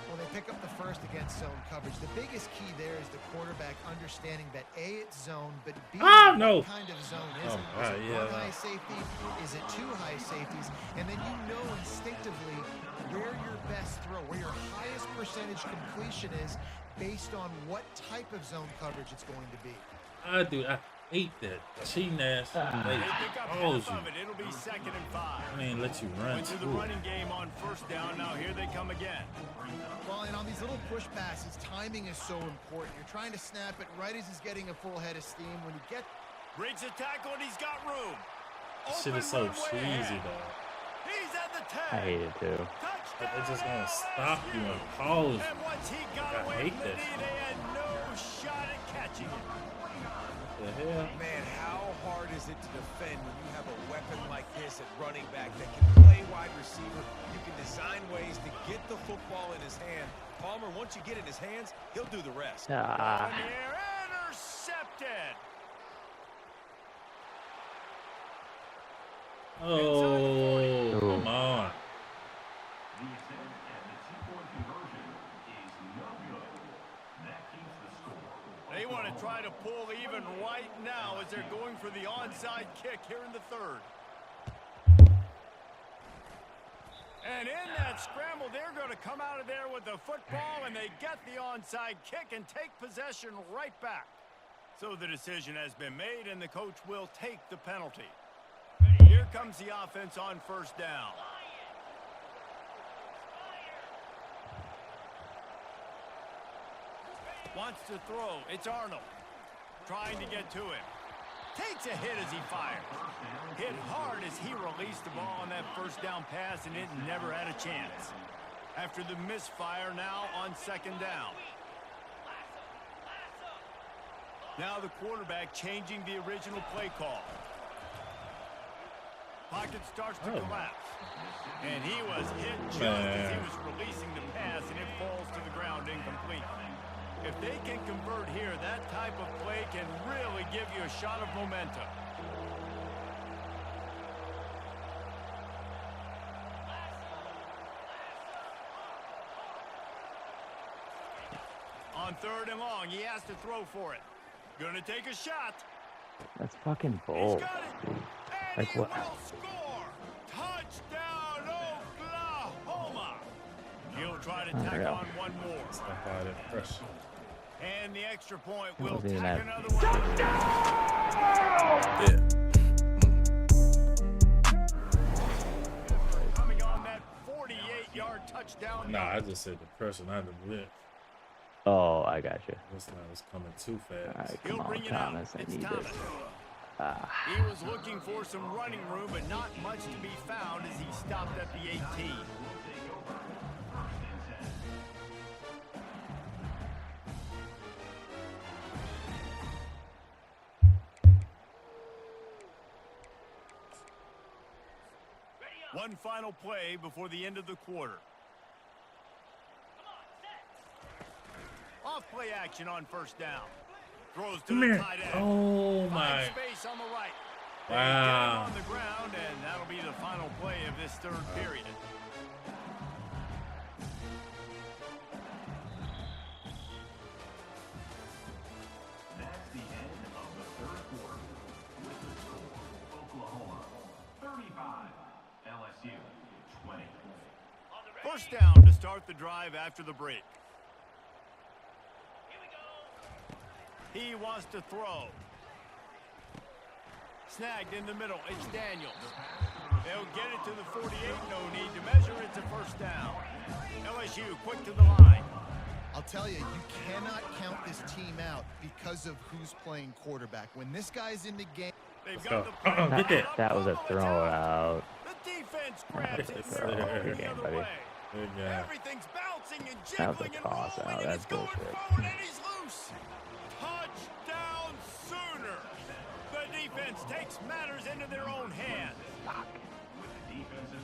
Well, they pick up the first against zone coverage. The biggest key there is the quarterback understanding that A, it's zone, but B, no. what kind of zone is it? Right, Is it yeah, one high safety? Is it 2 high safeties? And then you know instinctively where your best throw, where your highest percentage completion is based on what type of zone coverage it's going to be. Dude, I hate that cheating ass. They pick up half you. of it. It'll be 2nd and 5. I mean, let you run. Went to the running game on first down. Now here they come again. Well, and on these little push passes, timing is so important. You're trying to snap it right as he's getting a full head of steam. When you get... Breaks a tackle and he's got room. Shit is so cheesy, though. He's at the 10. I hate it too. Touchdown, They're just gonna LSU. stop you and pause you. And once he got I away hate from the that knee, shit. they had no shot at catching it. The hell? Man, how hard is it to defend when you have a weapon like this at running back that can play wide receiver? You can design ways to get the football in his hand. Palmer, once you get it in his hands, he'll do the rest. In the air, intercepted. Oh, come on. The attempt at the 2-point conversion is no good. That keeps the score. They want to try to pull even right now as they're going for the onside kick here in the 3rd. And in that scramble, they're going to come out of there with the football, and they get the onside kick and take possession right back. So the decision has been made, and the coach will take the penalty. Here comes the offense on first down. Wants to throw. It's Arnold. Trying to get to him. Takes a hit as he fires. Hit hard as he released the ball on that first down pass, and it never had a chance. After the misfire, now on 2nd down. Now the quarterback changing the original play call. Pocket starts to collapse. And he was hit just as he was releasing the pass, and it falls to the ground incomplete. If they can convert here, that type of play can really give you a shot of momentum. On 3rd and long, he has to throw for it. Gonna take a shot. That's fucking He's bold. got it. And Like he what? will score. Touchdown, Oklahoma. He'll try to tack Unreal. on one more. Stop all that pressure. And the extra point That will wasn't even tack that. another one. Yeah. Coming on that 48-yard touchdown. Nah, I just said the pressure, not the blitz. Oh, I got you. This line was coming too fast. All right, He'll come on, bring it Thomas. out. I It's need Thomas. this. He was looking for some running room, but not much to be found as he stopped at the 18. One final play before the end of the quarter. Off play action on first down. Throws to Come the here. tight end. Oh, Finds my. space on the right. They Wow. get him on the ground, and that'll be the final play of this 3rd period. That's the end of the 3rd quarter. With the score, Oklahoma 35, LSU 20. First down to start the drive after the break. He wants to throw. Snagged in the middle. It's Daniels. They'll get it to the 48. No need to measure. It's a first down. LSU quick to the line. I'll tell you, you cannot count this team out because of who's playing quarterback. When this guy's in the game, They've Let's got go. the play Get that. That was a throw out. The defense grabs it Yes, and sir. they're going Good the game, other buddy. way. Good guy. Everything's bouncing and That was a jiggling and toss rolling, out. and That's he's going bullshit. forward, and he's loose. Touchdown Sooners. The defense takes matters into their own hands.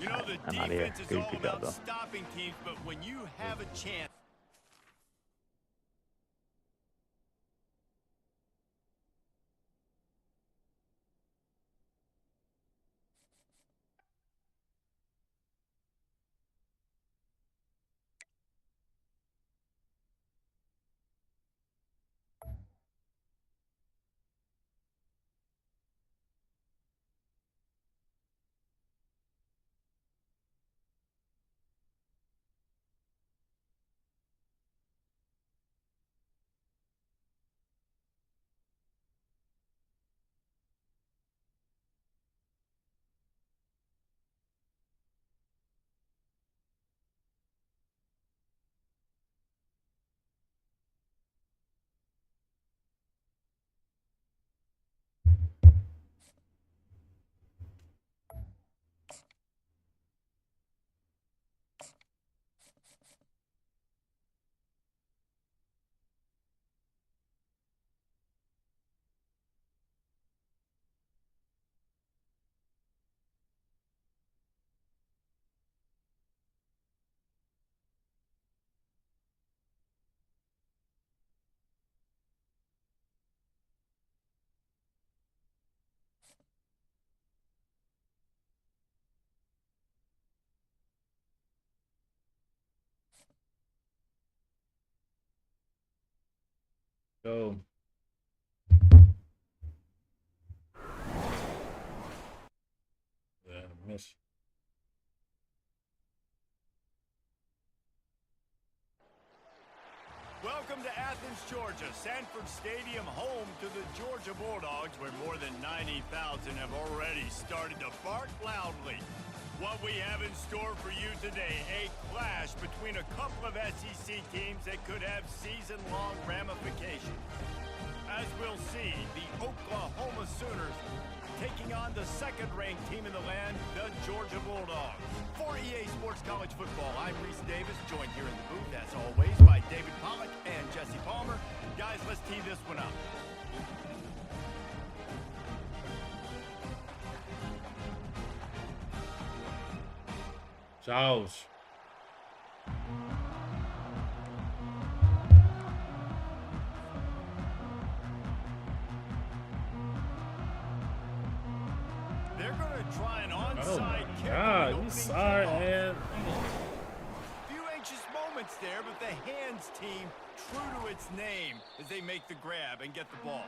You know, the I'm outta here. defense is Good all job, about though. stopping teams, but when you have a chance, Go. Yeah, miss. welcome to Athens, Georgia. Sanford Stadium, home to the Georgia Bulldogs, where more than 90,000 have already started to bark loudly. What we have in store for you today, a clash between a couple of SEC teams that could have season-long ramifications. As we'll see, the Oklahoma Sooners taking on the second-ranked team in the land, the Georgia Bulldogs. For EA Sports College Football, I'm Reese Davis, joined here in the booth, as always, by David Pollack and Jesse Palmer. Guys, let's tee this one up. Josh. They're going to try an Oh onside my kick. God, on the you opening sorry, kickoff. man. Few anxious moments there, but the Hands team true to its name as they make the grab and get the ball.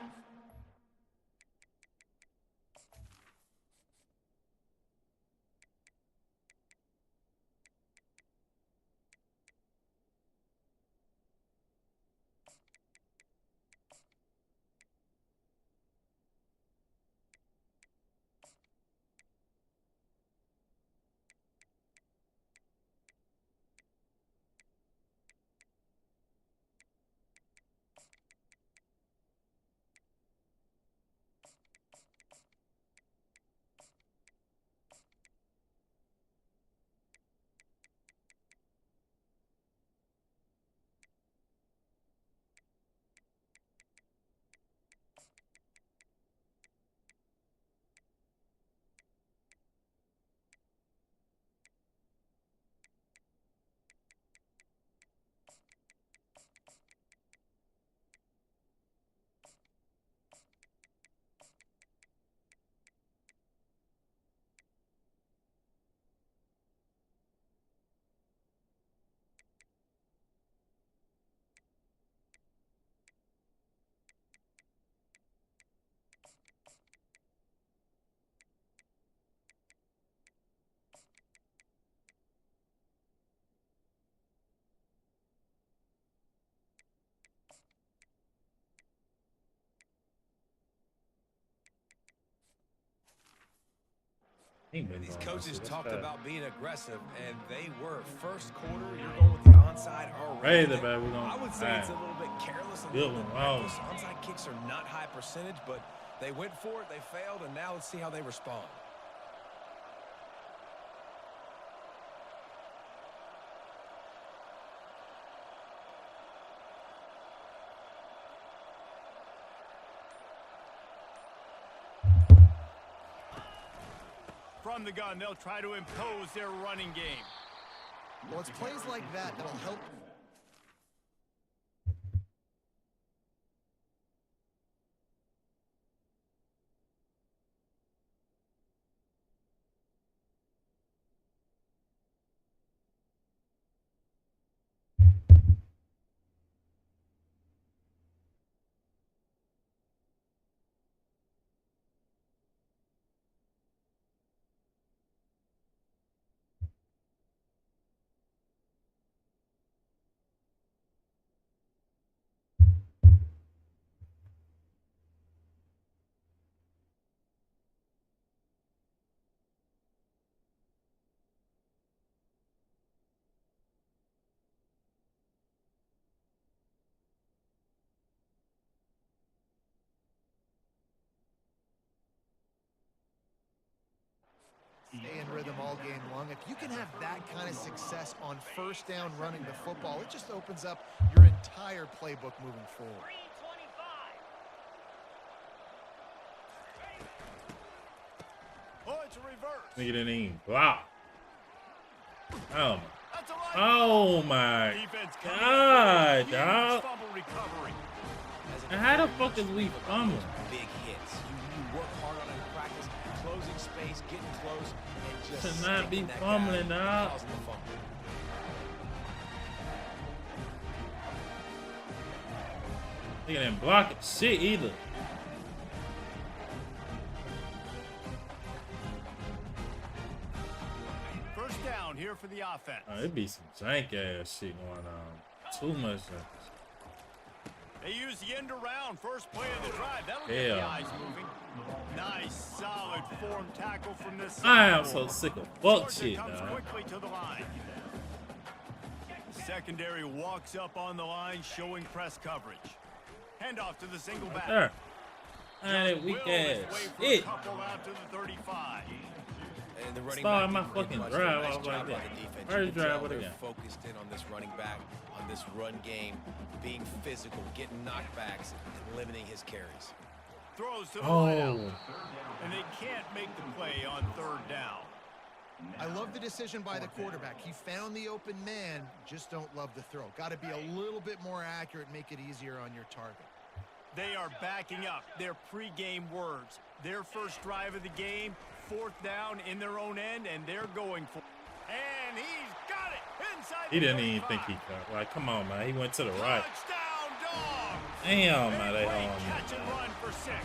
These coaches talked about about being aggressive, and they were. First quarter, you're going with the onside Hey, already. the bad. We're gonna. I would say it's a little bit careless and a Good little bit one. Wow. reckless. Onside kicks are not high percentage, but they went for it, they failed, and now let's see how they respond. From the gun, they'll try to impose their running game. Well, it's plays like that that'll help. Stay in rhythm all game long. If you can have that kind of success on first down running the football, it just opens up your entire playbook moving forward. 325. Oh, it's a reverse. Nigga didn't even block. Oh, That's a line. oh my Defense coming God, up with a huge dog. fumble recovery. And how the fuck is we fumbling? Big hits. You work hard on it in practice, closing space, getting close, and just To not be sticking that guy, fumbling, dog. causing the fumble. Nigga didn't block it shit either. First down here for the offense. It'd be some jank ass shit going on. Too much jank. They use the end around first play of the drive. That'll get the Hell. eyes moving. Nice, solid form tackle from this I am side. so sick of fuck Georgia shit, comes dog. quickly to the line. Secondary walks up on the line, showing press coverage. Handoff to the single back. There. Man, that Will weak his ass way for a shit. couple out to the 35. And the running Starting back my pretty fucking much did a drive nice off job like by that. the defense. First You can drive tell with a they're gun. focused in on this running back, on this run game, being physical, getting knockbacks, and limiting his carries. Throws to the wideout. Oh, And they can't make the play on third down. I love the decision by the quarterback. He found the open man, just don't love the throw. Got to be a little bit more accurate, make it easier on your target. They are backing up their pregame words. Their first drive of the game, fourth down in their own end, and they're going for it. And he's got it inside. he the didn't even 35. think he could. Like, come on, man. He went to the right. Touchdown, Dogs! Damn, A man, they great on catch me. and run for 6.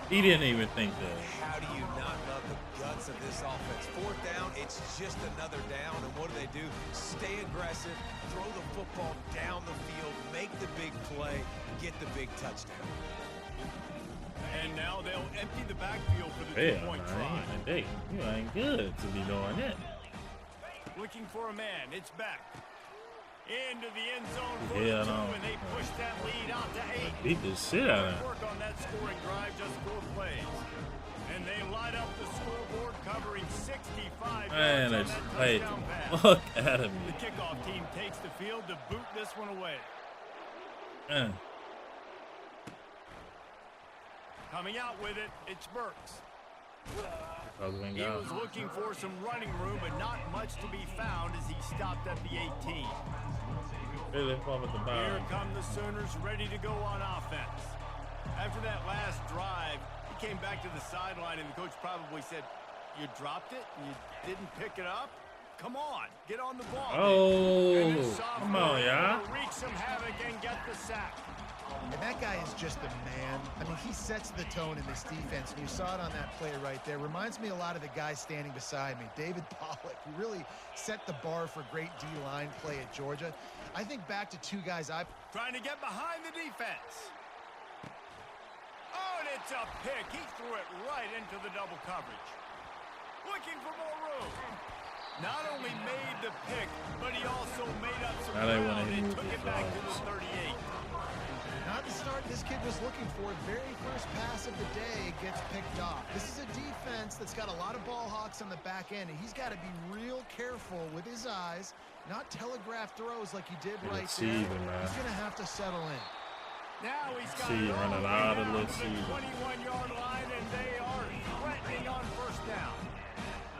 He didn't even think that. How do you not love the guts of this offense? Fourth down, it's just another down, and what do? Stay aggressive, throw the football down the field, make the big play, get the big touchdown. And now they'll empty the backfield for the Hell, two-point man. try. You ain't good to be doing that. Looking for a man. It's back. Into the end zone for Hell the 2, no. and they push that lead out to 8. Beat the shit out of him. Work on that scoring drive, just 4 plays. And they light up the scoreboard, covering 65 Man, yards they on just that played touchdown the pass. fuck out of The me. kickoff team takes the field to boot this one away. Man. Coming out with it, it's Burks. Probably He been was gone. looking for some running room, but not much to be found as he stopped at the 18. Really far at the Here bottom. come the Sooners ready to go on offense. After that last drive, he came back to the sideline, and the coach probably said, "You dropped it and you didn't pick it up? Come on, get on the ball." And this Oh, come sophomore on, is yeah. gonna wreak some havoc and get the sack. And that guy is just a man. I mean, he sets the tone in this defense, and you saw it on that play right there. Reminds me a lot of the guy standing beside me, David Pollock, who really set the bar for great D-line play at Georgia. I think back to two guys Trying to get behind the defense. Oh, and it's a pick. He threw it right into the double coverage. Looking for more room. Not only made the pick, but he also made up some Now they wanna ground hit and me took with it back to these the 38. Not the start this kid was looking for. Very first pass of the day gets picked off. This is a defense that's got a lot of ball hawks on the back end, and he's got to be real careful with his eyes, not telegraph throws like he did right there. Man. He's going to have to settle in. Now he's got See, it all running the way out of down the to the season. 21-yard line, and they are threatening on first down.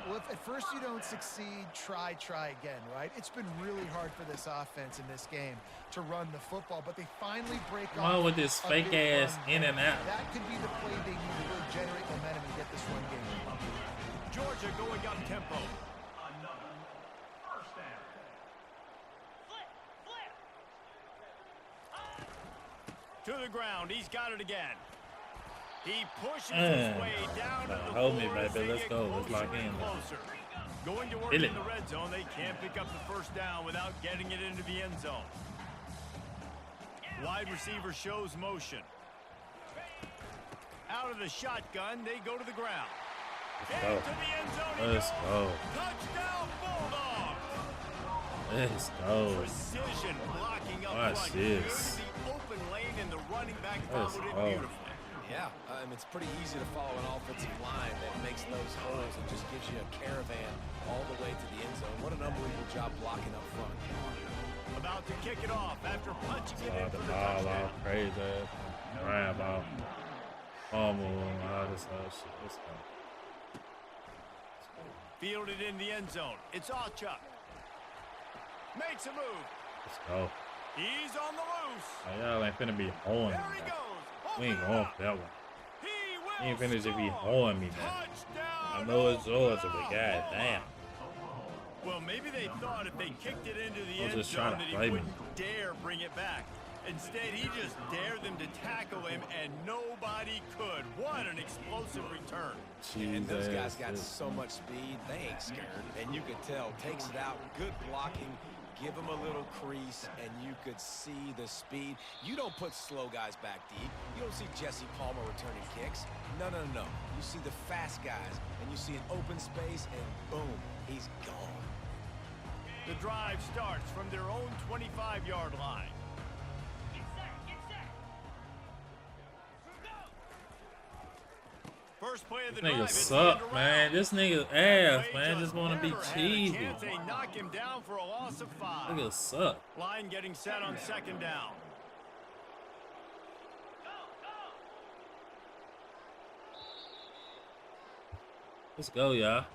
Well, if at first you don't succeed, try again, right? It's been really hard for this offense in this game to run the football, but they finally break Come off on with this a fake big ass run. in and out. That could be the play they need to really generate momentum and get this run game. Georgia going up tempo. Another first down. To the ground. He's got it again. He pushes his way down to the hold me, floor as baby. they Let's get go. Let's closer lock in. and closer. Going to work Hit in it. the red zone. They can't pick up the first down without getting it into the end zone. Wide receiver shows motion. Out of the shotgun, they go to the ground. Let's go. Into the end zone he Let's goes. go. Touchdown Bulldogs. Let's go. Precision blocking up Watch front. this. Created the open lane and the running back Let's followed it go. beautifully. Yeah, it's pretty easy to follow an offensive line that makes those holes and just gives you a caravan all the way to the end zone. What an unbelievable job blocking up front. About to kick it off after punching it in The for the ball touchdown. off, crazy. Grab off. Fumble, all this other shit. Let's go. Fielded in the end zone. It's Allchuck. Makes a move. Let's go. He's on the loose. Oh, y'all ain't finna be hoeing There me. he Now. goes. We ain't Open going up. for that one. He will He ain't finished if he score. hoeing me now. Touchdown, I know it's yours, but Oklahoma. goddamn. Well, maybe they thought if they kicked it into the I was end just trying zone to that he play me. wouldn't dare bring it back. Instead, he just dared them to tackle him, and nobody could. What an explosive return. And those guys Jesus. got so much speed, they ain't scared. And you could tell, takes it out, good blocking, give them a little crease, and you could see the speed. You don't put slow guys back deep. You don't see Jesse Palmer returning kicks. No. You see the fast guys, and you see an open space, and boom, he's gone. The drive starts from their own 25-yard line. First play of the This nigga drive, it's suck, turned man. around. This nigga ass, They man. Just wanna be never had a cheesy. chance. They knock him down for a loss of 5. Nigga suck. Line getting set on second down. Let's go, y'all.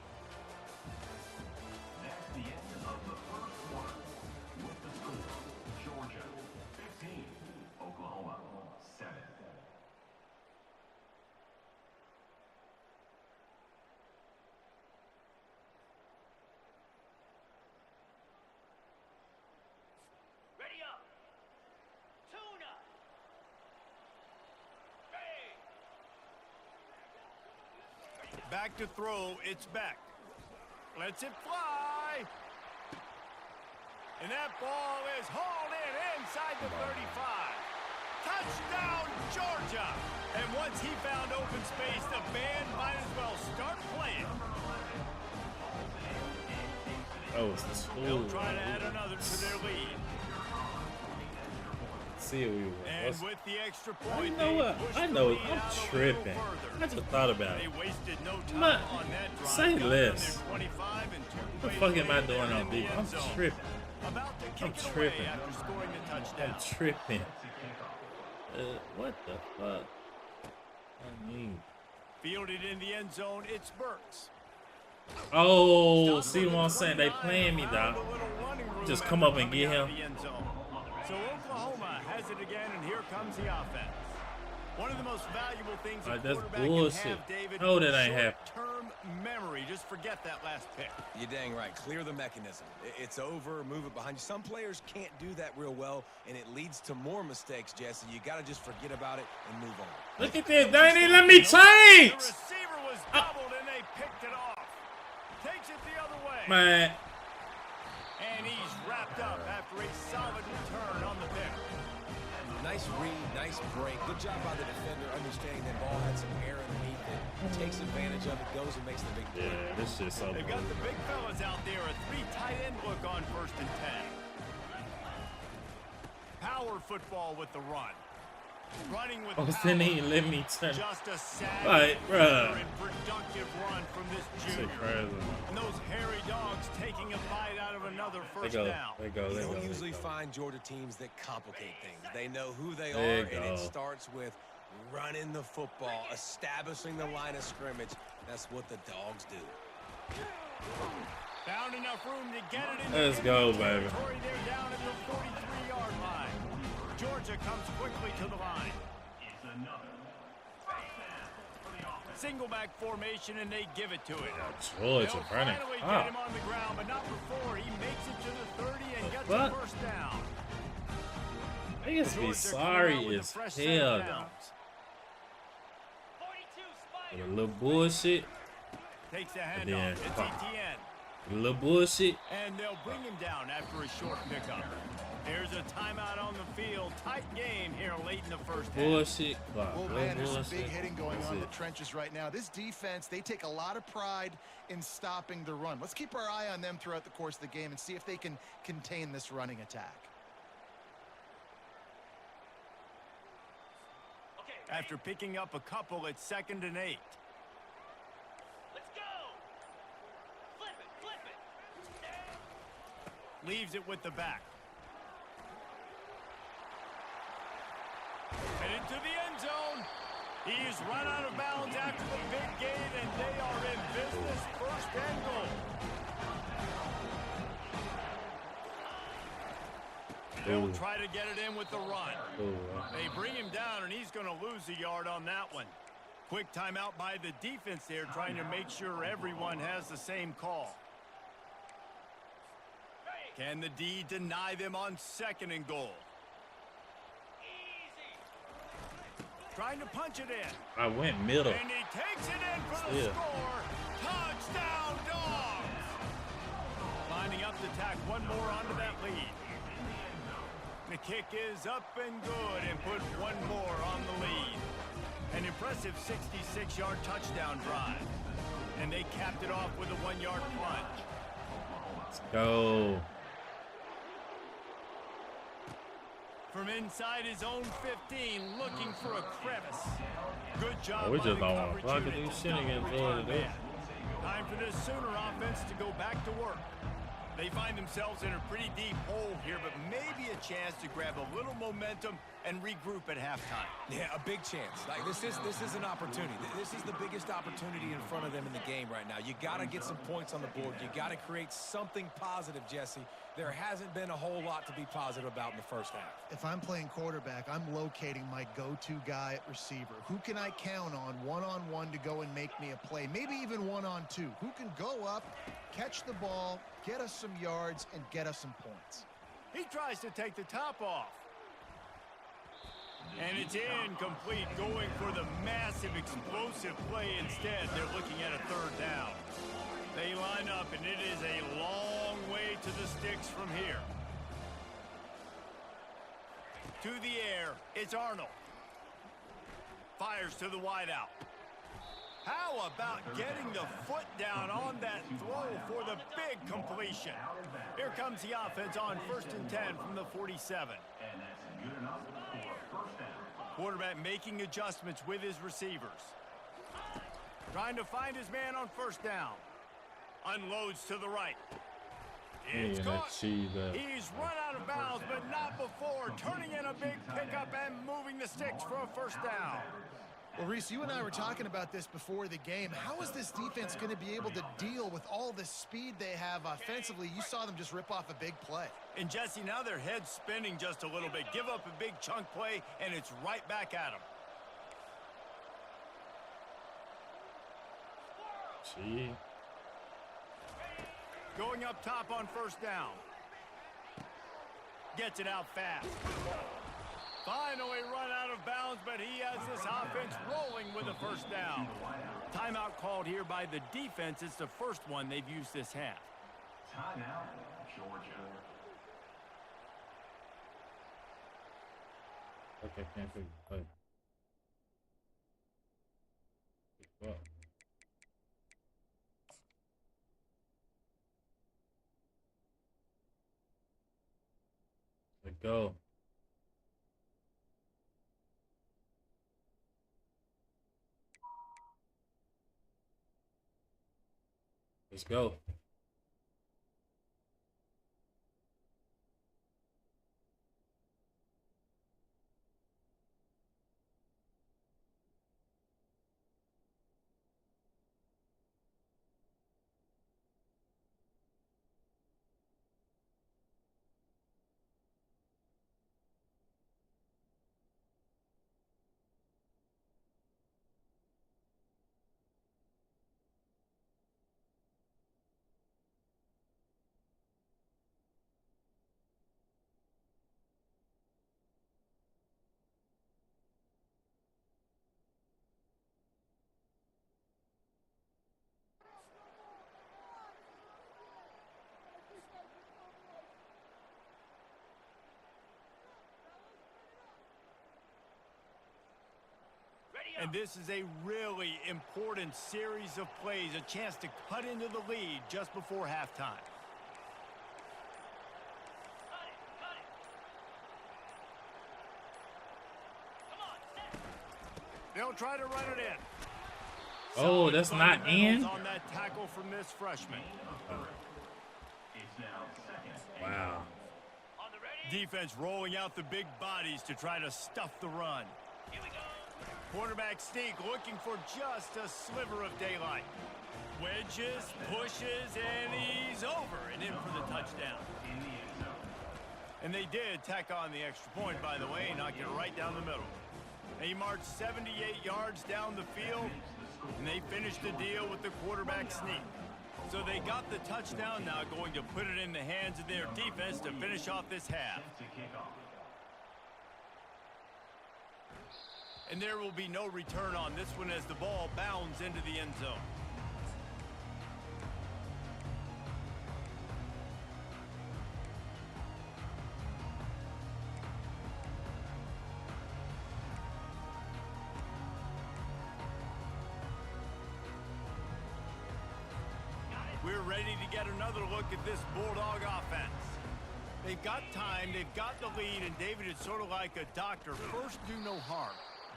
That's the end of the first quarter. With the score, Georgia 15, Oklahoma 7. Ready up. Tuna. Back to throw, it's Beck. Lets it fly. And that ball is hauled in inside the 35. Touchdown, Georgia. And once he found open space, the band might as well start playing. That was They'll too. try to add another to their lead. See what we were. And with the extra You point, know they what? pushed I the know. lead I'm out a little tripping. further. I just thought about They it. wasted no time Man, on that drive. say Got on less. their 25 and took What the away fuck the am I lead doing there on in the deep? end I'm zone. tripping. About to kick I'm it away tripping. after scoring the touchdown. I'm tripping. What the fuck? I mean. Fielded in the end zone, it's Burks. Oh, Stopped see at what the I'm saying? They 29, playing me, found dog. a little running room Just after come up and coming get out him. of the end zone. So Oklahoma has it again, and here comes the offense. One of the most valuable things a That's quarterback bullshit. can have, David, No, that ain't happening. short-term memory. Just forget that last pick. You're dang right. Clear the mechanism. It's over. Move it behind you. Some players can't do that real well, and it leads to more mistakes, Jesse. You got to just forget about it and move on. Look at this. They ain't even let me The change. receiver was doubled, and they picked it off. Takes it the other way. Man. And he's wrapped up after a solid return on the pick. Nice Nice read, nice break. Good job by the defender understanding that ball had some air underneath it. Takes advantage of it, goes and makes the big play. Yeah, this shit's so They've got the big fellas out there. A 3 tight end look on 1st and 10. Power football with the run. Running with Oh, power. didn't even let me turn. Just a sad Right, bruh. and productive run from this Shit junior. crazy. And those hairy dogs taking a bite out of another They first go. down. They go. You They don't go. usually They go. find Georgia teams that complicate things. They know who they There are, you and it go. starts with running the football, establishing the line of scrimmage. That's what the dogs do. Found enough room to get it in Let's the go, enemy baby. territory. They're down at the 43-yard line. Georgia comes quickly to the line. It's another first down for the offense. Single back formation, and they give it to him. Georgia They'll running. finally Ah. get him on the ground, but not before he makes it to the 30 and gets What? the first down. Niggas be Georgia sorry coming out with as a fresh set of hell, though. downs. 42 A Spider. little bullshit. Takes the then handoff. It's pop. ETN. A little bullshit. And they'll bring him down after a short pickup. There's a timeout on the field. Tight game here late in the first half. Bullshit. Clock. Well, Little man, there's some big bullshit. hitting going That's on in the it. trenches right now. This defense, they take a lot of pride in stopping the run. Let's keep our eye on them throughout the course of the game and see if they can contain this running attack. Okay, ready? After picking up a couple, it's 2nd and 8. Let's go. Flip it, flip it. Leaves it with the back. And into the end zone. He's run out of bounds after the big gain, and they are in business. 1st and goal. They'll Ooh. try to get it in with the run. Ooh, They bring him down, and he's going to lose a yard on that one. Quick timeout by the defense there, trying to make sure everyone has the same call. Can the D deny them on 2nd and goal? Easy. Trying to punch it in. I went middle. And he takes it in for the Yeah. score. Touchdown, Dogs! Lining up to tack one more onto that lead. The kick is up and good and put one more on the lead. An impressive 66-yard touchdown drive. And they capped it off with a 1-yard plunge. Let's go. From inside his own 15, looking for a crevice. Good job Oh, we by just the don't wanna coverage block it. unit They to shouldn't stop get the Georgia return there. man. Time for this Sooner offense to go back to work. They find themselves in a pretty deep hole here, but maybe a chance to grab a little momentum and regroup at halftime. Yeah, a big chance. Like this is an opportunity. This is the biggest opportunity in front of them in the game right now. You got to get some points on the board. You got to create something positive, Jesse. There hasn't been a whole lot to be positive about in the first half. If I'm playing quarterback, I'm locating my go-to guy at receiver. Who can I count on one-on-one to go and make me a play? Maybe even one-on-two. Who can go up, catch the ball, get us some yards, and get us some points? He tries to take the top off. And it's incomplete, going for the massive explosive play instead. They're looking at a 3rd down. They line up, and it is a long way to the sticks from here. To the air, it's Arnold. Fires to the wideout. How about getting the foot down on that throw for the big completion? Here comes the offense on 1st and 10 from the 47. And that's good enough for a first down. Quarterback making adjustments with his receivers. Trying to find his man on 1st down. Unloads to the right. It's Yeah, caught. that cheese. He's run out of bounds, but not before. Turning in a big pickup and moving the sticks for a 1st down. Well, Reese, you and I were talking about this before the game. How is this defense going to be able to deal with all the speed they have offensively? You saw them just rip off a big play. And Jesse, now their head's spinning just a little bit. Give up a big chunk play, and it's right back at them. Gee. Going up top on 1st down. Gets it out fast. Finally run out of bounds, but he has this offense rolling with a 1st down. Timeout called here by the defense. It's the first one they've used this half. Timeout, Georgia. Okay, can't figure play. Fuck. Let's go. Let's go. And this is a really important series of plays, a chance to cut into the lead just before halftime. Cut it, cut it. Come on, set. They'll try to run it in. Oh, that's not in? On that tackle from this freshman. It's now second. Wow. On the ready. Defense rolling out the big bodies to try to stuff the run. Here we go. Quarterback sneak looking for just a sliver of daylight. Wedges, pushes, and he's over and in for the touchdown. In the end zone. And they did tack on the extra point, by the way, knocked it right down the middle. They marched 78 yards down the field, and they finished the deal with the quarterback sneak. So they got the touchdown, now going to put it in the hands of their defense to finish off this half. To kick off. And there will be no return on this one as the ball bounds into the end zone. We're ready to get another look at this Bulldog offense. They've got time, they've got the lead, and David, it's sort of like a doctor. First, do no harm.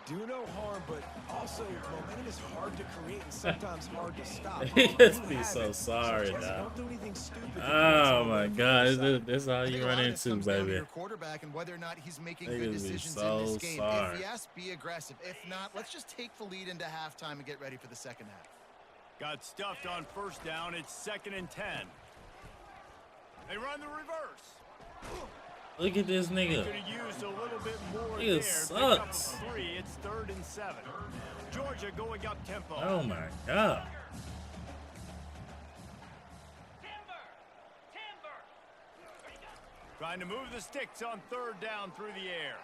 Do no harm, but also momentum is hard to create and sometimes hard to stop. He gets me so sorry, Just dog. don't do anything stupid. Oh my God, this is how I think you a run lot of this into, comes down to baby. your quarterback and whether or not he's making They good gonna be decisions so in this game. sorry. If yes, be aggressive. If not, let's just take the lead into halftime and get ready for the second half. Got stuffed on first down. It's 2nd and 10. They run the reverse. Look at this nigga. Could have used a little bit more Nigga there. Pick up a sucks. 3. It's 3rd and 7. Georgia going up tempo. Oh my God. Timber. Timber. Ready, go. Trying to move the sticks on 3rd down through the air.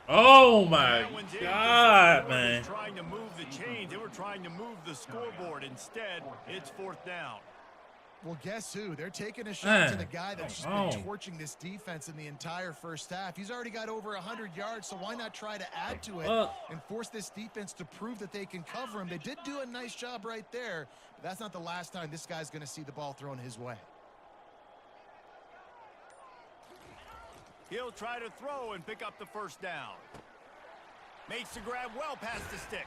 Oh my That one's in. God, The man. was trying to move the chains. They were trying to move the scoreboard. Instead, it's 4th down. Well, guess who? They're taking a shot to Man, the guy that's just come been on. torching this defense in the entire first half. He's already got over 100 yards, so why not try to add to it Fuck. and force this defense to prove that they can cover him? They did do a nice job right there, but that's not the last time this guy's going to see the ball thrown his way. He'll try to throw and pick up the 1st down. Makes the grab well past the sticks.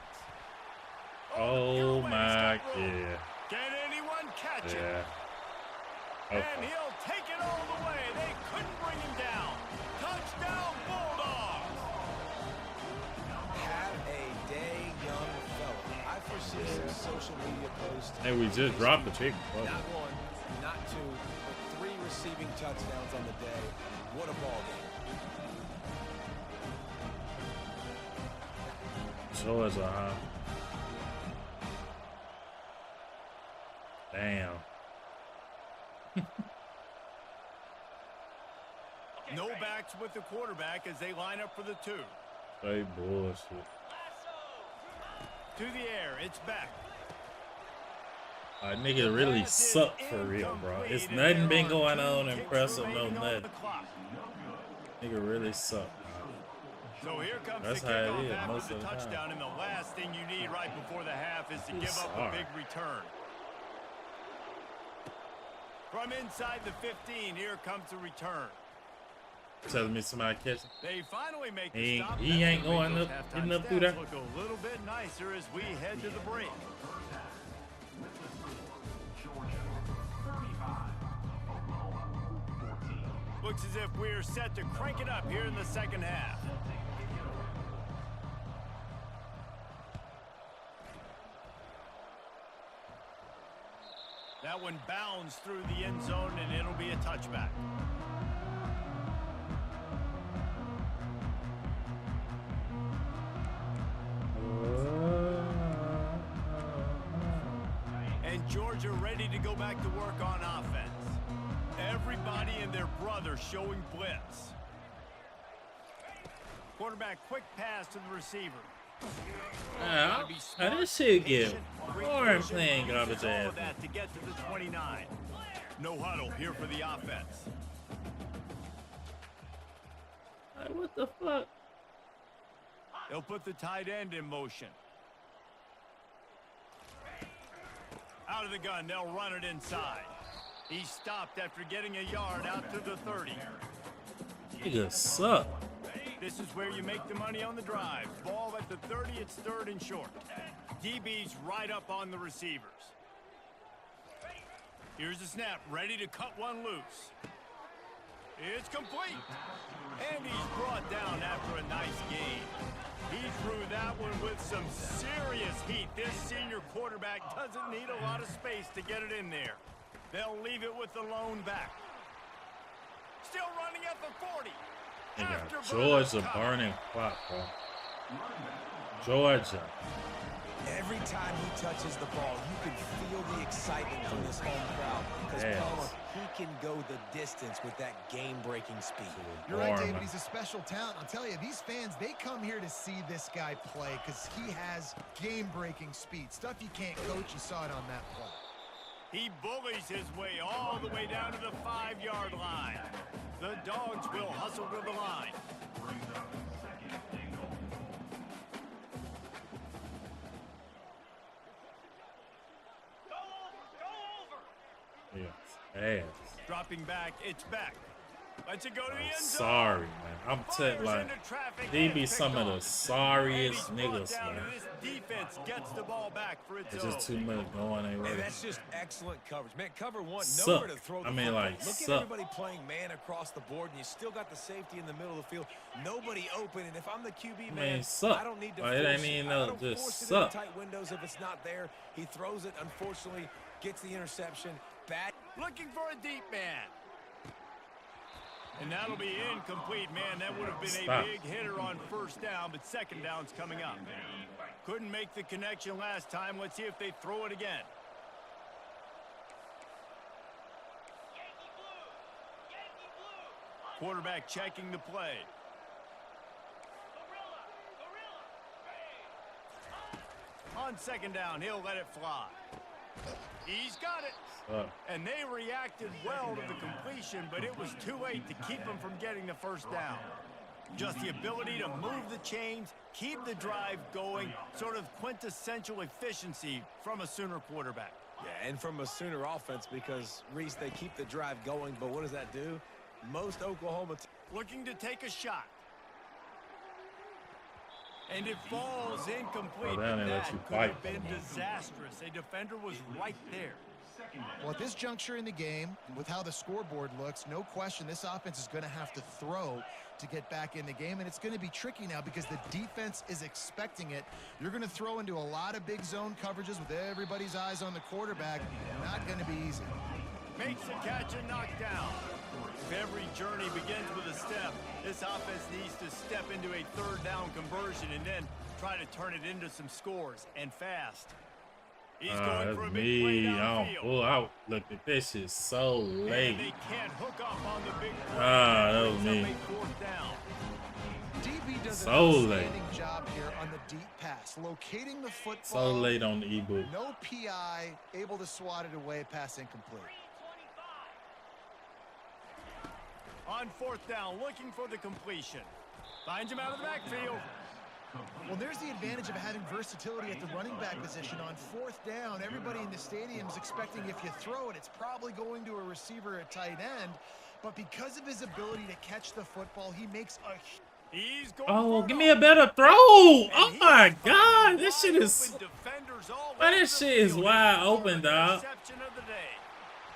Oh Gilman's my got room. God. Can anyone catch it? Yeah. And Okay. he'll take it all the way. They couldn't bring him down. Touchdown, Bulldogs! Have a day, young fella. I foresee some social media posts. Hey, we just dropped the pick. Fuck Not it. one, not two, but 3 receiving touchdowns on the day. What a ball game. Show us a Damn. No backs with the quarterback as they line up for the 2. Straight bullshit. To the air, it's back. Nigga really suck for real, bro. It's nothing been going on impressive, no nothing. Nigga really suck, bro. So here comes That's the how it kickoff is after most the of the time. touchdown, and the last thing you need right before the half is to He's give up sorry. a big return. From inside the 15, here comes the return. Telling me somebody catching. They finally make the He stop. ain't That's going gonna make up- those getting halftime up through stats there. look a little bit nicer as we head to the break. Georgia 35, Oklahoma 14. Looks as if we're set to crank it up here in the second half. That one bounds through the end zone, and it'll be a touchback. And Georgia ready to go back to work on offense. Everybody and their brother showing blitz. Quarterback quick pass to the receiver. Now, how this shit get boring playing garbage all ass. of that to get to the 29. No huddle here for the offense. Like, what the fuck? They'll put the tight end in motion. Out of the gun, they'll run it inside. He stopped after getting a yard out to the 30. Niggas suck. This is where you make the money on the drive. Ball at the 30, it's third and short. DB's right up on the receivers. Here's the snap, ready to cut one loose. It's complete. And he's brought down after a nice gain. He threw that one with some serious heat. This senior quarterback doesn't need a lot of space to get it in there. They'll leave it with the lone back. Still running at the 40. They got Afterburner Georgia cover. burning clock, bro. Georgia. Every time he touches the ball, you can feel the excitement from this home crowd. Because, Yes. Palmer, he can go the distance with that game-breaking speed. You're right, Warm. David. He's a special talent. I'll tell you, these fans, they come here to see this guy play because he has game-breaking speed. Stuff you can't coach. You saw it on that play. He bullies his way all the way down to the 5-yard line. The Dogs will hustle to the line. Brings up second and goal. Go over. Yes. Ass. Dropping back, it's back. Lets it go to the end zone. Sorry, man. I'm telling Fires like into traffic they and be picked some of the off. sorriest And he's brought niggas, down, man. and this defense gets the ball back for its It's own. just too much going their way. And that's just excellent coverage. Man, cover one, Suck. nowhere to throw the I mean, football. like, Look suck. at everybody playing man across the board, and you still got the safety in the middle of the field. Nobody open, and if I'm the QB, man, suck. I don't need to Like, it force ain't even I no, don't just force it suck. into tight windows if it's not there. He throws it, unfortunately, gets the interception. Bad. Looking for a deep man. And that'll be incomplete, man. That would have been Stop. a big hitter on first down, but second down's coming up. Couldn't make the connection last time. Let's see if they throw it again. Yankee blue. Yankee blue. Quarterback checking the play. Gorilla. Gorilla. On second down, he'll let it fly. He's got it. Suck. And they reacted well to the completion, but it was too late to keep them from getting the first down. Just the ability to move the chains, keep the drive going, sort of quintessential efficiency from a Sooner quarterback. Yeah, and from a Sooner offense because, Reese, they keep the drive going, but what does that do? Most Oklahoma Looking to take a shot. And it falls incomplete. Oh, but damn, they let that you could have fight. been disastrous. A defender was right there. Well, at this juncture in the game, with how the scoreboard looks, no question this offense is going to have to throw to get back in the game, and it's going to be tricky now because the defense is expecting it. You're going to throw into a lot of big zone coverages with everybody's eyes on the quarterback. Not going to be easy. Makes the catch and knocked down. If every journey begins with a step, this offense needs to step into a third down conversion and then try to turn it into some scores, and fast. He's going for a That's big play me. I don't downfield. pull out. Look at this shit so And late. they can't hook up on the big play. Ah, that was Brings up me. a fourth down. DB does So an late. outstanding job here on the deep pass, locating the football. So late on the ebook. No PI, able to swat it away, pass incomplete. 325. On fourth down, looking for the completion. Finds him out of the backfield. Well, there's the advantage of having versatility at the running back position. On fourth down, everybody in the stadium is expecting if you throw it, it's probably going to a receiver at tight end. But because of his ability to catch the football, he makes a... He's going Oh, for give it me a all. better throw. And Oh he my is God. finding This shit wide is, open defenders all man, over this the shit is field. wide His open, third dog. interception of the day.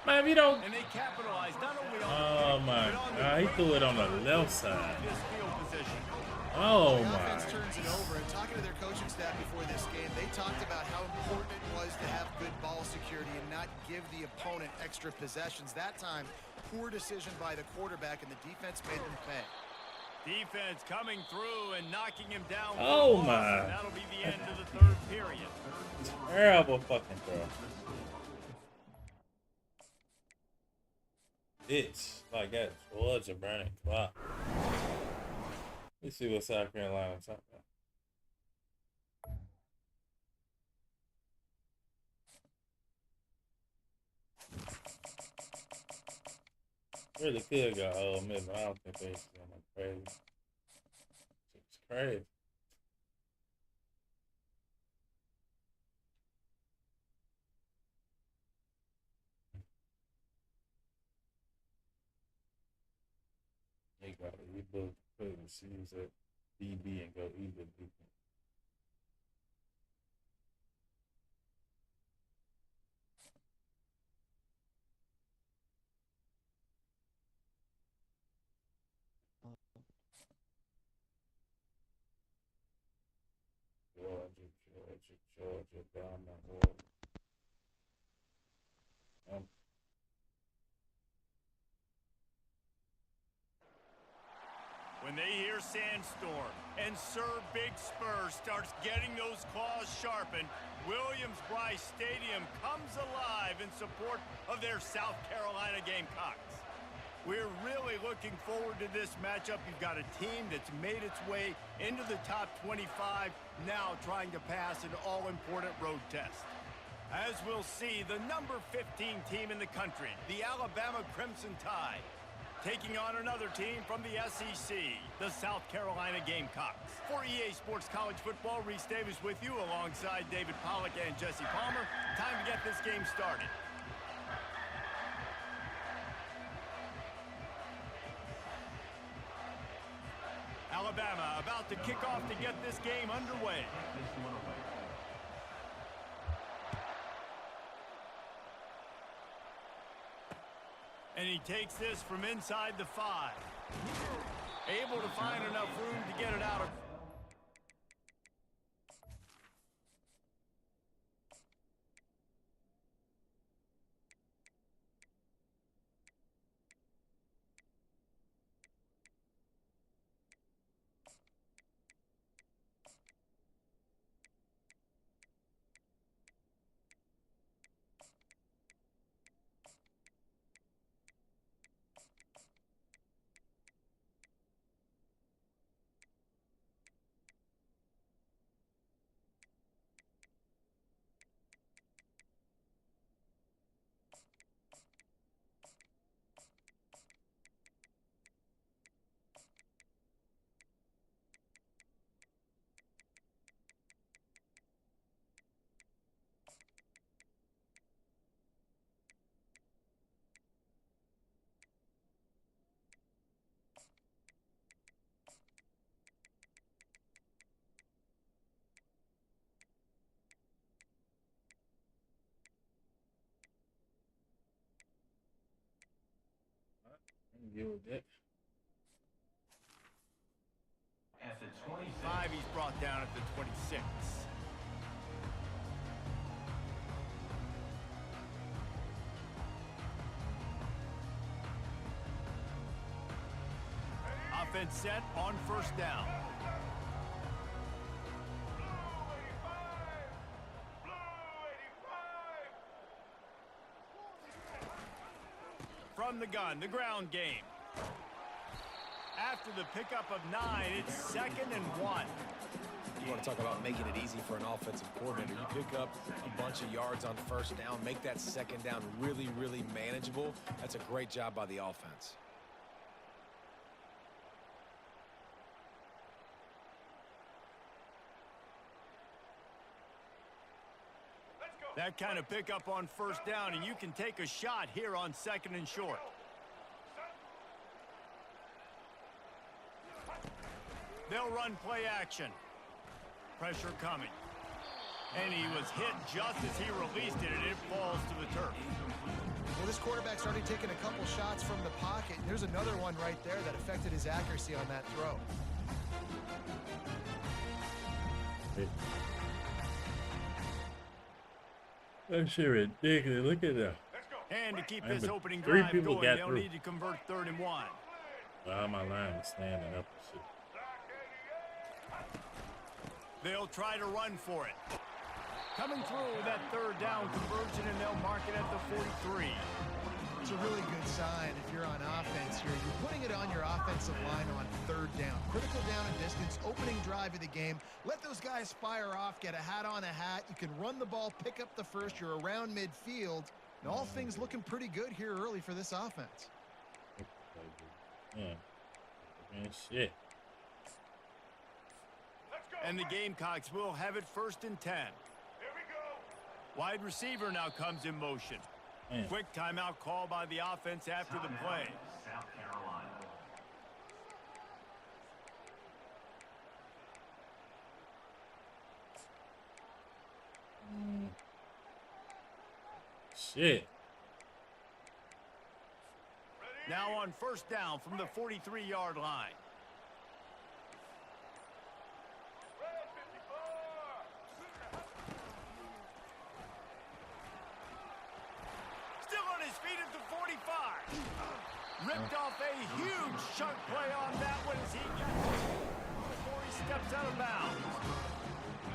Man, we don't. And they capitalized not only on Oh the my but on God, he the threw it on the great left side. this field position. Oh The my. offense turns it over, and talking to their coaching staff before this game, they talked about how important it was to have good ball security and not give the opponent extra possessions. That time, poor decision by the quarterback, and the defense made them pay. Defense coming through and knocking him down. for Oh, a loss, my. and that'll be the end of the third period. Terrible fucking throw. It's like that towards a burning clock. Let's see what South Carolina's talking about. Really could go Ole Miss, but I don't think they're going crazy. It's crazy. They got to rebuild the series at DB and go either defense. Georgia, Bama, When they hear Sandstorm and Sir Big Spur starts getting those claws sharpened, Williams-Brice Stadium comes alive in support of their South Carolina Gamecocks. We're really looking forward to this matchup. You've got a team that's made its way into the top 25, now trying to pass an all-important road test. As we'll see, the number 15 team in the country, the Alabama Crimson Tide, taking on another team from the SEC, the South Carolina Gamecocks. For EA Sports College Football, Reese Davis with you alongside David Pollack and Jesse Palmer. Time to get this game started. Alabama about to kick off to get this game underway. And he takes this from inside the 5. Able to find enough room to get it out of. Deal with that. At the 26. 5, he's brought down at the 26. Offense set on first down. From the gun, the ground game. After the pickup of 9, it's 2nd and 1. You want to talk about making it easy for an offensive coordinator. You pick up a bunch of yards on first down, make that second down really, really manageable. That's a great job by the offense. That kind of pickup on first down, and you can take a shot here on 2nd and short. They'll run play action. Pressure coming. And he was hit just as he released it, and it falls to the turf. Well, this quarterback's already taken a couple shots from the pocket. There's another one right there that affected his accuracy on that throw. That shit ridiculous. Look at that. And to keep Man, this but opening 3 drive people going, got they'll through. need to convert 3rd and 1. Well, my line is standing up and shit. They'll try to run for it. Coming through with that 3rd down conversion, and they'll mark it at the 43. It's a really good sign if you're on offense here. You're putting it on your offensive line on 3rd down. Critical down and distance, opening drive of the game. Let those guys fire off, get a hat on a hat. You can run the ball, pick up the first. You're around midfield. And all things looking pretty good here early for this offense. Yeah. Man, shit. And the Gamecocks will have it 1st and 10. Wide receiver now comes in motion. Man. Quick timeout call by the offense after the play. South Carolina. Shit. Now on 1st down from the 43-yard line. Still on his feet at the 45. Ripped off a huge chunk play on that one as he gets it before he steps out of bounds.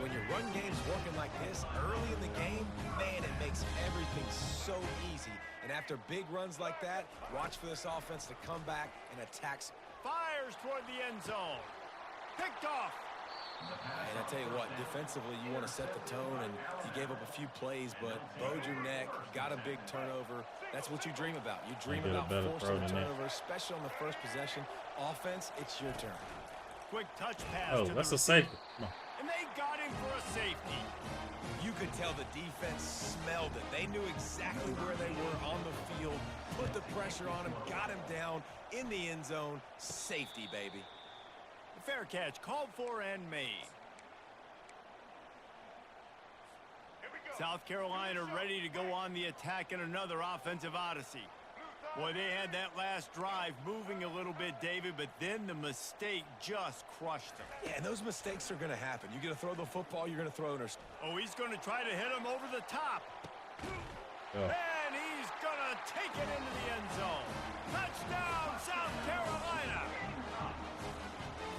When your run game's working like this early in the game, man, it makes everything so easy. And after big runs like that, watch for this offense to come back and attack. Fires toward the end zone. Picked off. And I tell you what, defensively, you want to set the tone, and you gave up a few plays, but bowed your neck, got a big turnover. That's what you dream about. You dream Get a about better forcing throw a than that. turnover, especially on the first possession. Offense, it's your turn. Quick touch pass Oh, to that's the a safety. Come on. and they got him for a safety. You could tell the defense smelled it. They knew exactly where they were on the field, put the pressure on him, got him down in the end zone. Safety, baby. Fair catch called for and made. South Carolina ready to go on the attack in another offensive odyssey. Boy, they had that last drive moving a little bit, David, but then the mistake just crushed them. Yeah, and those mistakes are going to happen. You're going to throw the football, you're going to throw it. Oh, he's going to try to hit him over the top. Oh. And he's going to take it into the end zone. Touchdown, South Carolina.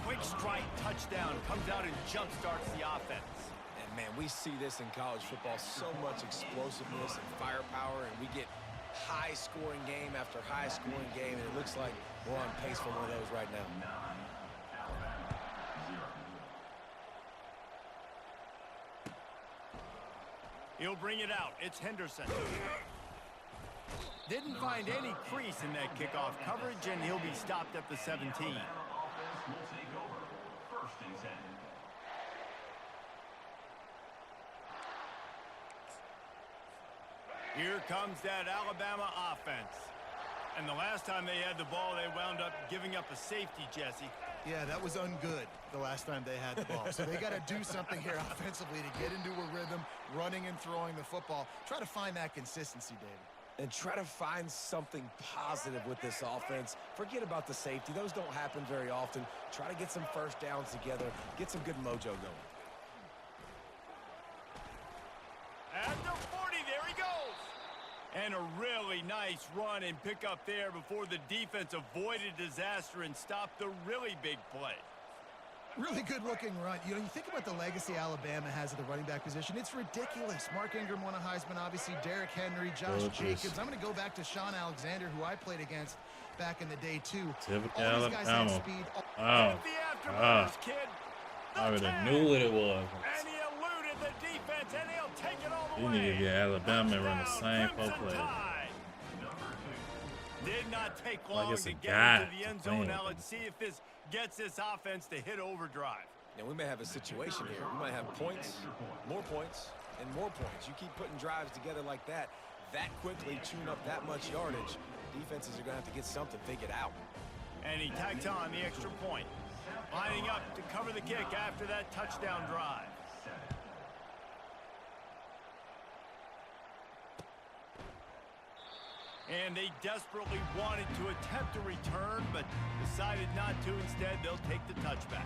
Quick strike touchdown comes out and jump-starts the offense. And, man, we see this in college football, so much explosiveness and firepower, and we get high-scoring game after high-scoring game, and it looks like we're on pace for one of those right now. He'll bring it out. It's Henderson. Didn't find any crease in that kickoff coverage, and he'll be stopped at the 17. Will take over. 1st and 10. Here comes that Alabama offense. And the last time they had the ball, they wound up giving up a safety, Jesse. Yeah, that was ungood the last time they had the ball. So they got to do something here offensively to get into a rhythm, running and throwing the football. Try to find that consistency, David. And try to find something positive with this offense. Forget about the safety. Those don't happen very often. Try to get some first downs together. Get some good mojo going. At the 40, there he goes. And a really nice run and pick up there before the defense avoided disaster and stopped the really big play. Really good-looking run. You know, you think about the legacy Alabama has at the running back position. It's ridiculous. Mark Ingram won a Heisman, obviously. Derrick Henry, Josh Jacobs. I'm going to go back to Sean Alexander, who I played against back in the day, too. Typical All these guys have Alabama. speed. Oh, The afterburners, kid. The I already 10. knew what it was. And he eluded the defense, and he'll take it all the You way. need to get Alabama and run the Touchdown, same four Crimson plays. Tide. Did not take long it's to a get guy into the end to zone. play Now with. let's see if this gets this offense to hit overdrive. Now, we may have a situation here. We might have points, more points, and more points. You keep putting drives together like that quickly tune up that much yardage, defenses are going to have to get something figured out. And he tacks on the extra point. Lining up to cover the kick after that touchdown drive. And they desperately wanted to attempt a return, but decided not to. Instead, they'll take the touchback.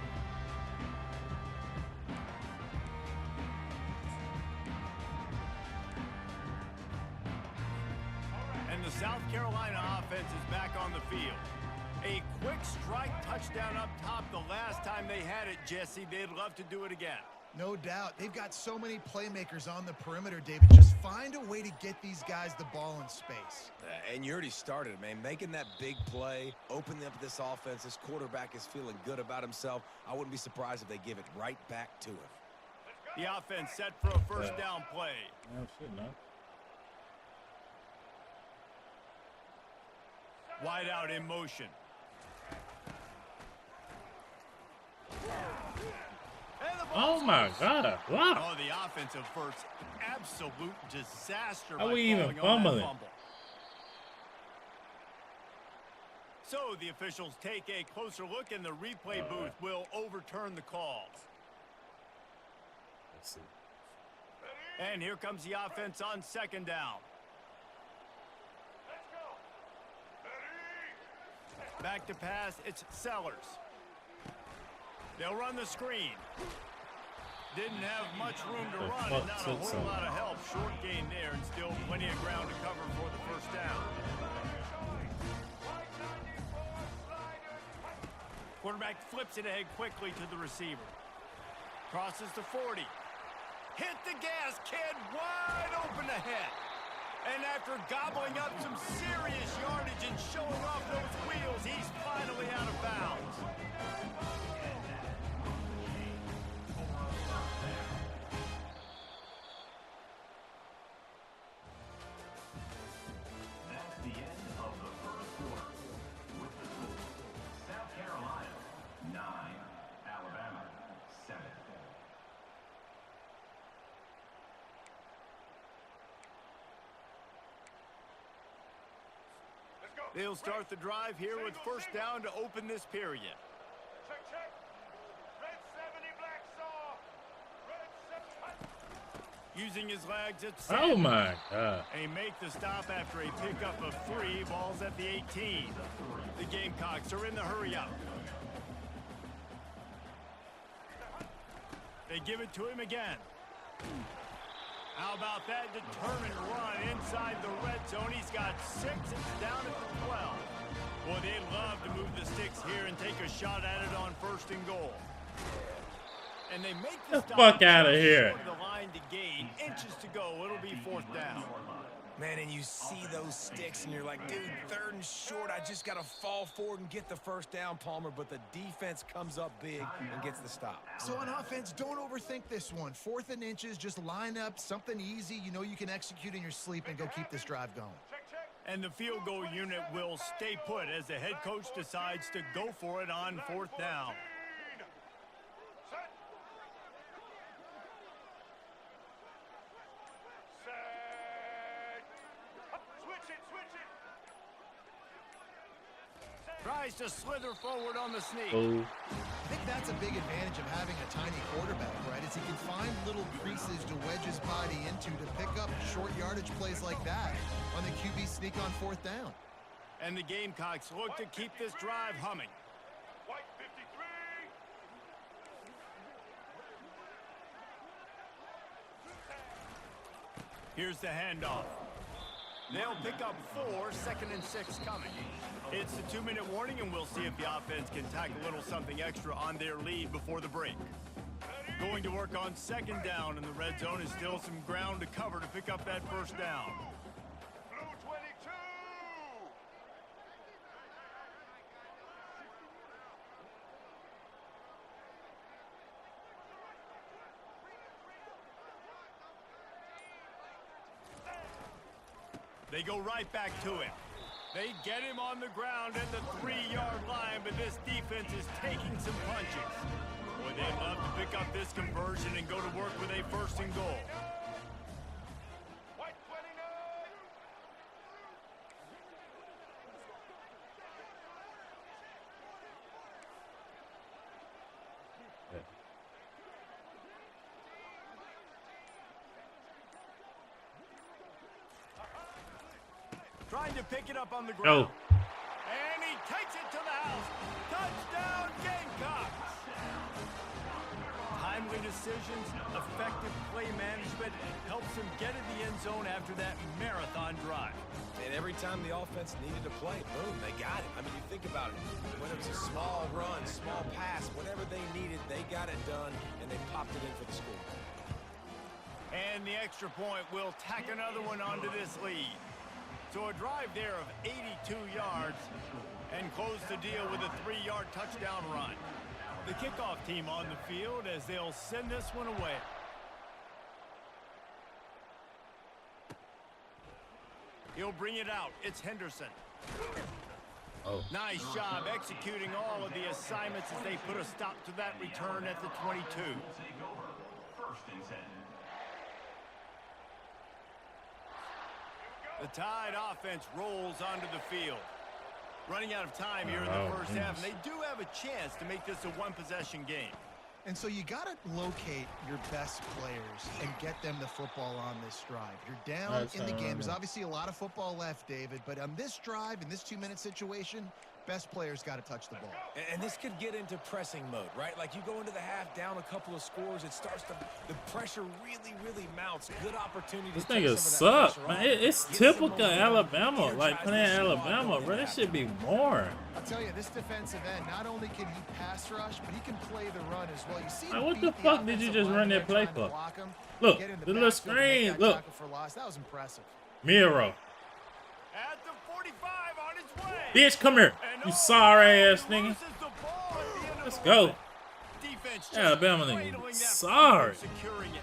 And the South Carolina offense is back on the field. A quick strike touchdown up top the last time they had it, Jesse. They'd love to do it again. No doubt. They've got so many playmakers on the perimeter, David. Just find a way to get these guys the ball in space. And you already started, man. Making that big play, opening up this offense. This quarterback is feeling good about himself. I wouldn't be surprised if they give it right back to him. The offense set for a first down play. No, shit, no. Wide out in motion. Oh my God, a block. Oh, the offense averts absolute disaster. How by we even falling on that fumbling? fumble. So the officials take a closer look, and the replay booth will overturn the call. Let's see. And here comes the offense on second down. Back to pass, it's Sellers. They'll run the screen. Didn't have much room to run and not a whole lot of help. Short gain there and still plenty of ground to cover for the first down. Quarterback flips it ahead quickly to the receiver. Crosses the 40. Hit the gas, kid. Wide open ahead. And after gobbling up some serious yardage and showing off those wheels, he's finally out of bounds. That's the end of the first quarter. With the score, South Carolina 9, Alabama 7. They'll start the drive here with first down to open this period. Check, check. Red 70, black saw. Red 70. Using his legs, it's Oh my God. They make the stop after a pickup of 3. Balls at the 18. The Gamecocks are in the hurry up. They give it to him again. How about that determined run inside the red zone? He's got 6. It's down at the 12. Boy, they'd love to move the sticks here and take a shot at it on first and goal. And they make the stop fuck outta just here. short of the line to gain. Inches to go. It'll be fourth down. Man, and you see those sticks, and you're like, dude, third and short. I just got to fall forward and get the first down, Palmer. But the defense comes up big and gets the stop. So on offense, don't overthink this one. 4th and inches, just line up something easy. You know you can execute in your sleep and go keep this drive going. And the field goal unit will stay put as the head coach decides to go for it on fourth down. Tries to slither forward on the sneak. Oh. I think that's a big advantage of having a tiny quarterback, right? Is he can find little creases to wedge his body into to pick up short yardage plays like that on the QB sneak on 4th down. And the Gamecocks look to keep this drive humming. White 53. Here's the handoff. They'll pick up 4, 2nd and 6 coming. It's the 2-minute warning, and we'll see if the offense can tack a little something extra on their lead before the break. Going to work on second down, and the red zone is still some ground to cover to pick up that first down. Blue 22. They go right back to him. They get him on the ground at the 3-yard line, but this defense is taking some punches. Boy, they'd love to pick up this conversion and go to work with a first and goal. Trying to pick it up on the Go. ground. And he takes it to the house. Touchdown, Gamecocks. Timely decisions, effective play management helps him get in the end zone after that marathon drive. And every time the offense needed to play, boom, they got it. I mean, you think about it. When it was a small run, small pass, whatever they needed, they got it done, and they popped it in for the score. And the extra point will tack another one onto this lead. So a drive there of 82 yards and close the deal with a 3-yard touchdown run. The kickoff team on the field as they'll send this one away. He'll bring it out. It's Henderson. Oh. Nice job executing all of the assignments as they put a stop to that return at the 22. Take over. First and 10. The Tide offense rolls onto the field. Running out of time here in the first half, and they do have a chance to make this a one-possession game. And so you got to locate your best players and get them the football on this drive. You're down in the game. There's obviously a lot of football left, David, but on this drive, in this 2-minute situation, best players got to touch the ball. And this could get into pressing mode, right? Like you go into the half down a couple of scores, it starts to, the pressure really mounts. Good opportunity This to take nigga some of that suck, pressure man. off. It's Get some typical momentum, Alabama. Like energize playing the squad Alabama, going bro. into This should be boring. I'll tell you, this defensive end, not only can he pass rush, but he can play the run as well. You see Like, him what beat the fuck did you offensive just run lineman that play trying to for? block him, Look, get in the the little backfield and make screen, that look. tackle for loss. That was impressive. Miro. At the 45 on his way. Bitch, come here. And You sorry ass nigga. loses the ball at the end of Let's the go. run. Defense just Alabama cradling nigga. that Sorry. football, securing it.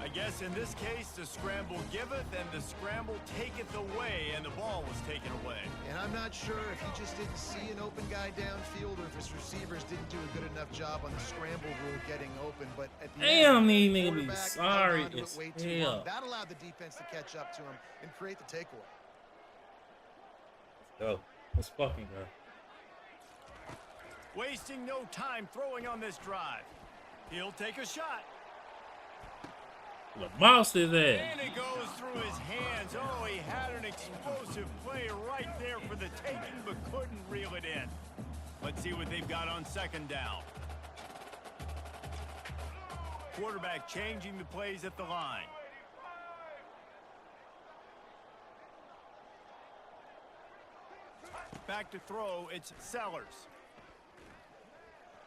I guess in this case, the scramble giveth and the scramble taketh away, and the ball was taken away. And I'm not sure if he just didn't see an open guy downfield or if his receivers didn't do a good enough job on the scramble rule getting open. But at the Damn, end, these the niggas be quarterback sorry held on to as it way too long. hell. That allowed the defense to catch up to him and create the takeaway. Go. Let's fucking go. Wasting no time throwing on this drive. He'll take a shot. The mouse is there. And it goes through his hands. Oh, he had an explosive play right there for the taking, but couldn't reel it in. Let's see what they've got on second down. Quarterback changing the plays at the line. Back to throw, it's Sellers.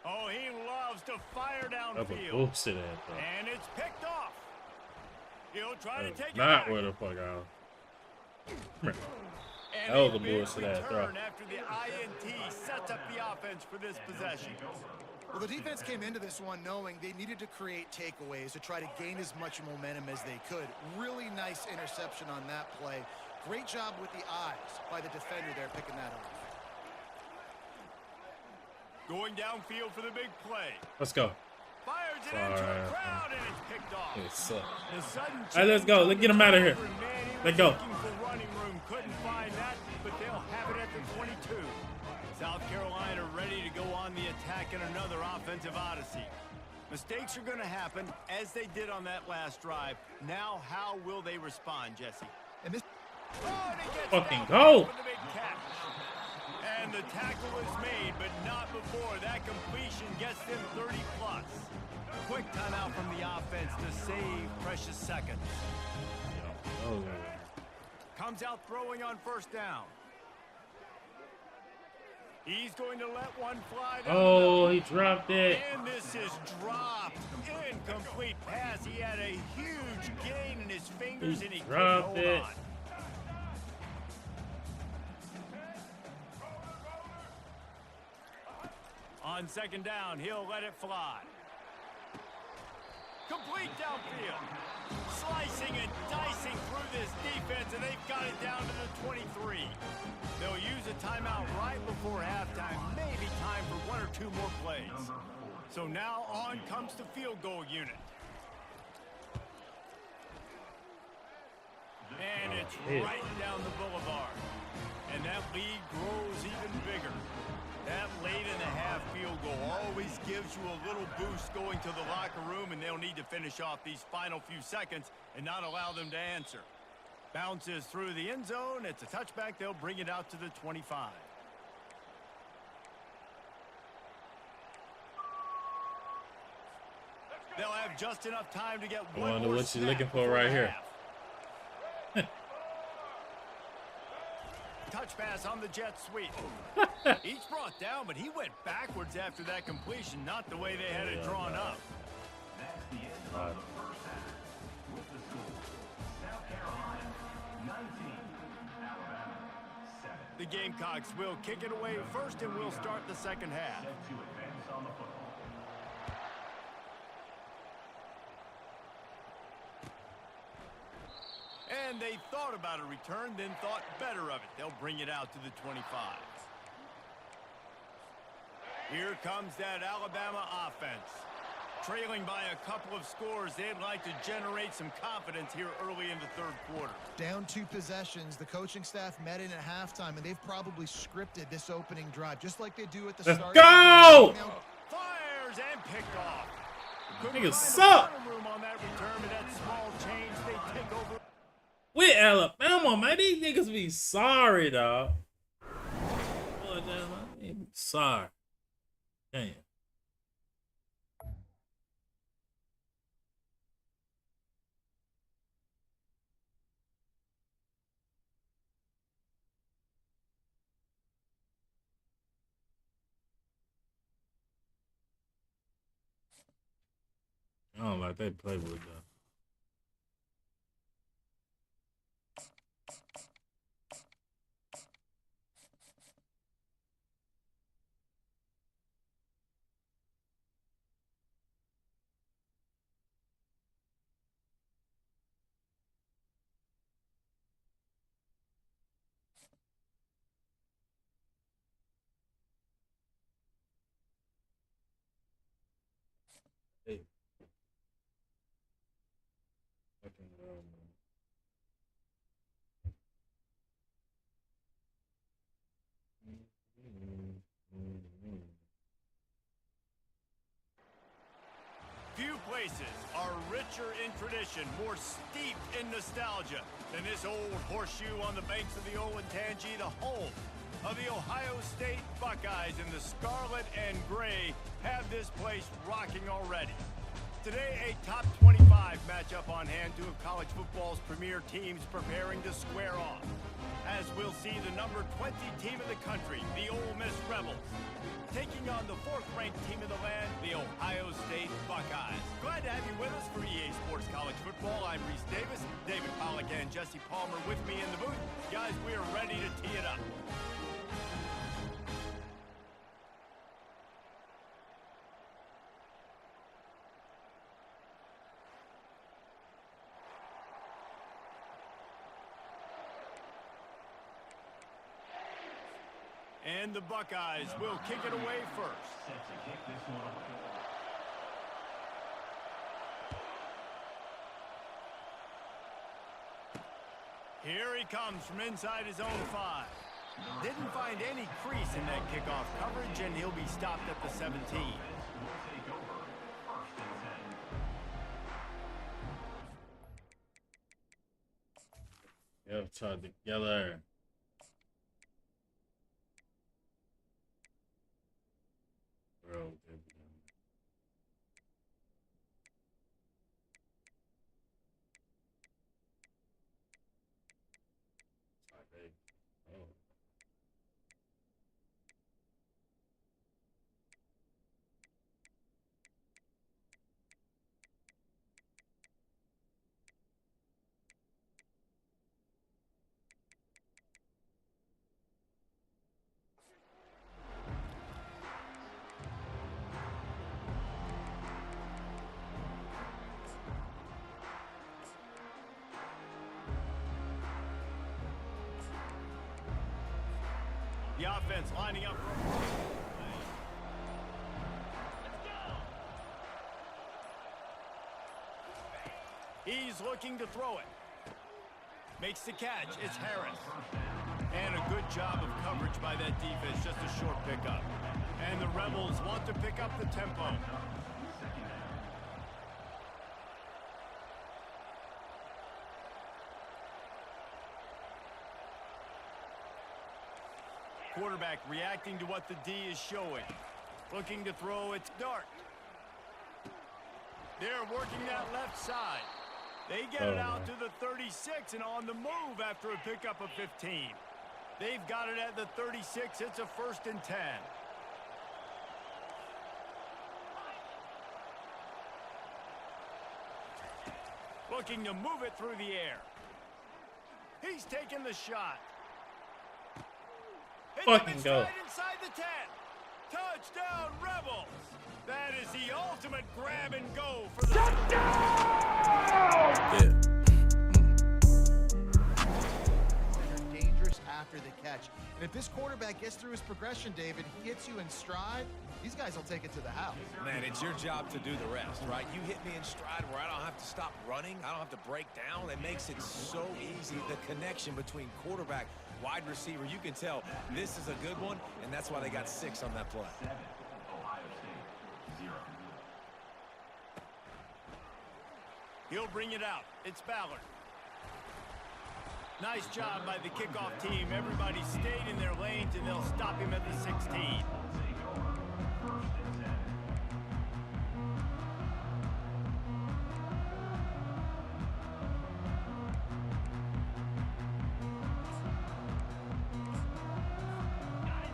Oh, he loves to fire That's a downfield. bullshit ass, bro. And it's picked off. He'll try to take it Not back. where the fuck out. And That was a big bullshit ass throw. return after the INT sets up the offense for this possession. Well, the defense came into this one knowing they needed to create takeaways to try to gain as much momentum as they could. Really nice interception on that play. Great job with the eyes by the defender there picking that up. Going downfield for the big play. Let's go. Fires it into Sorry. a crowd and it's picked off. It sucks. The sudden Hey, let's go. change Let's on get the him outta here. drive, man, he Let's was go. looking for running room. Couldn't find that, but they'll have it at the 22. South Carolina ready to go on the attack in another offensive odyssey. Mistakes are going to happen, as they did on that last drive. Now, how will they respond, Jesse? And this Oh, and he gets Fucking downfield go. with the big catch. And the tackle is made, but not before that completion gets them 30+. Quick timeout from the offense to save precious seconds. Oh, Comes out throwing on first down. He's going to let one fly down. oh, he dropped it. And this is dropped. Incomplete pass. He had a huge gain in his fingers, He and he couldn't dropped hold it. on. On second down, he'll let it fly. Complete downfield. Slicing and dicing through this defense, and they've got it down to the 23. They'll use a timeout right before halftime. Maybe time for one or two more plays. So now on comes the field goal unit. And it's right down the boulevard. And that lead grows even bigger. That late-in-the-half field goal always gives you a little boost going to the locker room, and they'll need to finish off these final few seconds and not allow them to answer. Bounces through the end zone. It's a touchback. They'll bring it out to the 25. They'll have just enough time to get I one wonder more what she's snap looking for before right the here. half. Touch pass on the jet sweep. Each brought down, but he went backwards after that completion, not the way they had it drawn up. That's the end of the first half. With the score, South Carolina 19, Alabama 7. The Gamecocks will kick it away first, and we'll start the second half. Set to advance on the football. And they thought about a return, then thought better of it. They'll bring it out to the 25. Here comes that Alabama offense. Trailing by a couple of scores, they'd like to generate some confidence here early in the third quarter. Down 2 possessions, the coaching staff met in at halftime, and they've probably scripted this opening drive, just like they do at the Let's start. go! Fires and picked off. Couldn't Niggas find suck. a ton of room on that return, but that small change, they take over. With Alabama, man, these niggas be sorry, dog. Boy, damn, they be sorry. Damn. I don't like they play with that. Hey. Fucking Few places are richer in tradition, more steeped in nostalgia than this old horseshoe on the banks of the Olentangy, the home of the Ohio State Buckeyes, and the scarlet and gray have this place rocking already. Today, a top 25 matchup on hand, 2 of college football's premier teams preparing to square off. As we'll see the number 20 team in the country, the Ole Miss Rebels, taking on the 4th-ranked team in the land, the Ohio State Buckeyes. Glad to have you with us for EA Sports College Football. I'm Reese Davis, David Pollack and Jesse Palmer with me in the booth. Guys, we are ready to tee it up. And the Buckeyes will kick it away first. Set to kick this one away. Here he comes from inside his own 5. Didn't find any crease in that kickoff coverage, and he'll be stopped at the 17. Will take over. First and 10. yeah, tied together. Bro, The offense lining up for he's looking to throw it. Makes the catch. It's Harris. And a good job of coverage by that defense. Just a short pickup. And the Rebels want to pick up the tempo. quarterback reacting to what the D is showing. Looking to throw its dart. They're working that left side. They get it out to the 36 and on the move after a pickup of 15. They've got it at the 36. It's a 1st and 10. Looking to move it through the air. He's taking the shot. Fucking go. Inside the 10. Touchdown, Rebels. That is the ultimate grab and go for the They're dangerous after the catch. And if this quarterback gets through his progression, David, he hits you in stride, these guys will take it to the house. Man, it's your job to do the rest, right? You hit me in stride where I don't have to stop running. I don't have to break down. It makes it so easy. The connection between quarterback, wide receiver, you can tell this is a good one, and that's why they got 6 on that play. 7, Ohio State, 0. He'll bring it out. It's Ballard. Nice job by the kickoff team. Everybody stayed in their lanes, and they'll stop him at the 16.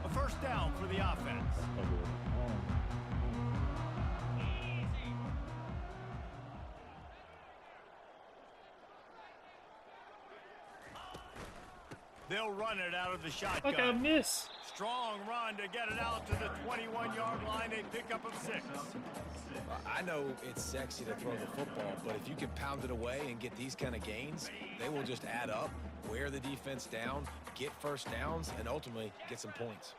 A 1st down for the offense. They'll run it out of the shotgun. Fuck, I miss. Strong run to get it out to the 21-yard line. A pickup of 6. I know it's sexy to throw the football, but if you can pound it away and get these kind of gains, they will just add up, wear the defense down, get 1st downs, and ultimately get some points.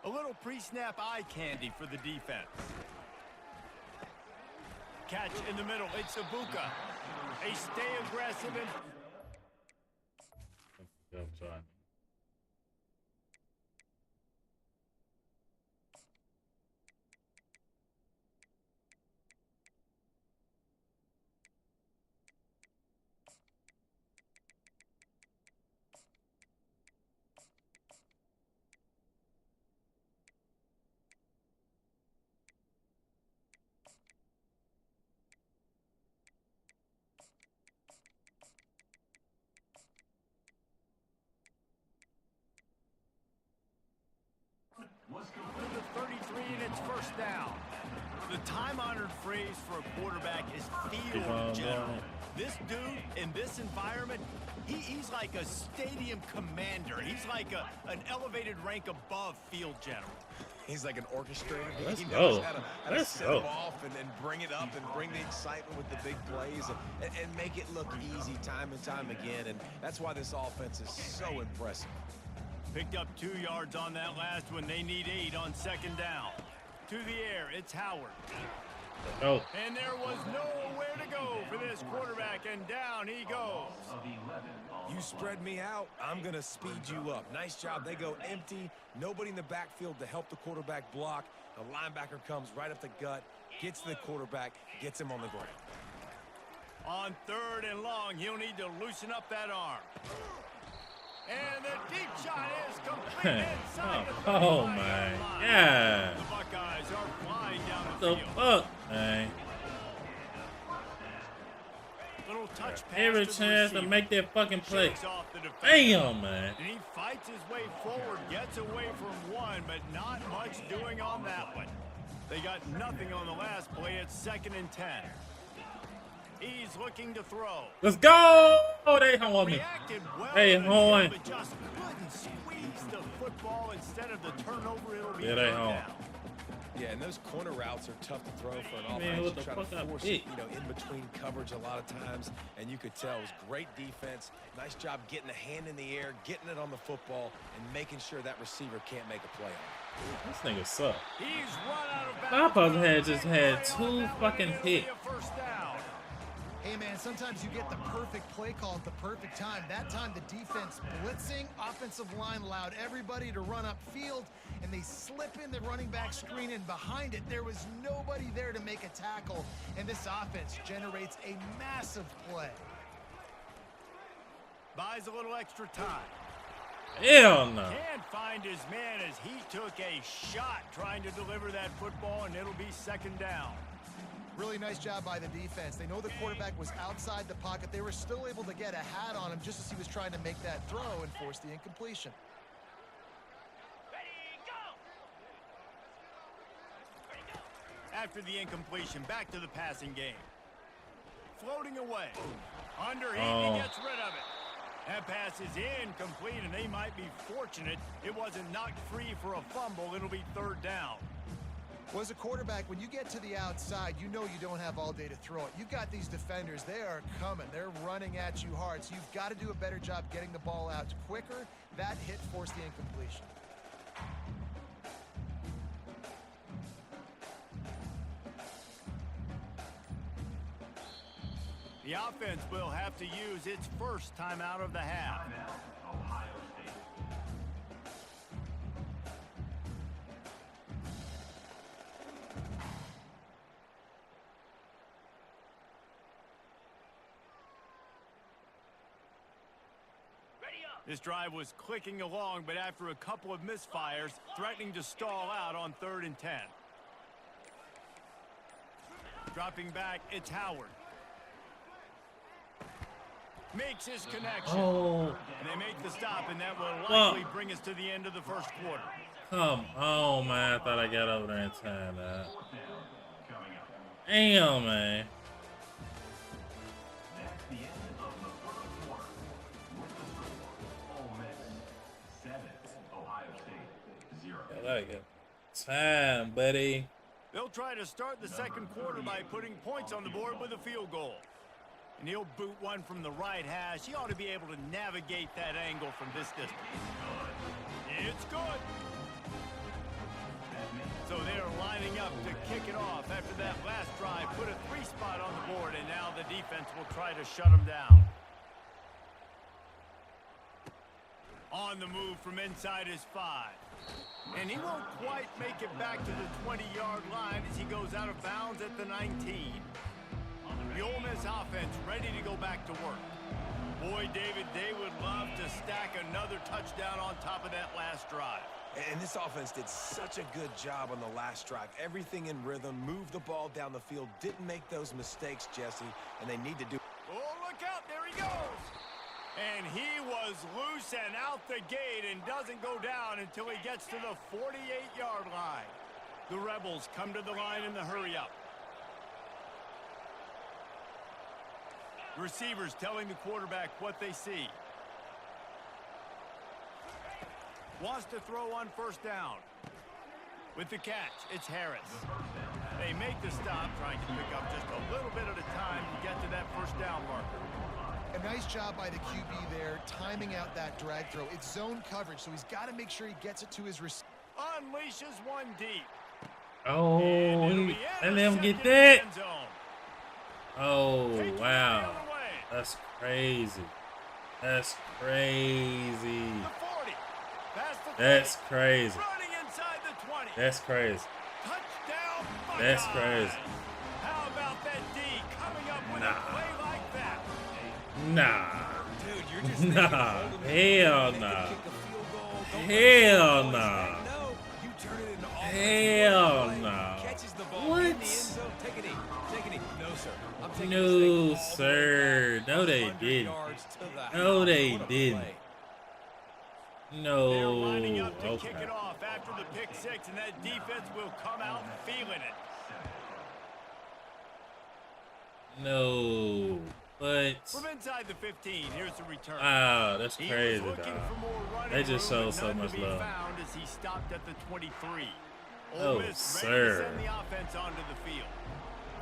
A little pre-snap eye candy for the defense. Catch in the middle. It's Ibuka. They stay aggressive and I'm sorry. to the 33, and it's 1st down. The time-honored phrase for a quarterback is field general. This dude in this environment, he's like a stadium commander. He's like an elevated rank above field general. He's like an orchestrator. Let's He go. knows how to Let's set go. them off and bring it up and bring the excitement with the big plays and make it look easy time and time again. And that's why this offense is so impressive. Picked up 2 yards on that last one. They need 8 on 2nd down. To the air, it's Howard. Oh. And there was nowhere to go for this quarterback, and down he goes. You spread me out, I'm going to speed you up. Nice job. They go empty. Nobody in the backfield to help the quarterback block. The linebacker comes right up the gut, gets to the quarterback, gets him on the ground. On 3rd and long, he'll need to loosen up that arm. And the deep shot is complete inside the 35-yard Oh my god. The Buckeyes are flying down What the the field. fuck, man? Little touch pass Every to the chance to receiver. make that fucking play. Shakes off the defender. Damn, man. And he fights his way forward, gets away from one, but not much doing on that one. They got nothing on the last play. It's 2nd and 10. He's looking to throw. Let's go! Oh, they hung on me. Reacted well Hey, to the hold hit, on. but just couldn't squeeze the football. Instead of the turnover, it'll be Yeah, they third hung. down. Yeah, and those corner routes are tough to throw for an Man, offense. what the You try fuck to I force picked? it, in between coverage a lot of times, and you could tell it was great defense. Nice job getting a hand in the air, getting it on the football, and making sure that receiver can't make a play on it. This nigga suck. He's run out of My bounds. opponent had just Big had play on 2 that one, fucking and it'll be hits. a 1st down. Hey, man, sometimes you get the perfect play call at the perfect time. That time, the defense blitzing, offensive line allowed everybody to run upfield, and they slip in the running back screen, and behind it, there was nobody there to make a tackle, and this offense generates a massive play. Buys a little extra time. Hell no. Can't find his man as he took a shot trying to deliver that football, and it'll be second down. Really nice job by the defense. They know the quarterback was outside the pocket. They were still able to get a hat on him just as he was trying to make that throw and force the incompletion. Ready, go! Ready, go! After the incompletion, back to the passing game. Floating away. Underhand, Oh. he gets rid of it. That pass is incomplete, and they might be fortunate it wasn't knocked free for a fumble. It'll be third down. Well, as a quarterback, when you get to the outside, you know you don't have all day to throw it. You've got these defenders. They are coming. They're running at you hard. So you've got to do a better job getting the ball out quicker. That hit forced the incompletion. The offense will have to use its first timeout of the half. Timeout, Ohio State. Ready up! This drive was clicking along, but after a couple of misfires, threatening to stall out on 3rd and 10. Dropping back, it's Howard. Makes his connection. Oh, And they make the stop, and that will Well- likely bring us to the end of the first quarter. come on, man. I thought I got over there in time, man. Fourth down coming up. Damn, man. That's the end of the first quarter. With the score, Ole Miss 7, Ohio State 0. I like it. Time, buddy. They'll try to start the second quarter by putting points on the board with a field goal. And he'll boot one from the right hash. He ought to be able to navigate that angle from this distance. It's good. So they're lining up to kick it off after that last drive. Put a 3 spot on the board, and now the defense will try to shut them down. On the move from inside his 5. And he won't quite make it back to the 20-yard line as he goes out of bounds at the 19. The Ole Miss offense ready to go back to work. Boy, David, they would love to stack another touchdown on top of that last drive. And this offense did such a good job on the last drive. Everything in rhythm, moved the ball down the field, didn't make those mistakes, Jesse, and they need to do. Oh, look out, there he goes. And he was loose and out the gate and doesn't go down until he gets to the 48-yard line. The Rebels come to the line in the hurry-up. Receivers telling the quarterback what they see. Wants to throw on first down. With the catch, it's Harris. They make the stop, trying to pick up just a little bit at a time to get to that first down marker. A nice job by the QB there, timing out that drag throw. It's zone coverage, so he's got to make sure he gets it to his receiver. Unleashes one deep. Oh, And it'll he, be and let him get intercepted in the that. end zone. Oh, Taking it wow. the other way. That's crazy. That's crazy. The 40. Past the 30. That's crazy. Running inside the 20. That's crazy. Touchdown, Buckeyes. That's crazy. How about that D coming up with Nah. a play like that? Nah. Dude, you're just Nah. Hell nah. Kick a field goal. Don't Hell let the nah. boys say no. You turn it into offense. Hell Play. nah. Catches the ball What? in the end zone. Take a knee. Take a knee. No, sir. I'm taking No, this thing all the way sir. back, No, they 100 didn't. yards to the No, house. they What a didn't. play. No. They're lining up to kick Okay. it off after the pick 6, and that defense will come out feeling it. No. But From inside the 15, here's the return. wow, that's He crazy, was looking dog. for more running They just room, showed but so none much to be love. found as he stopped at the 23. Oh, Ole Miss ready to sir. send the offense onto the field.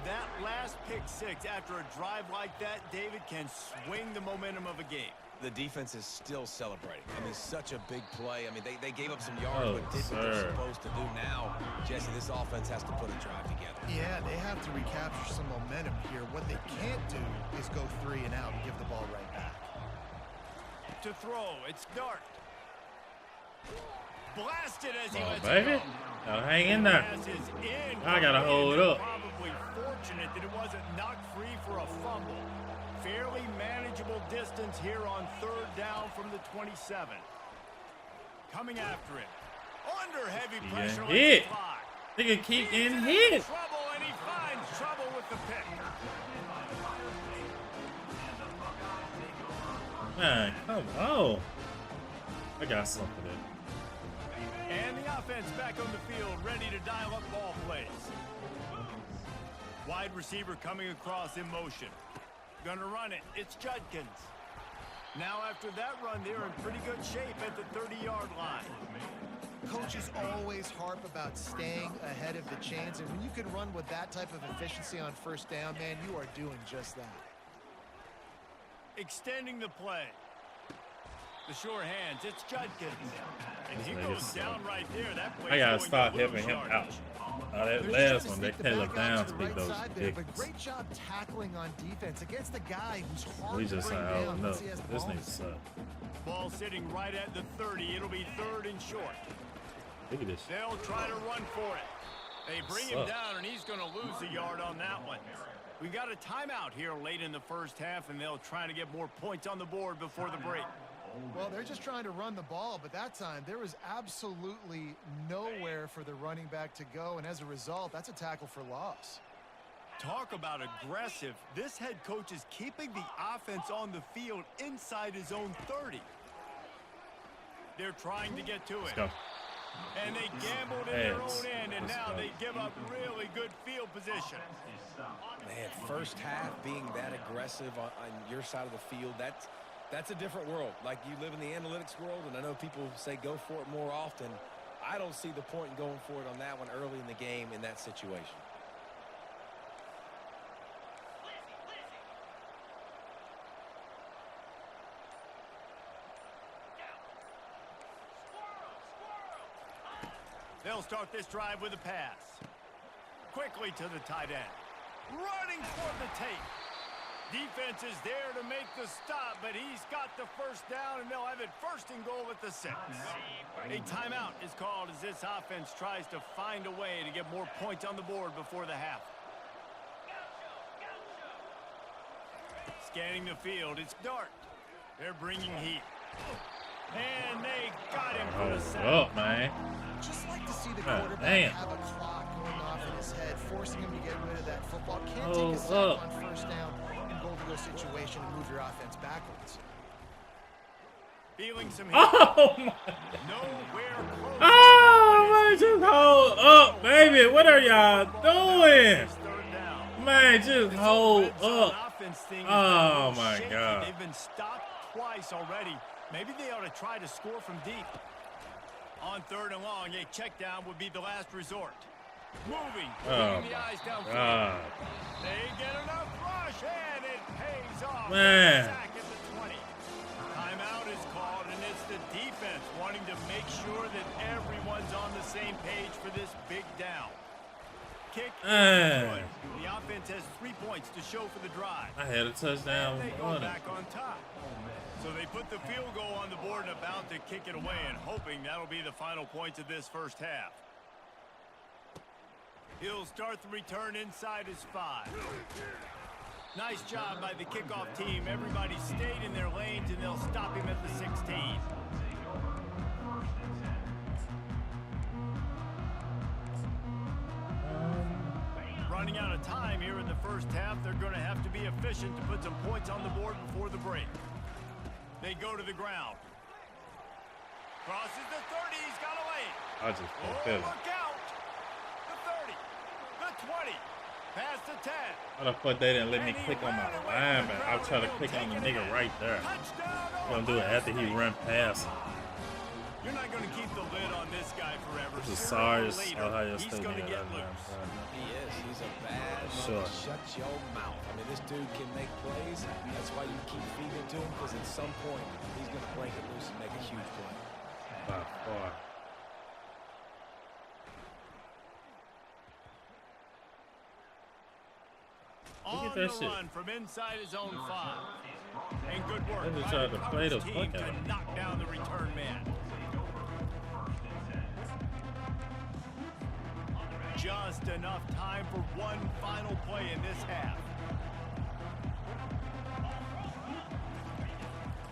That last pick 6 after a drive like that, David, can swing the momentum of a game. The defense is still celebrating. I mean, such a big play. I mean, they gave up some yards, Oh, but did what they're sir. supposed to do. Now, Jesse, this offense has to put a drive together. Yeah, they have to recapture some momentum here. What they can't do is go 3 and out and give the ball right back. To throw, it's Dart. Blasted as he Come on, lets baby. it go. Now hang in there. Pass is in. I gotta hold up. Probably fortunate that it wasn't knocked free for a fumble. Fairly manageable distance here on 3rd down from the 27. coming after him. Under heavy He pressure getting like hit. the fly. Nigga keep He's getting in hit. trouble, and he finds trouble with the pick. Man, come on. I got something there. And the offense back on the field, ready to dial up ball plays. Wide receiver coming across in motion. Gonna run it. It's Judkins. Now after that run, they're in pretty good shape at the 30-yard line. Coaches always harp about staying ahead of the chains, and when you can run with that type of efficiency on first down, man, you are doing just that. Extending the play. The sure hands. It's Judkins. And he This goes nigga's down right there. That play's I gotta going stop to lose helping him yardage. out. That They're last just one, trying they to Caleb sneak the down back to out beat the those right side there, ridiculous. but great job tackling on defense against a guy who's hard We to just bring said, down oh no, once he has the this ball. nigga suck. Ball sitting right at the 30. It'll be 3rd and short. Look at this. They'll try to run for it. They bring him Suck. down, and he's going to lose a yard on that one. We got a timeout here late in the first half, and they'll try to get more points on the board before the break. Well, they're just trying to run the ball, but that time there was absolutely nowhere for the running back to go, and as a result, that's a tackle for loss. Talk about aggressive. This head coach is keeping the offense on the field inside his own 30. They're trying to get to Let's it. go. And they gambled in their Heads. own end, and Let's now go. they give up really good field position. Man, first half being that aggressive on your side of the field, that's a different world. Like, you live in the analytics world, and I know people say go for it more often. I don't see the point in going for it on that one early in the game in that situation. They'll start this drive with a pass. Quickly to the tight end. Running for the tape. Defense is there to make the stop, but he's got the first down, and they'll have it 1st and goal at the 6. A timeout is called as this offense tries to find a way to get more points on the board before the half. Scanning the field, it's Dart. They're bringing heat. And they got him for the sack. Oh, man. Just like to see the God quarterback damn. have a clock going off in his head, forcing him to get rid of that football. Can't Oh, take a sack up. on first down in goal-to-go situation and move your offense backwards. Feeling some heat. Oh, my. Nowhere close. Oh, man, just hold up, baby. What are y'all doing? 3rd down. Man, just This hold red zone up. offense thing has Oh, been a little my shaky. God. They've been stopped twice already. Maybe they ought to try to score from deep. On 3rd and long, a check down would be the last resort. Moving, Oh, keeping the eyes downfield. God. They get enough rush, and it pays off. Man. Sack at the 20. Timeout is called, and it's the defense wanting to make sure that everyone's on the same page for this big down. Kick is Man. good. The offense has 3 points to show for the drive. I had a touchdown. And they go on it. back on top. So they put the field goal on the board and about to kick it away, and hoping that'll be the final points of this first half. He'll start the return inside his 5. Nice job by the kickoff team. Everybody stayed in their lanes, and they'll stop him at the 16. Running out of time here in the first half. They're going to have to be efficient to put some points on the board before the break. They go to the ground. Crosses the 30. He's got a lane. I just Oh, fucked that up. look out. The 30. The 20. Past the 10. How the fuck they didn't let me click on my lineman? I'll try to click on the nigga right there. Touchdown. Gonna do it after he run past. You're not going to keep the lid on this guy forever. This is Sooner or Sarge later, Ohio he's State. going to man. get loose. He is. He's a bad Sure. mother. Shut your mouth. I mean, this dude can make plays. That's why you keep feeding it to him, because at some point, he's going to blank it loose and make a huge play. By far. On Look at the that shit. run from inside his own 5. And good work They just by tried the to play coverage the team fuck out of him. to knock down the return man. Just enough time for one final play in this half.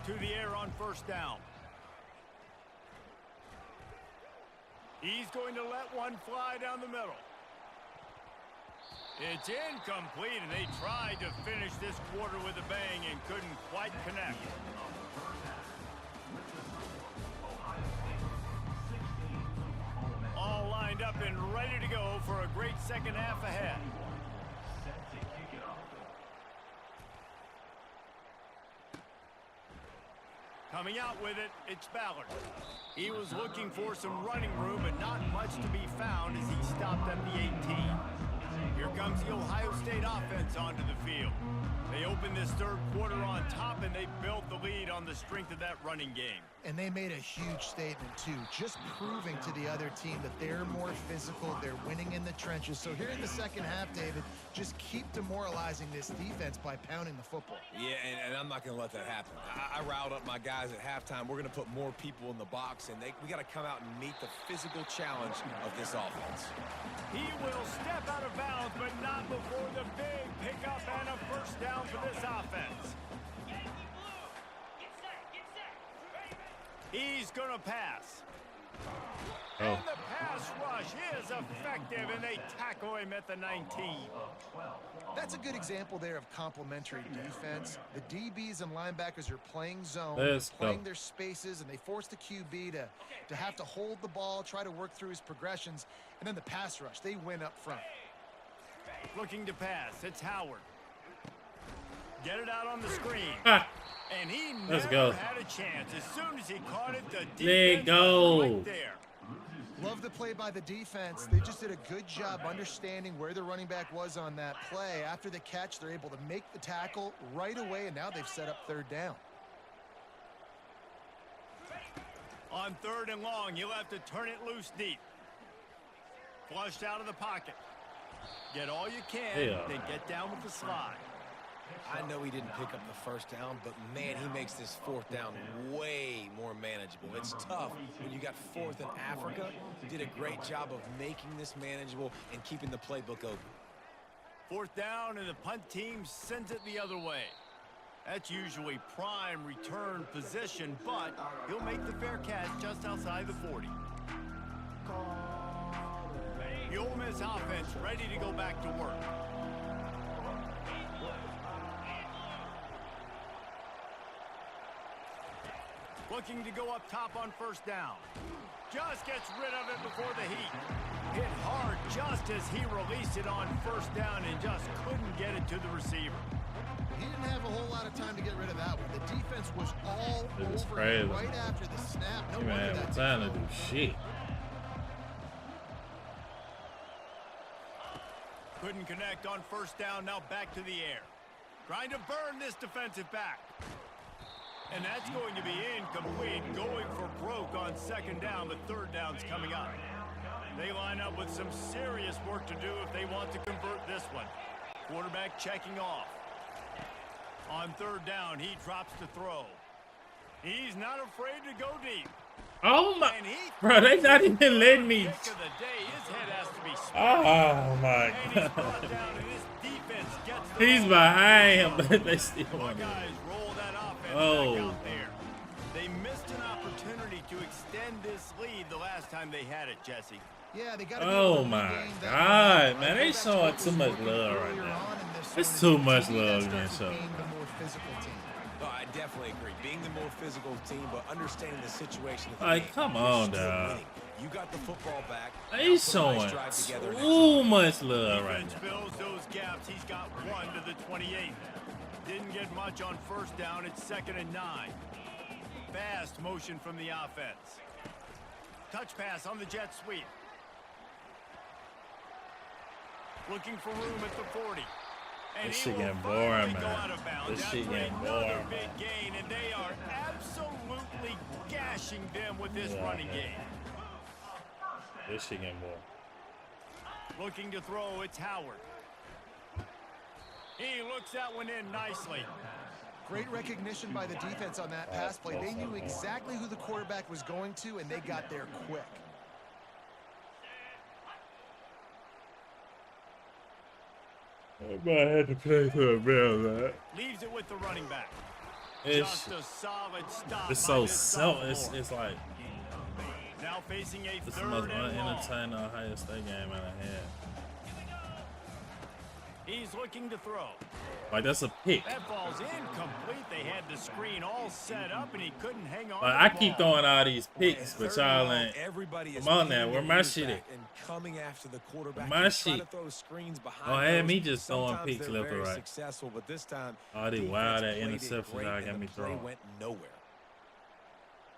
To the air on first down. He's going to let one fly down the middle. It's incomplete, and they tried to finish this quarter with a bang and couldn't quite connect. All lined up and ready to go for a great second half ahead. Set to kick it off. Coming out with it, it's Ballard. He was looking for some running room, but not much to be found as he stopped at the 18. Here comes the Ohio State offense onto the field. They opened this third quarter on top, and they built the lead on the strength of that running game. And they made a huge statement, too, just proving to the other team that they're more physical, they're winning in the trenches. So here in the second half, David, just keep demoralizing this defense by pounding the football. Yeah, and I'm not going to let that happen. I riled up my guys at halftime. We're going to put more people in the box, and we got to come out and meet the physical challenge of this offense. He will step out of bounds, but not before the big pickup and a first down for this offense. Yankee Blue. Get set. Get set. Ready, ready. He's going to pass. Oh. And the pass rush is effective, and they tackle him at the 19. That's a good example there of complementary defense. The DBs and linebackers are playing zone, Let's playing go. their spaces, and they force the QB to have to hold the ball, try to work through his progressions, and then the pass rush, they win up front. Looking to pass. It's Howard. Get it out on the screen. Ah, And he Let's never go. had a chance. As soon as he caught it, the There you defense go. was right there. Love the play by the defense. They just did a good job understanding where the running back was on that play. After the catch, they're able to make the tackle right away, and now they've set up third down. On third and long, you'll have to turn it loose deep. Flushed out of the pocket. Get all you can, Yeah. then get down with the slide. I know he didn't pick up the first down, but man, he makes this fourth down way more manageable. It's tough when you got fourth in Africa. He did a great job of making this manageable and keeping the playbook open. Fourth down, and the punt team sends it the other way. That's usually prime return position, but he'll make the fair catch just outside the 40. The Ole Miss offense ready to go back to work. Looking to go up top on first down. Just gets rid of it before the heat. Hit hard just as he released it on first down and just couldn't get it to the receiver. He didn't have a whole lot of time to get rid of that one. The defense was all It was over crazy. him right after the snap. No you wonder man that have took time so to do long. shit. Couldn't connect on first down, now back to the air. Trying to burn this defensive back. And that's going to be incomplete, going for broke on second down, but third down's coming up. They line up with some serious work to do if they want to convert this one. Quarterback checking off. On third down, he drops to throw. He's not afraid to go deep. Oh my, And he bro, they not even letting me. pick of the day. His head has to be split. Oh my And he's brought god. down, and his defense gets the He's ball. behind him, but they still want to. Buckeyes roll that offense Oh. back out there. They missed an opportunity to extend this lead the last time they had it, Jesse. Yeah, they gotta be Oh able to my regain that god, momentum, man, right? they Go back to showing what too was much working love right earlier now. on in this It's one. too And much to me, that love starts being with shown. being the more physical team. No, I definitely agree. Being the more physical team, but understanding the situation of the Like, game. come You're on, still dog. winning. You got the football back. Now He's put a showing nice drive together and too much love right Defense now. fills those gaps. He's got one to the 28. Didn't get much on first down. It's 2nd and 9. Fast motion from the offense. Touch pass on the jet sweep. Looking for room at the 40. And This he shit will getting boring, finally go man. out of bounds This shit after getting another boring, big man. gain, and they are absolutely gashing them with this Yeah, running man. game. This shit getting more. Looking to throw, it's Howard. He looks that one in nicely. Great recognition by the defense on that pass play. They knew exactly who the quarterback was going to, and they got there quick. I might have to play for a bit, man. Leaves it with the running back. It's Just a solid stop. it's by so this self. sophomore. It's like Now Now facing a This is the most third and long. unentertaining Ohio State game I done had. He's looking to throw. Like, that's a pick. That ball's incomplete. They had the screen all set up, and he couldn't hang on. Like, to I the keep ball. throwing all these picks, but y'all ain't. Everybody is Come on now, peeling where their my ears shit back at? and coming after the quarterback. My They try shit. to throw screens behind Oh, had those. me just throwing Sometimes picks they're left or very right. Successful, but this time, All these defense wild played it interceptions great, y'all and got the me play throwing. went nowhere.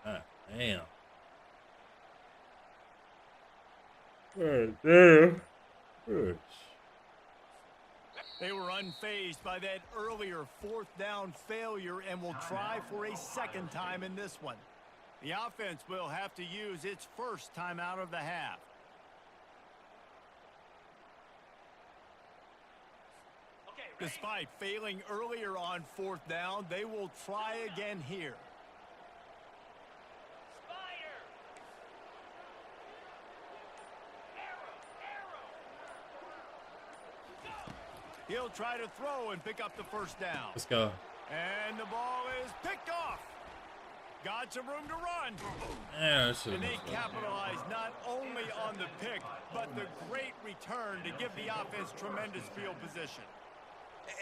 Ah, damn. Damn. Good. They were unfazed by that earlier fourth down failure and will try for a second time in this one. The offense will have to use its first timeout of the half. Okay, ready? Despite failing earlier on fourth down, they will try again here. Spider. Arrow. He'll try to throw and pick up the first down. Let's go. And the ball is picked off. Got some room to run. Yeah, that shit And they was capitalized not only on the pick, but the great return to give the offense tremendous field position.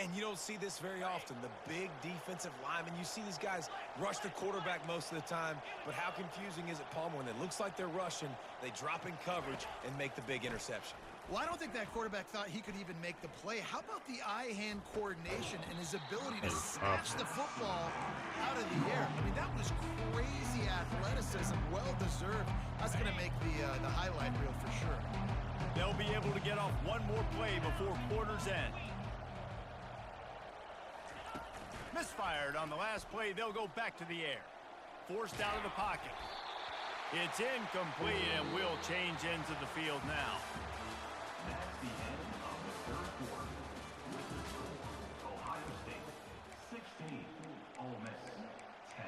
And you don't see this very often. The big defensive linemen, you see these guys rush the quarterback most of the time, but how confusing is it, Palmer, when it looks like they're rushing, they drop in coverage and make the big interception. Well, I don't think that quarterback thought he could even make the play. How about the eye-hand coordination and his ability to snatch the football out of the air? I mean, that was crazy athleticism, well-deserved. That's going to make the highlight reel for sure. They'll be able to get off one more play before quarter's end. Misfired on the last play, they'll go back to the air. Forced out of the pocket. It's incomplete and will change ends of the field now. That's the end of the third quarter. With the score, Ohio State 16, Ole Miss 10.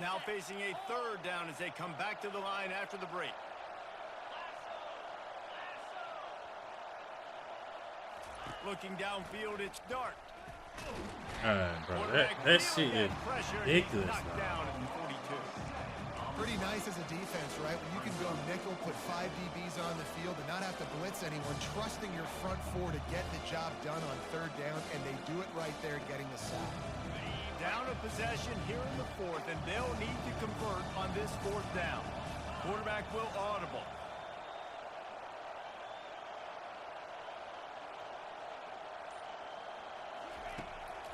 Now facing a third down as they come back to the line after the break. Looking downfield, it's Dart. Alright, bro. Quarterback That feeling shit is that pressure, and he's ridiculous. knocked down at the 42. Pretty nice as a defense, right? When you can go nickel, put 5 DBs on the field and not have to blitz anyone, trusting your front four to get the job done on third down, and they do it right there, getting the sack. Down a possession here in the fourth, and they'll need to convert on this fourth down. Quarterback will audible.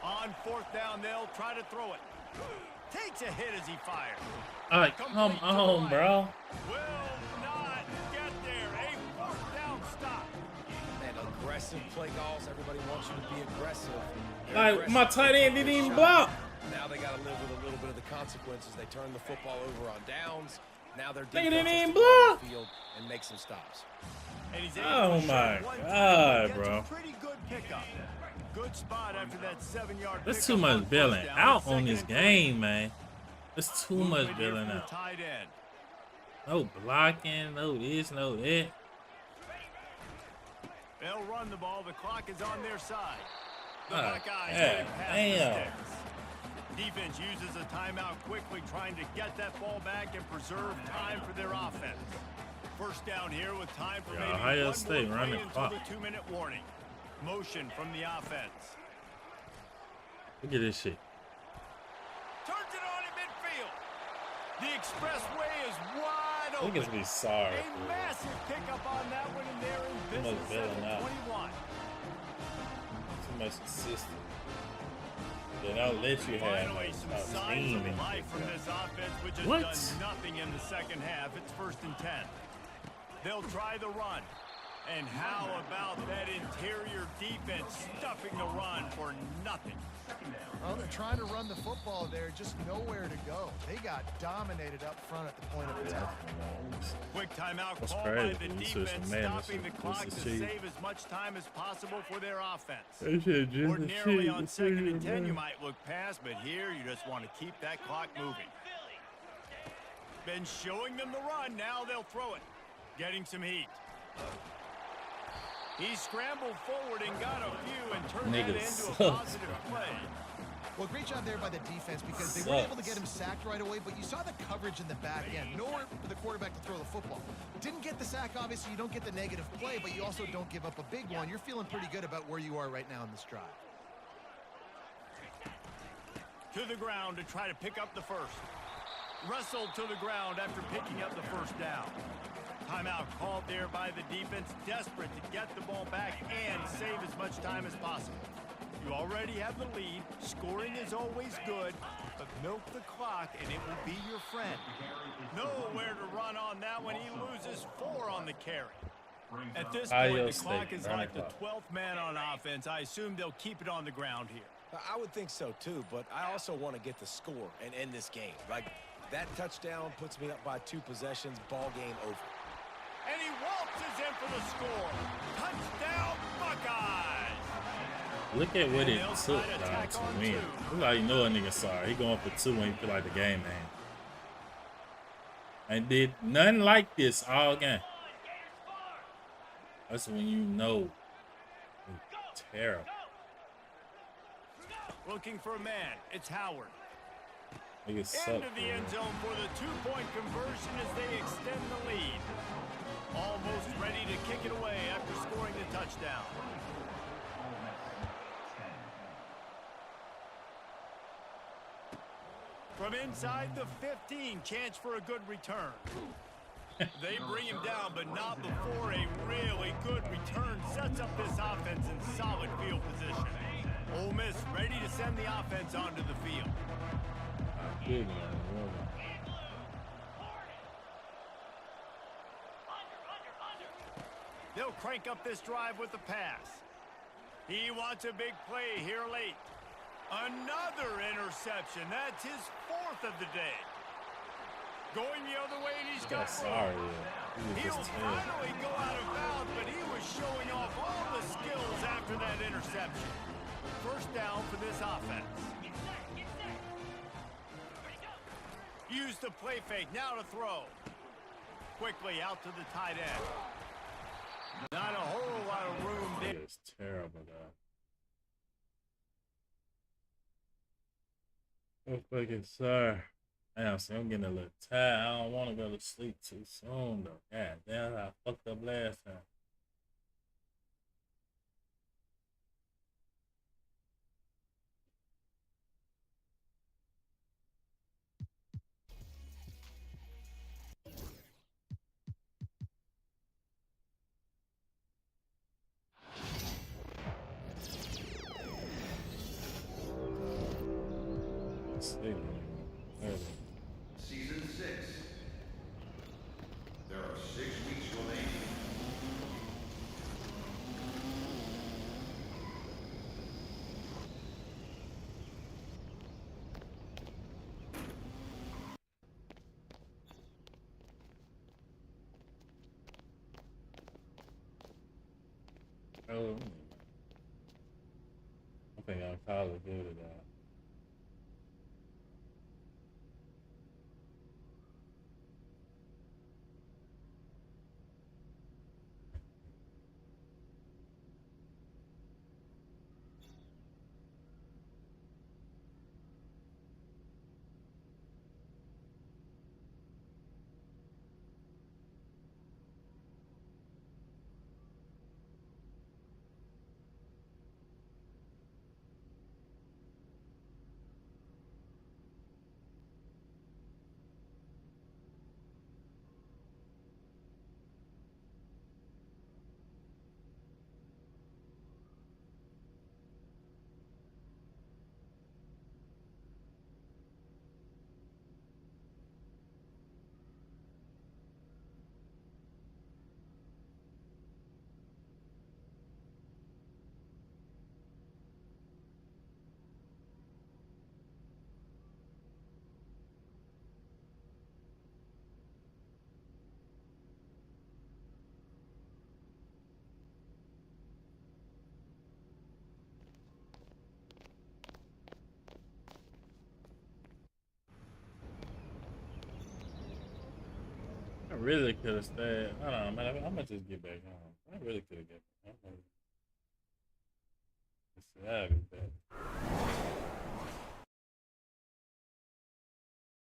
On fourth down, they'll try to throw it. Takes a hit as he fires. Alright, come on, bro. Will not get there. A fourth down stop. And aggressive play calls. Everybody wants you to be aggressive. They're Like, aggressive. my tight end didn't even Shot. block. Now they got to live with a little bit of the consequences. They turn the football over on downs. Now they're Nigga didn't even go on block. the field and make some stops. And he's able Oh to my shut one God, time, gets bro. a pretty good pickup. Good spot after that 7-yard There's pickup too on much first bailing down. out on Second this and 3. game, man. There's too much Movement here bailing from the out. tight end. No blocking, no this, no that. They'll run the ball. The clock is on their side. The Ah, Buckeyes yeah, get past the damn. sticks. Defense uses a timeout quickly, trying to get that ball back and preserve time for their offense. First down here with time for Yeah, maybe Ohio one State more run play the until clock. the 2-minute warning. Motion from the offense. Look at this shit. Turns it on in midfield. The expressway is wide open. Niggas be sorry. A fool. massive pickup on that one, and they're in Too much business bailing out. 7-21. Too much consistent. They don't let you have Finally, some a signs team of and life from this offense, which has What? done nothing in the second half. It's 1st and 10. They'll try the run. And how about that interior defense stuffing the run for nothing? Well, they're trying to run the football there, just nowhere to go. They got dominated up front at the point of attack. Quick timeout That's call crazy. by the This is defense, some madness. stopping the This clock is to cheap. save as much time as possible for their offense. That shit just Ordinarily a on shit, 2nd and 10, man. you might look past, but here you just want to keep that clock moving. Been showing them the run, now they'll throw it. Getting some heat. He scrambled forward and got a few and turned Nigga that into sucks, a positive bro. play. Well, great job there by the defense because they weren't able to get him sacked right away, but you saw the coverage in the back end. Nowhere for the quarterback to throw the football. Didn't get the sack, obviously. You don't get the negative play, but you also don't give up a big one. You're feeling pretty good about where you are right now in this drive. To the ground to try to pick up the first. Wrestled to the ground after picking up the first down. Timeout called there by the defense, desperate to get the ball back and save as much time as possible. You already have the lead. Scoring is always good, but milk the clock and it will be your friend. Nowhere to run on that one. He loses 4 on the carry. At this point, the clock is like the 12th man on offense. I assume they'll keep it on the ground here. I would think so, too, but I also want to get the score and end this game. Like, that touchdown puts me up by 2 possessions, ball game over. And he waltzes in for the score. Touchdown, Buckeyes! Look at what it took, dog, to win. Look like you know a nigga sorry. He going for 2 when he feel like the game, man. And did nothing like this all game. That's when you know it's terrible. Looking for a man. It's Howard. Niggas suck, Into the end zone for the 2-point conversion as they extend the lead. Almost ready to kick it away after scoring the touchdown. From inside the 15, chance for a good return. They bring him down, but not before a really good return sets up this offense in solid field position. Ole Miss ready to send the offense onto the field. Big man, They'll crank up this drive with the pass. He wants a big play here late. Another interception. That's his 4th of the day. Going the other way, and he's got room. He'll finally go out of bounds, but he was showing off all the skills after that interception. First down for this offense. Use the play fake. Now to throw. Quickly out to the tight end. Not a whole lot of room there. It's terrible, dog. Oh, fucking sorry. Damn, see, I'm getting a little tired. I don't want to go to sleep too soon, though. God damn, I fucked up last time. Let's see, man. Season 6. There are 6 weeks remaining. Oh, I think I'm Call of Duty, dog. I really could have stayed. I don't know, man. I'm gonna just get back home. I really could have given. It's savage, but